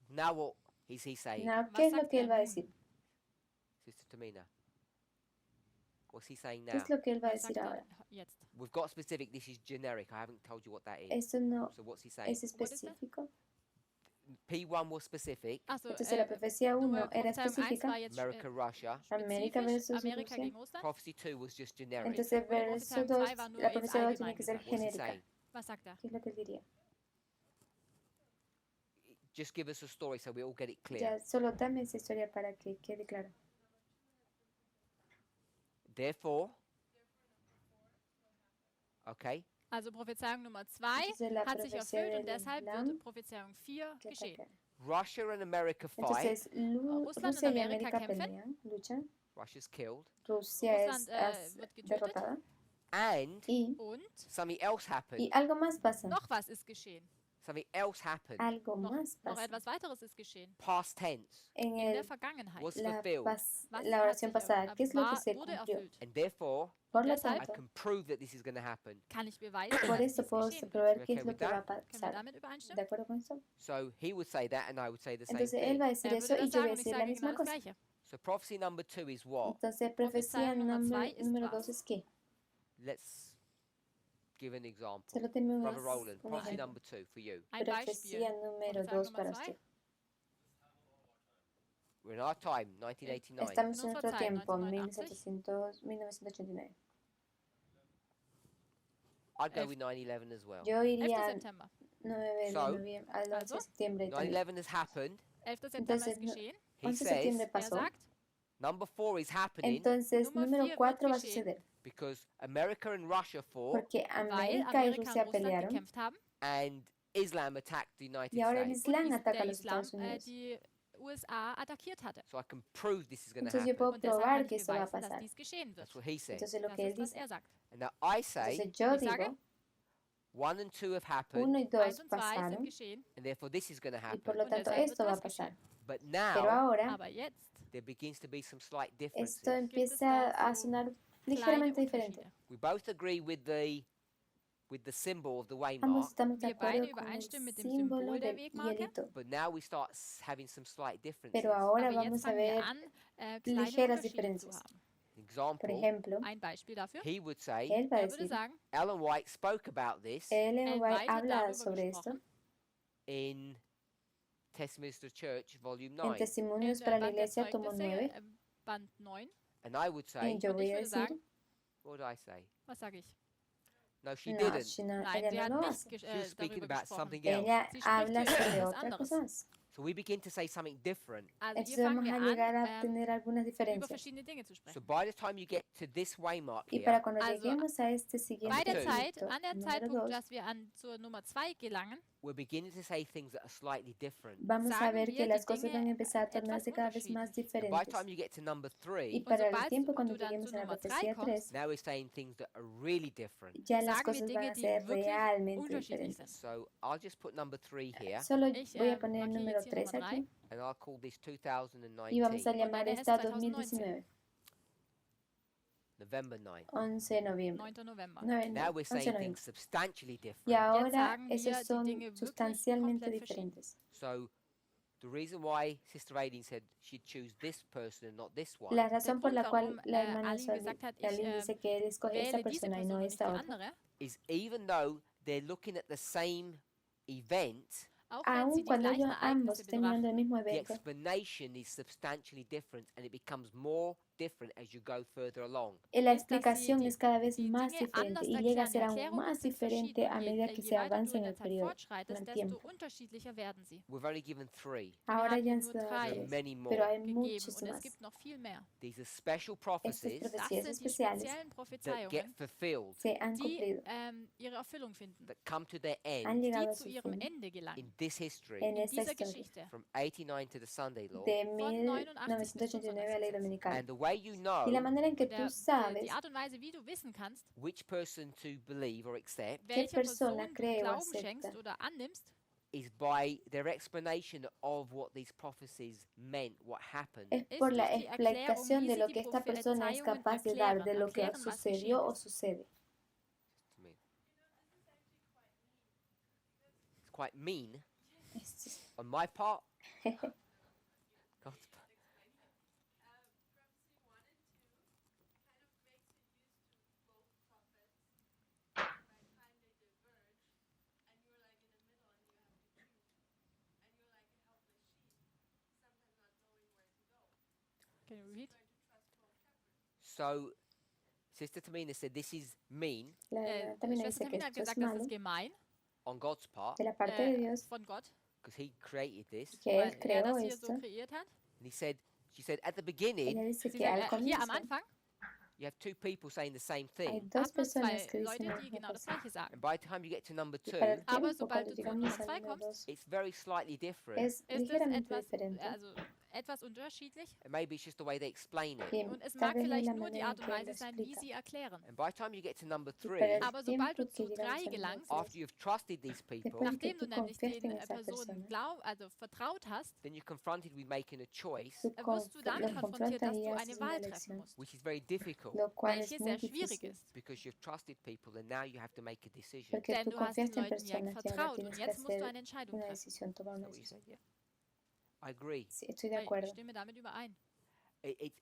now what is he saying? now, Was ¿qué es lo sagt que él er va a nun? decir? Sister Tamina. What's he saying ¿Qué now? es lo que él va a was sagt decir er ahora? jetzt? We've got specific. This is generic. I haven't told you what that is. Esto no So what's he saying? es específico. P1 was specific. Achso, Entonces, la profecía 1 nur era Prophezeiung 1 específica. war jetzt America, Russia. América spezifisch, versus Amerika Rusia. gegen Russland. Prophecy 2 was just generic. Entonces, Oder verso Prophezeiung 2, 2 war nur la jetzt profecía 2 tiene allgemein que ser gesagt. What's he genérica. saying? Was sagt er? ¿Qué es lo que él diría? Just give us a story so we all get it clear. Ya, solo dame esa historia para que quede claro. Therefore, okay, Also Prophezeiung Nummer 2 Entonces, la hat sich profecía erfüllt und del deshalb Islam wird Prophezeiung 4 que geschehen. ataca. Russia and America fight. Entonces, Russland Rusia und y Amerika América kämpfen. pelean, luchan. Russia's killed. Rusia es Russland, wird getötet. derrotada. And Y Und something else happened. algo más pasa. noch was ist geschehen. Something else happened. Algo Noch, más noch pasa. etwas weiteres ist geschehen. Past tense. En In der el, Vergangenheit. Was la, fulfilled. Was la hat oración sich pasada, ¿qué es lo que war, se wurde cumplió? erfüllt. And therefore, Por lo Deshalb- I tanto, can prove that this is going to happen. Kann ich beweisen, por dass eso dies puedo geschehen wird. probar Okay qué es lo with que va a that? Können wir pasar. damit ¿De übereinstimmen? acuerdo con eso? So he would say that and I would say the same Entonces él thing. va a decir Er eso würde y das yo voy sagen a und ich decir la sage misma genau das cosa. Gleiche. So prophecy number 2 is what? Entonces, profecía Prophezeiung Nummer 2 ist número was? 2 es qué. Let's give an example. Solo tenemos Brother Roland, un prophecy ejemplo. number 2 for you. Ein Beispiel. Profecía número Prophezeiung 2 Nummer para 2. usted. We're in our time, 1989. Estamos en En nuestro nuestra tiempo, Zeit, 1989. I'd go Elf- with 9/11 as well. Yo 11. iría al September. 9 de So, noviembre, al 11 also, de septiembre también. 9/11 has happened. 11. September Entonces, ist geschehen. He 11 de septiembre says pasó. sagt, number 4 is happening Entonces, Número número 4 4 wird va a geschehen. suceder. because America and Russia fought Porque weil América y Amerika und Rusia Russland pelearon. gekämpft haben and Islam attacked the United Y ahora el States. Islam und ataca a der los Islam Estados Unidos. die USA attackiert hatte. So I can prove this is going to Entonces yo happen. puedo Und deshalb probar kann que ich eso va a beweisen, dass pasar. dies geschehen wird. That's what he said. Entonces lo Das que él ist, was dice. er sagt. And now I say Entonces yo Ich sage, digo, 1 and 2 have 1 happened, y 1 2 und 2 sind pasaron geschehen, and therefore this is going to y por lo happen. Und tanto deshalb esto wird va a das pasar. geschehen. But Pero now ahora Aber jetzt there begins to be some slight esto differences. empieza a so sonar kleine ligeramente diferente. Unterschiede. We both agree with the symbol of the Ambos waymark, estamos de Wir beide acuerdo con el übereinstimmen mit dem símbolo Symbol der del Wegmarke. hielito. but now we start having some slight differences. Pero ahora Aber jetzt vamos a fangen wir ver an, kleine ligeras Unterschiede zu diferencias. haben. Por Example, ejemplo, Ein Beispiel dafür. he would say, él va a Er würde decir, sagen, Ellen White spoke about this Ellen Ellen White White hat habla darüber sobre esto gesprochen in Testminster Church, Volume en 9. Testimonios in para la Band der Iglesia, tomo Zeugnisse, 9. Band 9. And I would say, Y yo Und voy ich a würde decir, sagen, what did I say? was sage ich? No, she no, didn't. Nein, sie ella hat no lo nicht hace. She was speaking darüber about gesprochen. something else. Ella Sie spricht habla hier über sobre etwas otras anderes. cosas. So we begin to say something different. Also Entonces hier fangen vamos wir a an, llegar a tener algunas über diferencias. verschiedene Dinge zu So sprechen. by the time you get to this waymark Y here, para cuando Also, lleguemos a este siguiente Bei der Nummer Zeit, punto, an der número Zeitpunkt, 2, dass wir zur Nummer 2 gelangen, we're beginning to say things that are slightly different. vamos a sagen ver wir que die las cosas Dinge van a empezar a tornarse etwas cada vez más unterschiedlich. And by the diferentes. time you get to number Y 3, para el sobald tiempo cuando du dann lleguemos zu a la Nummer 3 profecía kommst, 3, now we're saying things that are really different. ya las sagen wir cosas van Dinge, a die ser wirklich realmente unterschiedlich diferentes. sind. So I'll just put number 3 here, Solo Ich, voy a poner el markiere número jetzt hier 3 Nummer aquí and I'll call this y vamos a 2019, llamar dann esta es 2019. 2019, November 9. 11 de noviembre. 9. November. 9, Now we're 11 saying de noviembre. things substantially Y different. ahora sagen wir esos die son Dinge wirklich sustancialmente komplett verschieden. diferentes. So The reason why Sister Aileen said she'd choose this person and not this one La razón por Grund, la cual warum la hermana Aline gesagt hat, ich Aline dice que él escoge esta wähle diese persona y Person no und nicht die esta otra, andere, is even though they're looking at the same event, auch wenn aun sie die cuando ellos gleichen ambos Ereignisse estén mirando el betrachten, mismo the evento, explanation is substantially different and it becomes more different as you go further along. la ist, dass sie explicación die, es cada vez die más Dinge diferente anders y llega a erklären. Die ser aún Erklärungen más sind diferente verschieden a und medida que je se weiter avanza du en in el der Zeit periodo, en fortschreitest, el desto tiempo. unterschiedlicher werden sie. We've only given 3. Wir Ahora haben ya ihnen han nur sido drei There are 3, many pero more. hay gegeben muchos und es más. gibt noch viel mehr. These are special Estas prophecies Das profecías sind die especiales speziellen that get Prophezeiungen, fulfilled, se han die cumplido, ihre Erfüllung finden, that come to their han end llegado die a zu su ihrem fin Ende in gelangen. this history, en In esta dieser historia, Geschichte. from 89 to the Sunday law. de Von 89 bis 1989 a ley 95. dominical. And the way you Y la know manera en que Und tú die sabes Art und Weise, wie du wissen kannst, which person to believe or accept welcher persona Person du cree o Glauben acepta. schenkst oder annimmst, is by their explanation of what these prophecies meant, what happened. es ist por la durch die Erklärung, explicación wie de sie lo die que esta persona es Prophezeiungen capaz de dar, de lo que erklären, was sucedió geschehen o ist. sucede. To me. It's quite mean Es- on my part. God's part. Prophecy 1 and 2 kind of makes you used to both prophets. By the time they diverge, and you're like in the middle and you have to choose. And you're like a helpless sheep, sometimes not knowing where to go. Can you read? Learn to trust both shepherds. So, Sister Tamina said this is mean La hermana también Schwester dice que Tamina hat esto es gesagt, das malo ist gemein on God's part de la parte de Dios, von Gott, because He created this. que weil Él creó das hier so esto. kreiert hat. And she said at the Ella beginning, dice Sie que al sagt, hier am comienzo Anfang you have two people saying the same hay thing. dos hat man personas zwei que dicen Leute, la die misma genau das cosa. Gleiche sagen. And by the time you get to number Y para el 2, Aber tiempo, sobald cuando du zu llegamos Nummer al 2 número kommst, 2, it's very slightly different. es ist es ligeramente etwas, diferente. also etwas unterschiedlich. And maybe it's just the way they explain it. Y Und es tal mag vez es vielleicht la nur die manera en Art und que Él lo Weise sein, wie explica. sie erklären. And by the time you get to number Y para 3, el Aber sobald tiempo du que zu llegamos 3 al número gelangst, 3, after you've trusted these people, después de que nachdem du tú nämlich confiaste den en esa Personen persona, also vertraut hast, then you're confronted with making a choice, tú wirst du damit los konfrontiert, confrontas dass y du haces eine una Wahl treffen elección, musst, which is very difficult lo cual es welche muy sehr schwierig difícil, ist. because you've trusted people and now you have to make a decision. porque Denn tú du hast den confiaste en Leuten ja personas y ahora vertraut tienes und que jetzt musst du hacer eine Entscheidung una treffen. decisión, tomar Is una that what you decisión. said? Yeah. I agree. Sí, estoy de Ja, ich acuerdo. stimme damit überein.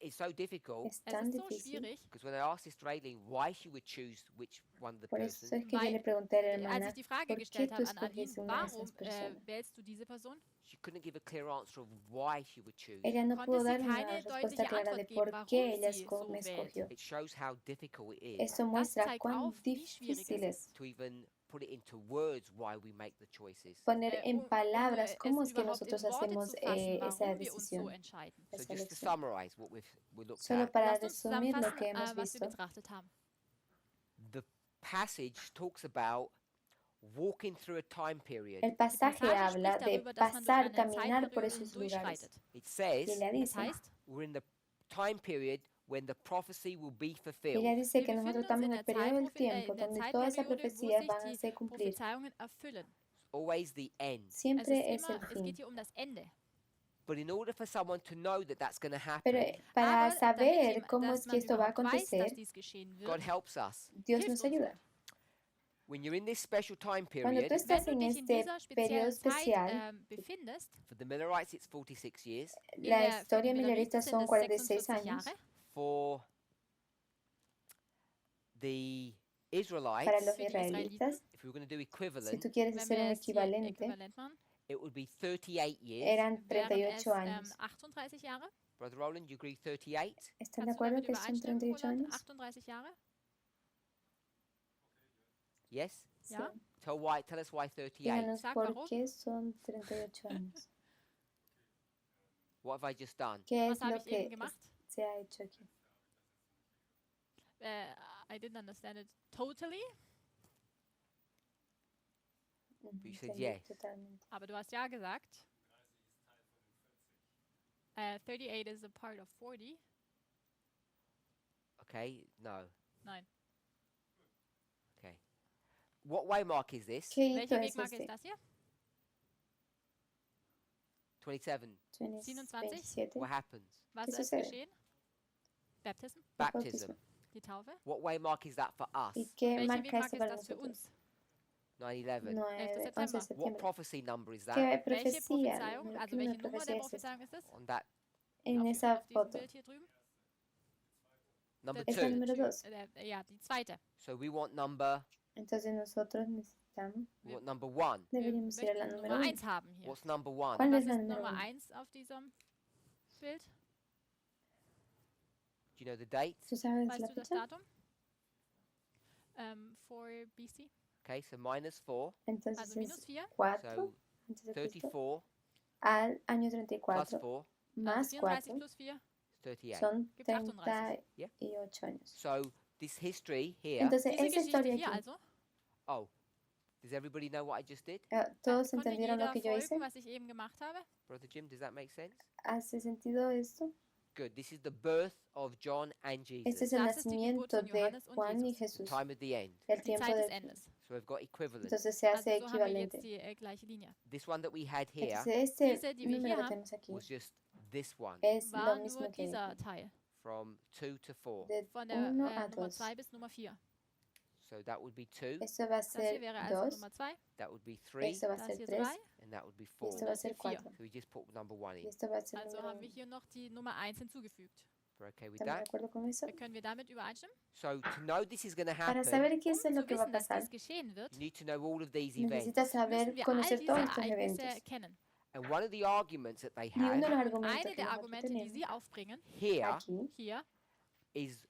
It's so difficult Es Es tan ist so difícil. schwierig, because when I asked Sister Aileen why she would choose which one of the Por eso persons, es que yo Weil, le pregunté a la als hermana, ich die Frage ¿por qué gestellt tú habe an Aline, escoges una de warum esas personas? wählst du diese Person, she couldn't give a clear answer of why she would choose. Ella no konnte pudo sie dar una keine respuesta deutliche clara de Antwort geben, por qué warum ella sie me so wählt. escogió. It shows how difficult it is Eso muestra zeigt cuán auf, wie schwierig es difícil es to even put it into words why we make the choices. poner en palabras es cómo es que überhaupt in nosotros Worte hacemos zu fassen, esa warum wir uns so decisión, entscheiden. So esa just to elección. summarize what we looked Solo at, para Lasst uns resumir lo que zusammenfassen, hemos was wir visto, betrachtet haben. the passage talks about walking through a time period. el pasaje Passage habla spricht de darüber, dass man durch pasar, eine caminar por Zeitperiode esos lugares. durchschreitet. It says Y ella Das dice, heißt, we're in the time period when the prophecy will be ella fulfilled. dice wir que nosotros befinden uns estamos in en el der, periodo del tiempo in der donde todas esas Zeitperiode, wo profecías sich van a die ser cumplir. Prophezeiungen erfüllen. Always the end. Es, Siempre ist es el immer, es fin. geht hier um das Ende. But in order for someone to know that that's going to Pero happen, para Aber saber damit cómo dass es que man esto va a überhaupt weiß, dass acontecer, dies geschehen God wird, helps us. Dios hilft nos uns ayuda. Gott. When you're in this special time Cuando tú period, estás Wenn du en dich in este dieser periodo speziellen Zeit especial, befindest, for the Millerites it's 46 years, in la der, für die historia Milleriten millerista sind son es 46 46 años. Jahre, for the Para Israelites, los für die israelitas, if we were going to do si equivalent, tú quieres wenn hacer wir un es hier equivalente, äquivalent machen, it would be 38 years. eran wären 38 es años. 38 Jahre. Brother Roland, you agree 38? ¿Están de Kannst du acuerdo damit que son übereinstimmen, 38 Roland? años? 38 Jahre? Yes? Sí. Ja. Tell us why 38. Díganos Sag por warum. qué son 38 años. What have I just done? ¿Qué Was es habe lo ich eben que gemacht? se ha hecho aquí? I didn't understand it totally, Ujú, You said entendí yes. totalmente. aber du hast ja gesagt. 38 is a part of 40. Okay, no. Nein. Okay. What waymark is this? ¿Qué hito Welche es Wegmarke este? ist das hier? 27. 27. What happens? Was ¿Qué ist sucede? geschehen? Baptism, Baptism. die Taufe. What waymark is that for us? ¿Y qué Welche marca Wegmarke eso ist para das für nosotros? uns? 9/11. 11 September. de What septiembre. prophecy number is that? ¿Qué Welche profecía? Prophezeiung, ¿Qué also número welche de Nummer der profecía es esta? Prophezeiung ist es? On that En esa Auf diesem foto. Bild hier drüben? number Es la 2. número 2. Ja, die zweite. So we want number Entonces nosotros necesitamos, we want number 1. Wir deberíamos ir a la möchten número Nummer 1. 1 haben hier. What's number 1? ¿Cuál Was es la ist número Nummer 1? 1 auf diesem Bild? Do you know the date? ¿Tú sabes Weißt la du das fecha? Datum? 4 BC. Okay, so minus 4. Entonces Also minus es 4. 4 So antes de Cristo 34 al año plus 34 4 más Also 34 4 plus 4 is 38. son gibt 38. 38 años. So this history here. Entonces Diese esa Geschichte historia hier aquí, also. Oh, does everybody know what I just did? ¿todos Konnte entendieron jeder lo que yo hice? folgen, was ich eben gemacht habe? Brother Jim, does that make sense? ¿Hace sentido esto? Good. This is the birth of John and Este Jesus. es el Das ist die Geburt nacimiento von de Johannes und Juan y Jesus. Jesús, Time at the end. el Die tiempo Zeit des del fin. Endes. So we've got equivalent. Entonces se hace Also so haben wir jetzt equivalente. die gleiche Linie. This one that we had here Entonces este Diese, die wir número hier que haben, tenemos aquí was just this one es lo War mismo nur que dieser Teil. from 2 to 4. de Von der 1 a Nummer 2. 2 bis Nummer 4. So that would be 2, Esto va a Das hier ser wäre also 2, Nummer 2. that would be 3, esto va a Das ser hier 3 3. and that would be y 4. esto va a das ser hier 4. 4. So we just put number 1 Y in. esto va a ser Also número haben wir 1. hier noch die Nummer 1 hinzugefügt. We're okay with ¿Están de that? acuerdo con eso? Können wir damit übereinstimmen? So to know this is going to Para happen, saber qué es Um lo zu que va a wissen, dass pasar, dies geschehen wird, you need to know all of these events. necesitas saber, müssen wir all conocer diese todos estos Ereignisse eventos. kennen. And one of the arguments that they Y uno de have los Und argumentos eine que der nosotros Argumente, die tenemos Sie aufbringen, here aquí hier, is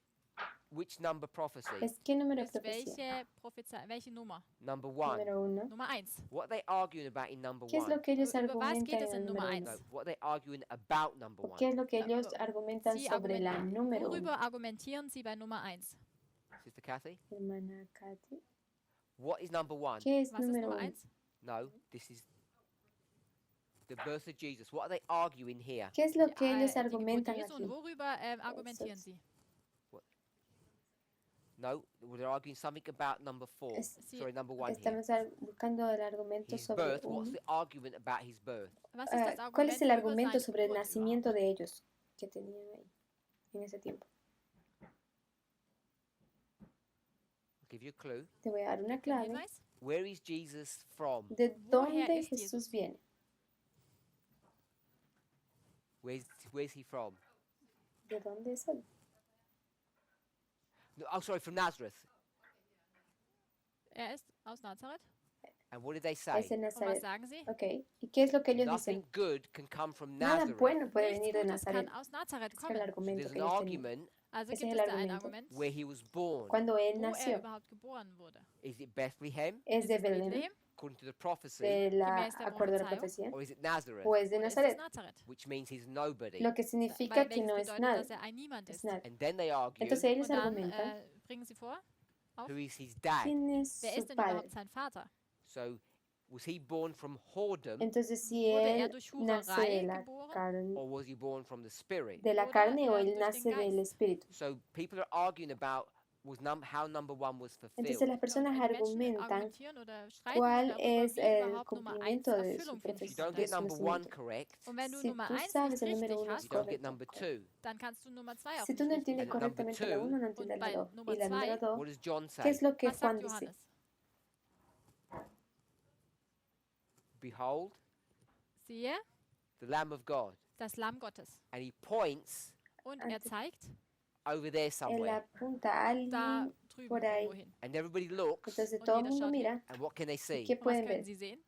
which number prophecy? es qué número de ist profecía. welche Nummer? Number 1. Número 1. Nummer 1. What are they arguing about in number ¿Qué es 1? lo que ellos Über was argumentan geht es en el in Nummer número 1? No, 1? what are they arguing about number 1? ¿Qué es lo que No, ellos argumentan Sie sobre la argumentieren. número 1? Worüber argumentieren Sie bei Nummer 1? Sister Kathy? Hermana Katy. What is number 1? ¿Qué es Was ist número Nummer 1? 1? No, this is the birth of Jesus. What are they arguing here? ¿Qué es lo que ellos Die Geburt argumentan Jesu. aquí? Und worüber argumentieren Sie? No, they're arguing something about number 4. Es- Sorry, number 1 here. Estamos buscando el argumento His sobre birth. What's 1. the argument about his birth? Was ist das Argument ¿Cuál es el über argumento seine sobre el Geburt nacimiento de ellos que tenían ahí en ese tiempo? I'll give you a clue. Te voy a dar una überhaupt? clave. Hinweis? Where is Jesus from? ¿De Woher dónde ist Jesús Jesus? viene? Where's he from? ¿De dónde es él? No, oh, sorry, from Nazareth. Ist aus Nazareth. And what did they say? Es de Und was Nazaret. sagen Sie? Ok. ¿Y qué es lo que ellos Nothing dicen? good can come from Nada Nazareth. bueno puede Nichts venir de Gutes Nazaret. kann aus Nazareth Es el kommen. argumento There's que an ellos tenían. argument Also Ese gibt es es el da ein argumento. Argument, where he was born. Cuando él wo nació, überhaupt geboren wurde. Is it Bethlehem, ¿es Ist de es Belén, Bethlehem according to the prophecy, de la, Gemäß der acuerdo a la Prophezeiung? profecía, or is it Nazareth, o es de oder ist es Nazaret? Nazareth? which means he's nobody? Lo que significa Weil que welches no es bedeutet, nada. dass ein Niemand Es ist. nada. And then they argue Entonces ellos Und dann argumentan bringen Sie vor, auf, who is his dad. quién es wer su ist denn padre. überhaupt sein Vater? So was he born from whoredom, Entonces si Wurde él durch nace de Hurerei la geboren? carne, or was he born from the spirit? de la Oder, carne o él durch den nace del Geist. espíritu. So people are arguing about how number 1 was Entonces fulfilled. las personas Und die Menschen argumentan argumentieren oder streiten cuál darüber, es wie el überhaupt Nummer 1 cumplimiento de su Erfüllung If you finden don't de get su number 1 nacimiento. correct, Und wenn du Si Nummer tú 1 sabes nicht el número richtig 1 hast, you don't get correcto, number 2. dann kannst du Nummer 2 auch si nicht tú no richtig entiendes And number correctamente la two, 1, no entiendes Und la bei 2. Nummer Y la número zwei, 2, What does John ¿qué say? es lo que Was Juan sagt dice? Johannes? Behold, Siehe, the Lamb of God. das Lamm Gottes. And he points Und Ante- er zeigt over there Él somewhere. apunta a da alguien drüben por ahí. irgendwo hin. And everybody looks. Entonces Und todo el jeder mundo schaut hin. mira. And what can they ¿Y see? qué Und was pueden können ver? sie sehen?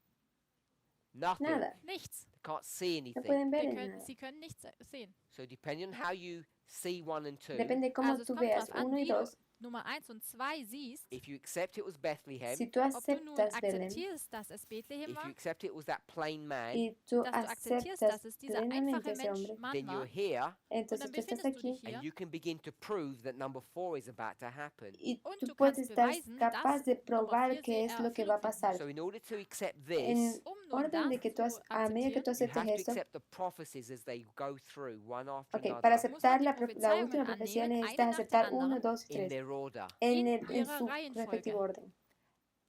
Nothing. Nada. Nichts. They can't see No anything. pueden ver nada. Sie können nichts sehen. So depending on how you see 1 and 2, Depende de cómo Also es tú kommt veas darauf an, 1 y wie du 2. Nummer 1 und 2 siehst, if you accept it was Bethlehem, Si tú ob du nun aceptas Belén akzeptierst, dass es Bethlehem if war, you accept it was that plain man, y tú dass du akzeptierst, aceptas dass es dieser plenamente einfache ese Mensch, hombre, Mann then you're war, here und entonces dann tú estás befindest du aquí dich hier and you can begin to prove that number 4 is about to happen. y und tú du puedes kannst estar beweisen, capaz dass de Nummer probar 4 qué es lo que va a pasar. So in order to accept En this, nun orden de das que tú, zu a medida que tú you aceptes have to esto, accept the prophecies as they go through, one after ok, para another, aceptar die la última Prophezeiungen profecía annehmen, necesitas eine nach der aceptar 1, anderen, 2 y in 3 their order. in en ihrer su Reihenfolge. respectivo orden.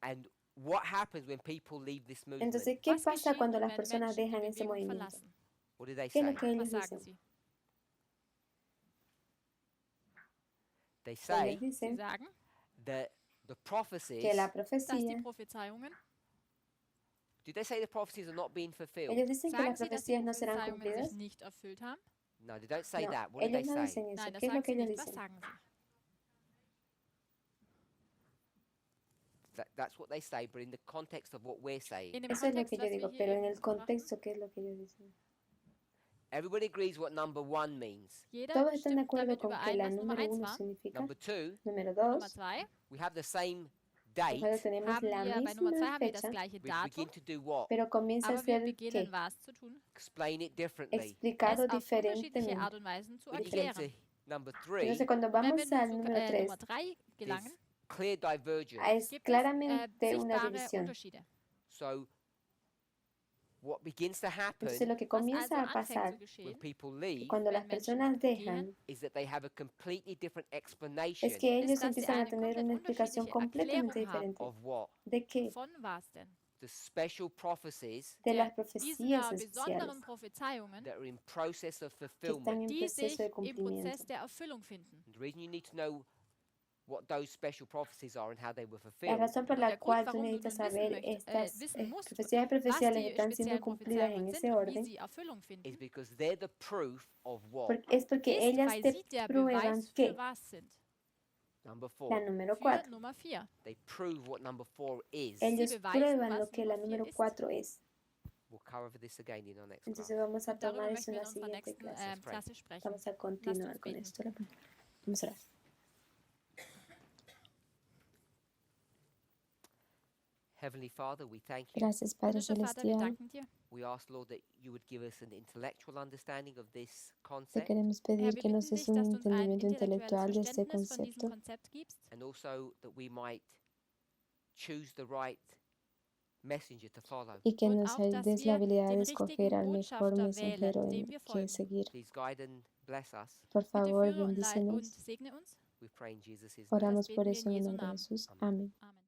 And what happens when people leave this movement? Entonces, ¿qué Was pasa geschieht cuando nun, las wenn personas Menschen die dejan ese Bewegung movimiento? verlassen? What do they ¿Qué es lo say? que Was ellos sagen dicen? sie? They Ellos say Sie dicen sagen, that the prophecies que la dass die profecía Prophezeiungen Did they say the prophecies are not being fulfilled? Ellos dicen que Sagen las sie, dass die profecías no serán Prophezeiungen cumplidas. sich nicht erfüllt haben? No, they don't say No, that. What do they ellos no say? dicen eso. Nein, das ¿Qué es lo sagen que sie ellos nicht. Was dicen? sagen sie? That's what they say, but in the context of what we're saying, In dem Eso es lo Kontext, que yo was wir digo, hier pero en eben el besprochen, contexto, ¿qué es lo que ellos dicen? everybody agrees what number 1 means. jeder Todos están de stimmt acuerdo damit con que überein, la was Nummer número 1 uno war. significa. Number 2, Número Nummer 2, 2 we have the same nosotros date, tenemos haben la wir, bei Nummer 2 misma haben wir das fecha, gleiche we Datum, begin to do what? pero comienza a aber wir ser beginnen ¿qué? was zu tun? Explain it differently. Explicado Es auf unterschiedliche diferentemente. Art und Weisen zu When you get erklären. to number Entonces 3, cuando Und wenn vamos wir nun al zu número 3, Nummer 3 gelangen, there's clear divergence. es gibt es claramente una sichtbare división. Unterschiede. So what begins to happen Entonces lo que Was also comienza a anfängt pasar, zu geschehen, when people que leave cuando las wenn Menschen personas gehen, dejan, is that they have a completely different es explanation que ellos ist, dass sie empiezan a eine tener komplett una explicación unterschiedliche completamente Erklärung haben. diferente. of what? ¿De qué? Von was denn? The special prophecies De las Diesen profecías especiales besonderen Prophezeiungen, that are in process of que están fulfillment. en die proceso sich de im cumplimiento. Prozess der Erfüllung finden. And the reason you need to know what those special prophecies are and how they were La fulfilled razón por Und la der Grund, cual tú warum du necesitas nun wissen, saber estas wissen musst, profecías was profeciales die están siendo speziellen cumplidas en Prophezeiungen ese sind, wie orden, sie Erfüllung is finden, because they're the proof of what? es porque ist, ellas weil te sie der prueban Beweis que für was sind. Number la 4. número Für 4, Nummer 4. They prove what number 4 is. ellos beweisen, prueban was lo que la Nummer número vier ist. 4 es. We'll cover this again in our next class. Entonces vamos a Und darüber tomar möchten eso en wir la in unserer siguiente nächsten clase. Klasse sprechen. Vamos a Lasst continuar uns con beten. esto. Vamos a orar. Heavenly Father, we thank you. Gracias, Padre Himmlischer Vater, wir Celestial. danken dir. We ask, Lord, that you would give us an intellectual understanding of this Te concept queremos Herr, pedir wir que nos bitten des dich, un dass du uns ein entendimiento intelectual intellektuelles de este Verständnis von diesem concepto Konzept gibst and also that we might choose the right messenger to follow. y que und nos auch, dass des la wir habilidad de den escoger richtigen al mejor Botschafter mensajero wählen, en dem wir que folgen. seguir. Please guide and bless us. Por Bitte favor, führe und bendícenos. segne uns. We pray in Jesus' name. Oramos Das por beten wir eso in en el Jesu nombre de Namen. Jesús. Amén. Amén. Amen.